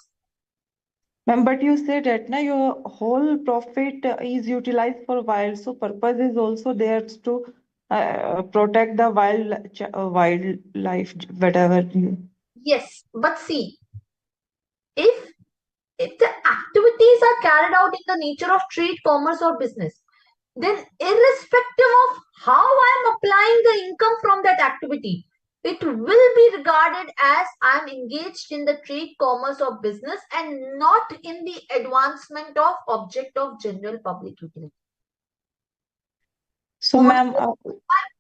Speaker 3: Ma'am, but you said that now your whole profit is utilized for wild, so purpose is also there to protect the wildlife, whatever you.
Speaker 1: Yes, but see, if the activities are carried out in the nature of trade, commerce, or business, then irrespective of how I am applying the income from that activity, it will be regarded as I am engaged in the trade, commerce, or business and not in the advancement of object of general public utility.
Speaker 3: So,
Speaker 1: Or
Speaker 3: ma'am,
Speaker 1: my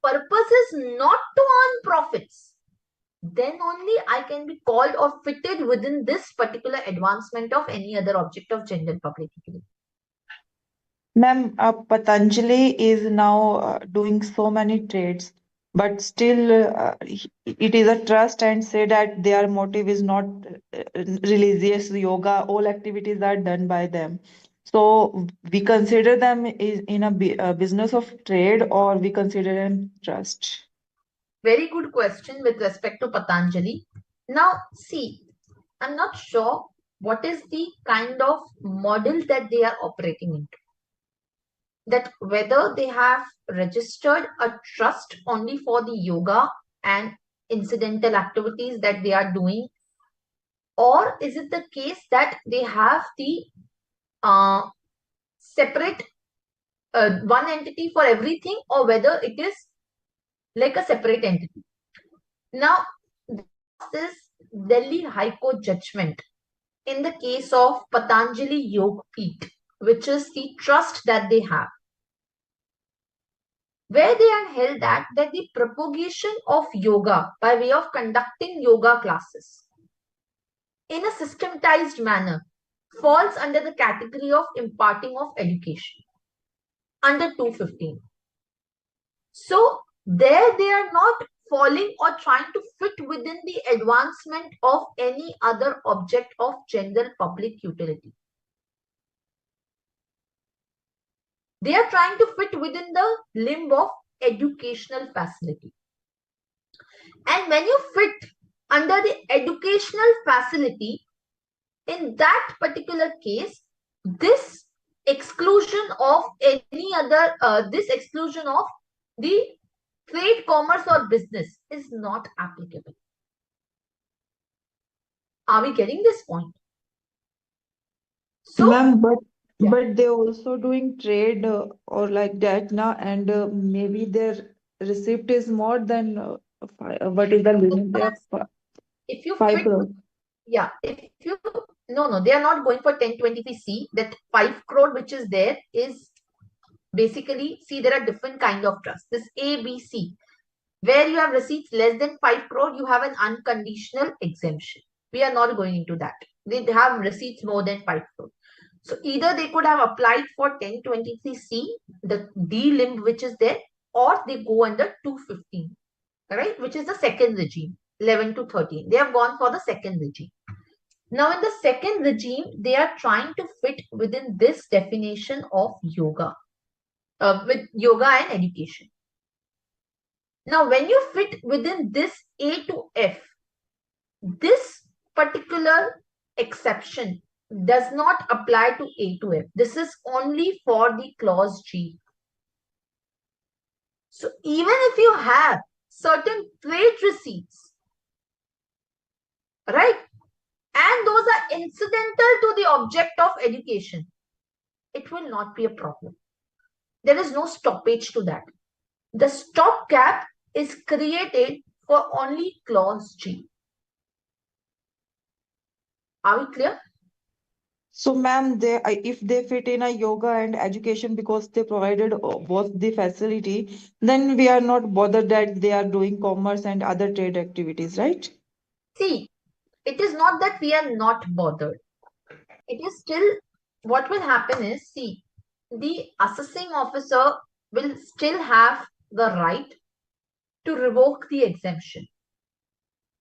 Speaker 1: purpose is not to earn profits, then only I can be called or fitted within this particular advancement of any other object of general public utility.
Speaker 3: ma'am, Patanjali is now doing so many trades, but still it is a trust and say that their motive is not religious yoga. All activities are done by them. So we consider them is in a business of trade, or we consider them trust.
Speaker 1: Very good question with respect to Patanjali. Now, see, I'm not sure what is the kind of model that they are operating into. That whether they have registered a trust only for the yoga and incidental activities that they are doing, or is it the case that they have the separate one entity for everything, or whether it is like a separate entity. Now, this Delhi High Court judgment in the case of Patanjali Yoga Peeth, which is the trust that they have, where they are held that the propagation of yoga by way of conducting yoga classes in a systematized manner falls under the category of imparting of education under 215. So there they are not falling or trying to fit within the advancement of any other object of general public utility. They are trying to fit within the limb of educational facility. And when you fit under the educational facility, in that particular case, this exclusion of any other, this exclusion of the trade, commerce or business is not applicable. Are we getting this point? So,
Speaker 3: Ma'am,
Speaker 1: yeah.
Speaker 3: but they're also doing trade or like that now, and maybe their receipt is more than what is the limit there?
Speaker 1: If you
Speaker 3: 5
Speaker 1: fit,
Speaker 3: crore.
Speaker 1: yeah, if you, no, they are not going for 1023C. That 5 crore which is there is basically, see, there are different kind of trust. This A, B, C, where you have receipts less than 5 crore, you have an unconditional exemption. We are not going into that. They have receipts more than 5 crore. So either they could have applied for 1023C, the D limb which is there, or they go under 215, right, which is the second regime, 11 to 13. They have gone for the second regime. Now in the second regime, they are trying to fit within this definition of yoga, with yoga and education. Now when you fit within this A to F, this particular exception does not apply to A to F. This is only for the clause G. So even if you have certain trade receipts, right, and those are incidental to the object of education, it will not be a problem. There is no stoppage to that. The stopgap is created for only clause G. Are we clear?
Speaker 3: So, ma'am, if they fit in a yoga and education because they provided both the facility, then we are not bothered that they are doing commerce and other trade activities, right?
Speaker 1: See, it is not that we are not bothered. It is still, what will happen is, see, the assessing officer will still have the right to revoke the exemption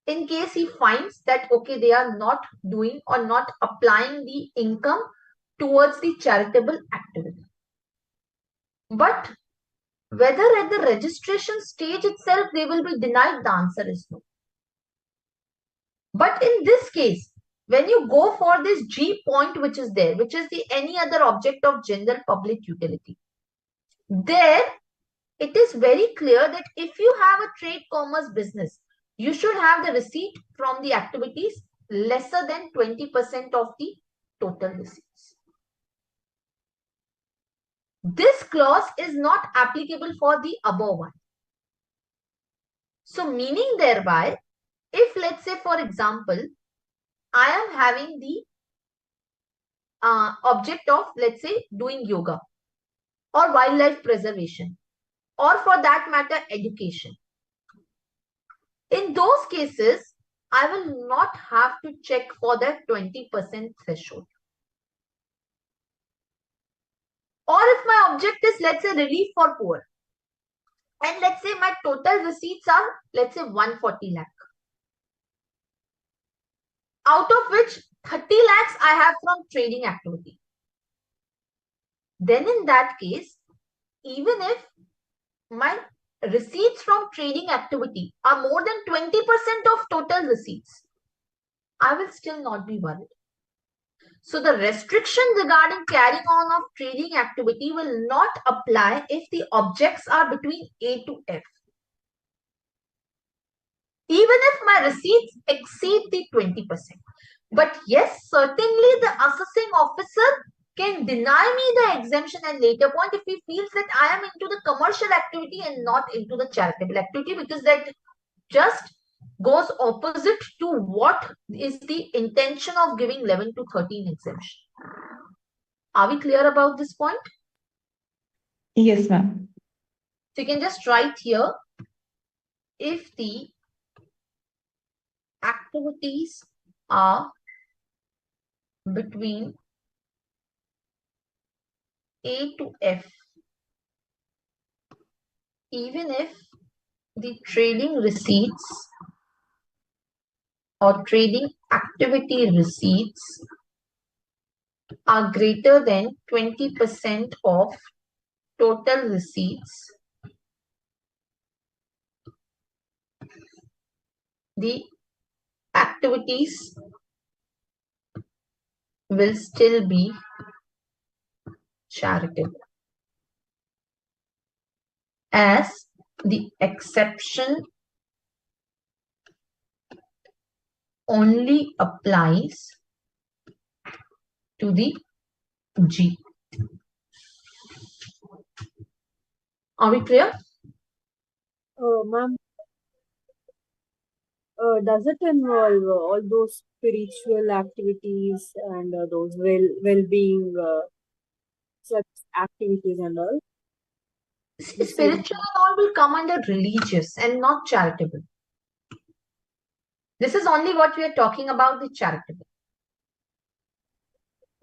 Speaker 1: in case he finds that, okay, they are not doing or not applying the income towards the charitable activity. But whether at the registration stage itself they will be denied, the answer is no. But in this case, when you go for this G point which is there, which is the any other object of general public utility, there it is very clear that if you have a trade commerce business, you should have the receipt from the activities lesser than 20% of the total receipts. This clause is not applicable for the above one. So meaning thereby, if let's say for example, I am having the object of, let's say, doing yoga or wildlife preservation, or for that matter, education. In those cases, I will not have to check for the 20% threshold. Or if my object is, let's say, relief for poor, and let's say my total receipts are, let's say, 140 lakh, out of which 30 lakhs I have from trading activity. Then in that case, even if my receipts from trading activity are more than 20% of total receipts, I will still not be worried. So the restriction regarding carrying on of trading activity will not apply if the objects are between A to F. Even if my receipts exceed the 20%. But yes, certainly the assessing officer can deny me the exemption at later point if he feels that I am into the commercial activity and not into the charitable activity, because that just goes opposite to what is the intention of giving 11 to 13 exemption. Are we clear about this point?
Speaker 3: Yes, ma'am.
Speaker 1: So you can just write here, if the activities are between A to F, even if the trading receipts or trading activity receipts are greater than 20% of total receipts, the activities will still be charitable, as the exception only applies to the G. Are we clear?
Speaker 4: Ma'am, does it involve all those spiritual activities and those well-being such activities and all?
Speaker 1: Spiritual and all will come under religious and not charitable. This is only what we are talking about, the charitable.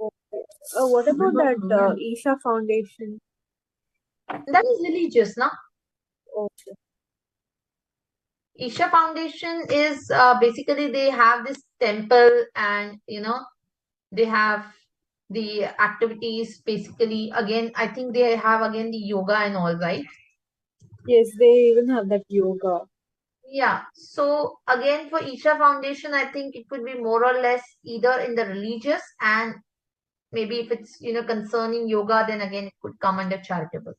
Speaker 4: Okay. What about that Isha Foundation?
Speaker 1: That is religious, no?
Speaker 4: Okay.
Speaker 1: Isha Foundation is basically they have this temple and they have the activities basically. Again, I think they have again the yoga and all, right?
Speaker 4: Yes, they even have that yoga.
Speaker 1: Yeah. So again, for Isha Foundation, I think it would be more or less either in the religious, and maybe if it's concerning yoga, then again it could come under charitable.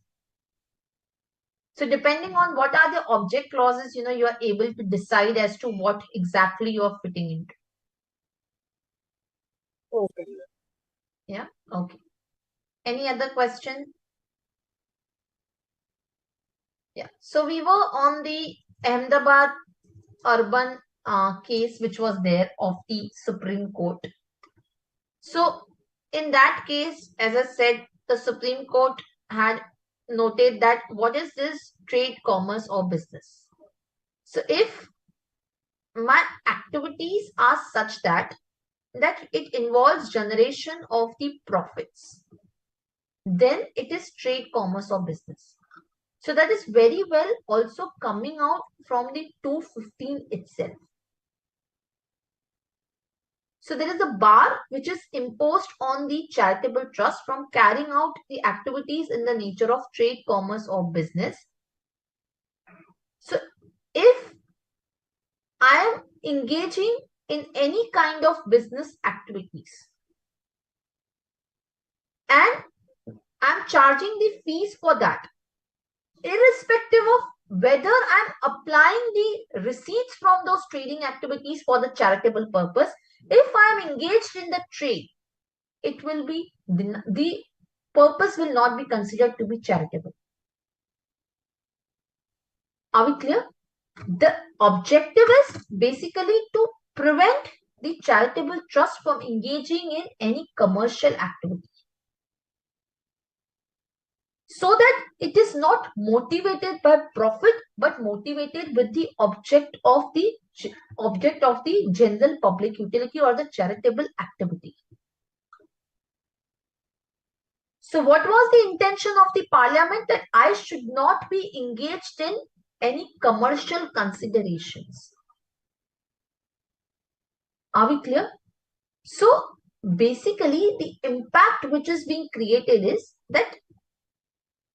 Speaker 1: So depending on what are the object clauses, you are able to decide as to what exactly you are fitting into.
Speaker 4: Okay.
Speaker 1: Yeah. Okay. Any other question? Yeah. So we were on the Ahmedabad urban case, which was there of the Supreme Court. So in that case, as I said, the Supreme Court had noted that what is this trade, commerce, or business? So if my activities are such that it involves generation of the profits, then it is trade, commerce, or business. So that is very well also coming out from the 215 itself. So there is a bar which is imposed on the charitable trust from carrying out the activities in the nature of trade, commerce, or business. So if I am engaging in any kind of business activities and I'm charging the fees for that, irrespective of whether I'm applying the receipts from those trading activities for the charitable purpose, if I'm engaged in the trade, it will be the purpose will not be considered to be charitable. Are we clear? The objective is basically to prevent the charitable trust from engaging in any commercial activity, so that it is not motivated by profit but motivated with the object of the general public utility or the charitable activity. So what was the intention of the parliament? That I should not be engaged in any commercial considerations. Are we clear? So basically the impact which is being created is that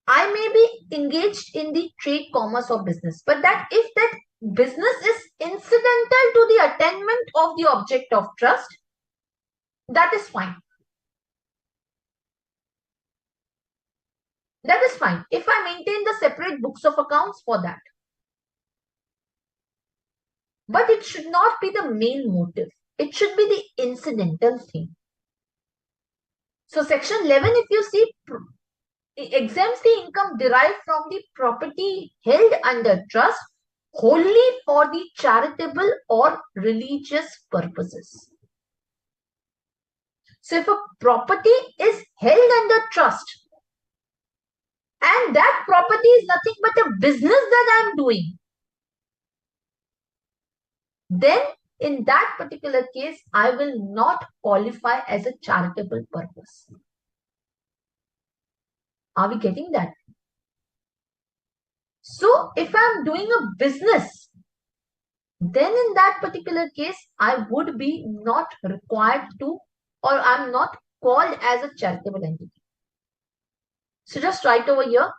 Speaker 1: I may be engaged in the trade, commerce, or business, but that if that business is incidental to the attainment of the object of trust, that is fine. That is fine. If I maintain the separate books of accounts for that. But it should not be the main motive. It should be the incidental thing. So section 11, if you see, exempts the income derived from the property held under trust wholly for the charitable or religious purposes. So if a property is held under trust and that property is nothing but a business that I am doing, then in that particular case, I will not qualify as a charitable purpose. Are we getting that? So if I'm doing a business, then in that particular case, I would be not required to, or I'm not called as a charitable entity. So just write over here.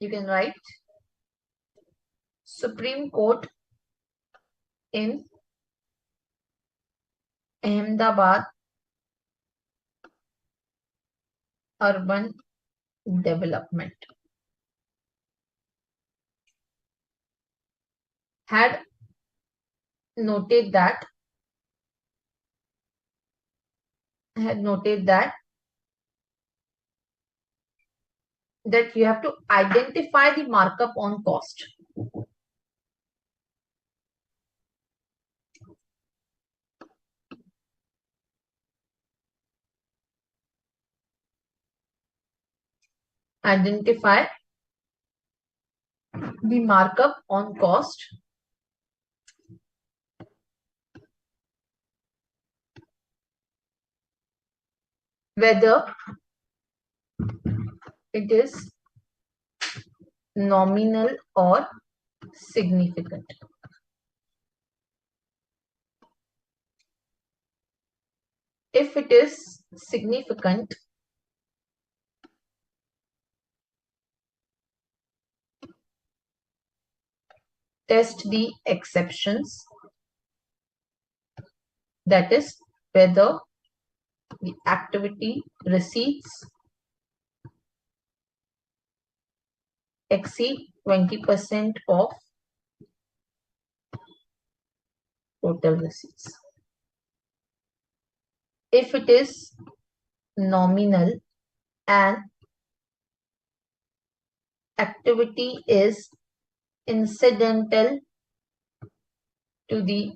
Speaker 1: You can write Supreme Court in Ahmedabad Urban Development had noted that you have to identify the markup on cost. Identify the markup on cost whether it is nominal or significant. If it is significant, test the exceptions, that is whether the activity receipts exceed 20% of total receipts. If it is nominal and activity is incidental to the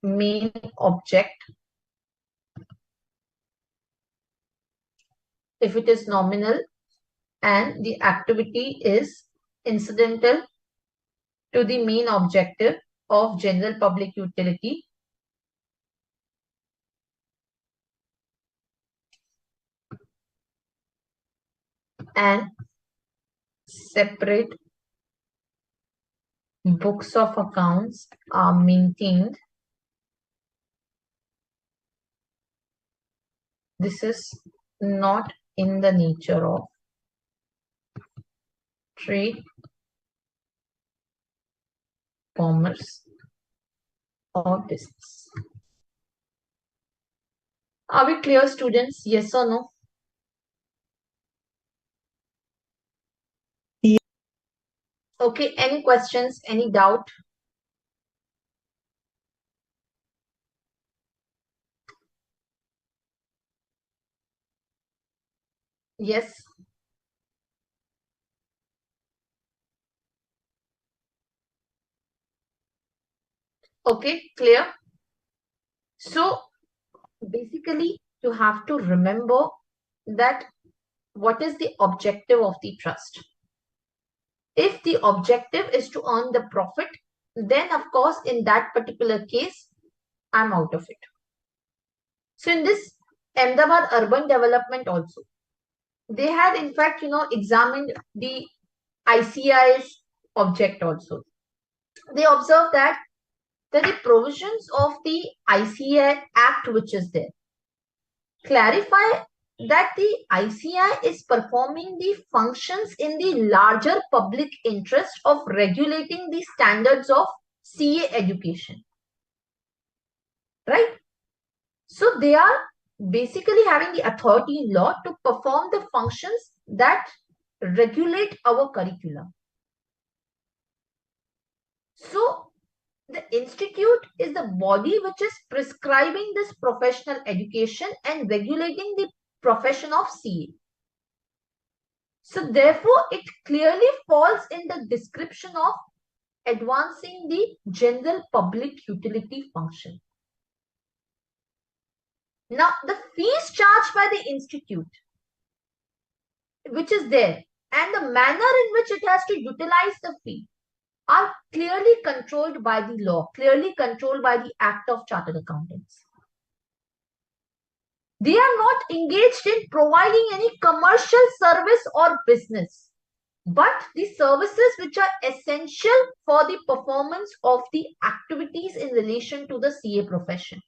Speaker 1: main object, if it is nominal and the activity is incidental to the main objective of general public utility, and separate books of accounts are maintained, this is not in the nature of trade, commerce, or business. Are we clear, students? Yes or no?
Speaker 3: Yeah.
Speaker 1: Okay, any questions, any doubt? Yes. Okay, clear. So basically, you have to remember that what is the objective of the trust. If the objective is to earn the profit, then of course, in that particular case, I'm out of it. So in this Ahmedabad urban development also, they had in fact, examined the ICAI's object also. They observed that the provisions of the ICAI Act, which is there, clarify that the ICAI is performing the functions in the larger public interest of regulating the standards of CA education. Right? So they are basically having the authority in law to perform the functions that regulate our curriculum. So the institute is the body which is prescribing this professional education and regulating the profession of CA. So therefore, it clearly falls in the description of advancing the general public utility function. Now, the fees charged by the institute which is there and the manner in which it has to utilize the fee are clearly controlled by the law, clearly controlled by the Act of Chartered Accountants. They are not engaged in providing any commercial service or business, but the services which are essential for the performance of the activities in relation to the CA profession.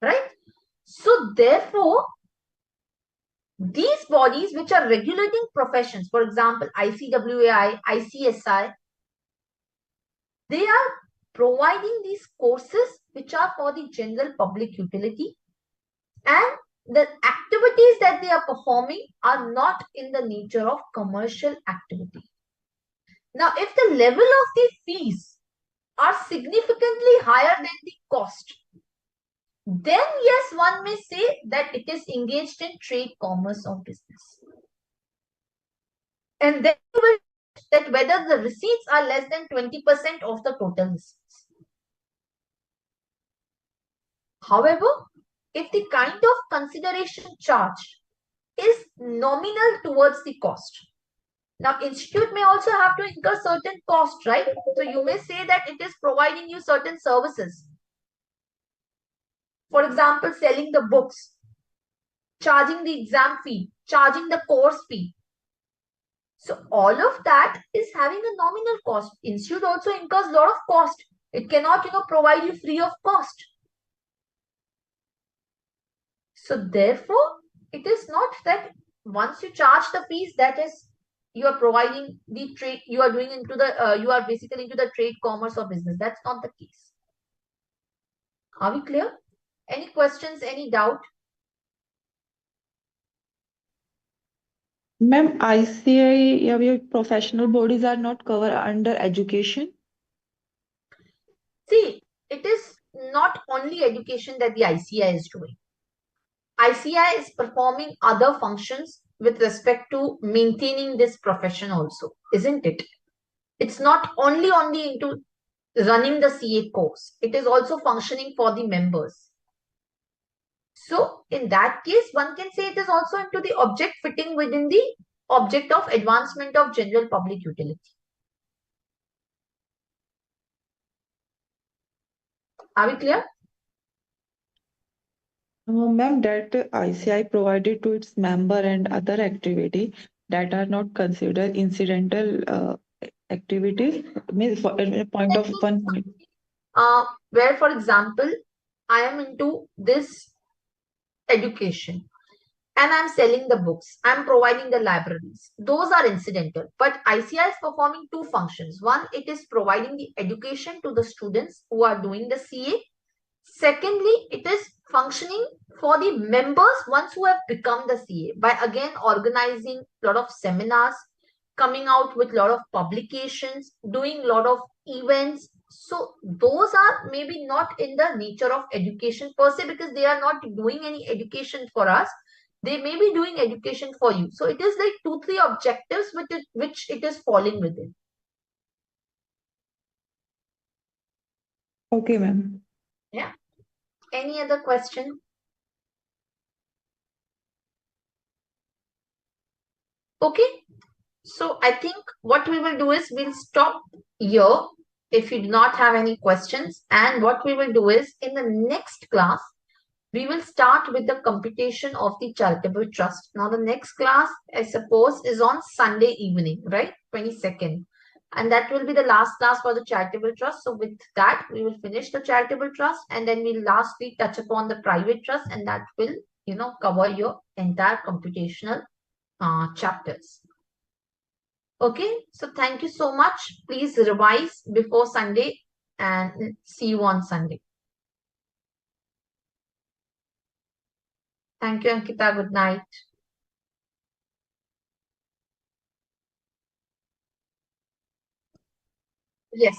Speaker 1: Right? So therefore, these bodies which are regulating professions, for example, ICWAI, ICSI, they are providing these courses which are for the general public utility, and the activities that they are performing are not in the nature of commercial activity. Now, if the level of the fees are significantly higher than the cost, then yes, one may say that it is engaged in trade, commerce, or business. And then you will that whether the receipts are less than 20% of the total receipts. However, if the kind of consideration charged is nominal towards the cost, now institute may also have to incur certain cost, right? So you may say that it is providing you certain services. For example, selling the books, charging the exam fee, charging the course fee. So all of that is having a nominal cost. Institute also incurs a lot of cost. It cannot, provide you free of cost. So therefore, it is not that once you charge the fees, that is you are providing the trade, you are doing into the, you are basically into the trade, commerce, or business. That's not the case. Are we clear? Any questions, any doubt?
Speaker 3: Ma'am, ICAI या ये professional bodies are not covered under education.
Speaker 1: See, it is not only education that the ICAI is doing. ICAI is performing other functions with respect to maintaining this profession also, isn't it? It's not only into running the CA course. It is also functioning for the members. So in that case, one can say it is also into the object fitting within the object of advancement of general public utility. Are we clear?
Speaker 3: Ma'am, that ICAI provided to its member and other activity that are not considered incidental activities, means for a point of one point.
Speaker 1: Where, for example, I am into this education and I'm selling the books, I'm providing the libraries. Those are incidental. But ICAI is performing two functions. One, it is providing the education to the students who are doing the CA. Secondly, it is functioning for the members once who have become the CA by again organizing a lot of seminars, coming out with a lot of publications, doing a lot of events. So those are maybe not in the nature of education per se, because they are not doing any education for us. They may be doing education for you. So it is like 2-3 objectives which it is falling within.
Speaker 3: Okay, ma'am.
Speaker 1: Yeah. Any other question? Okay. So I think what we will do is we'll stop here if you do not have any questions. And what we will do is in the next class, we will start with the computation of the charitable trust. Now the next class, I suppose, is on Sunday evening, right? 22nd. And that will be the last class for the charitable trust. So with that, we will finish the charitable trust, and then we'll lastly touch upon the private trust, and that will, cover your entire computational chapters. Okay, so thank you so much. Please revise before Sunday and see you on Sunday. Thank you, Ankita. Good night. Yes.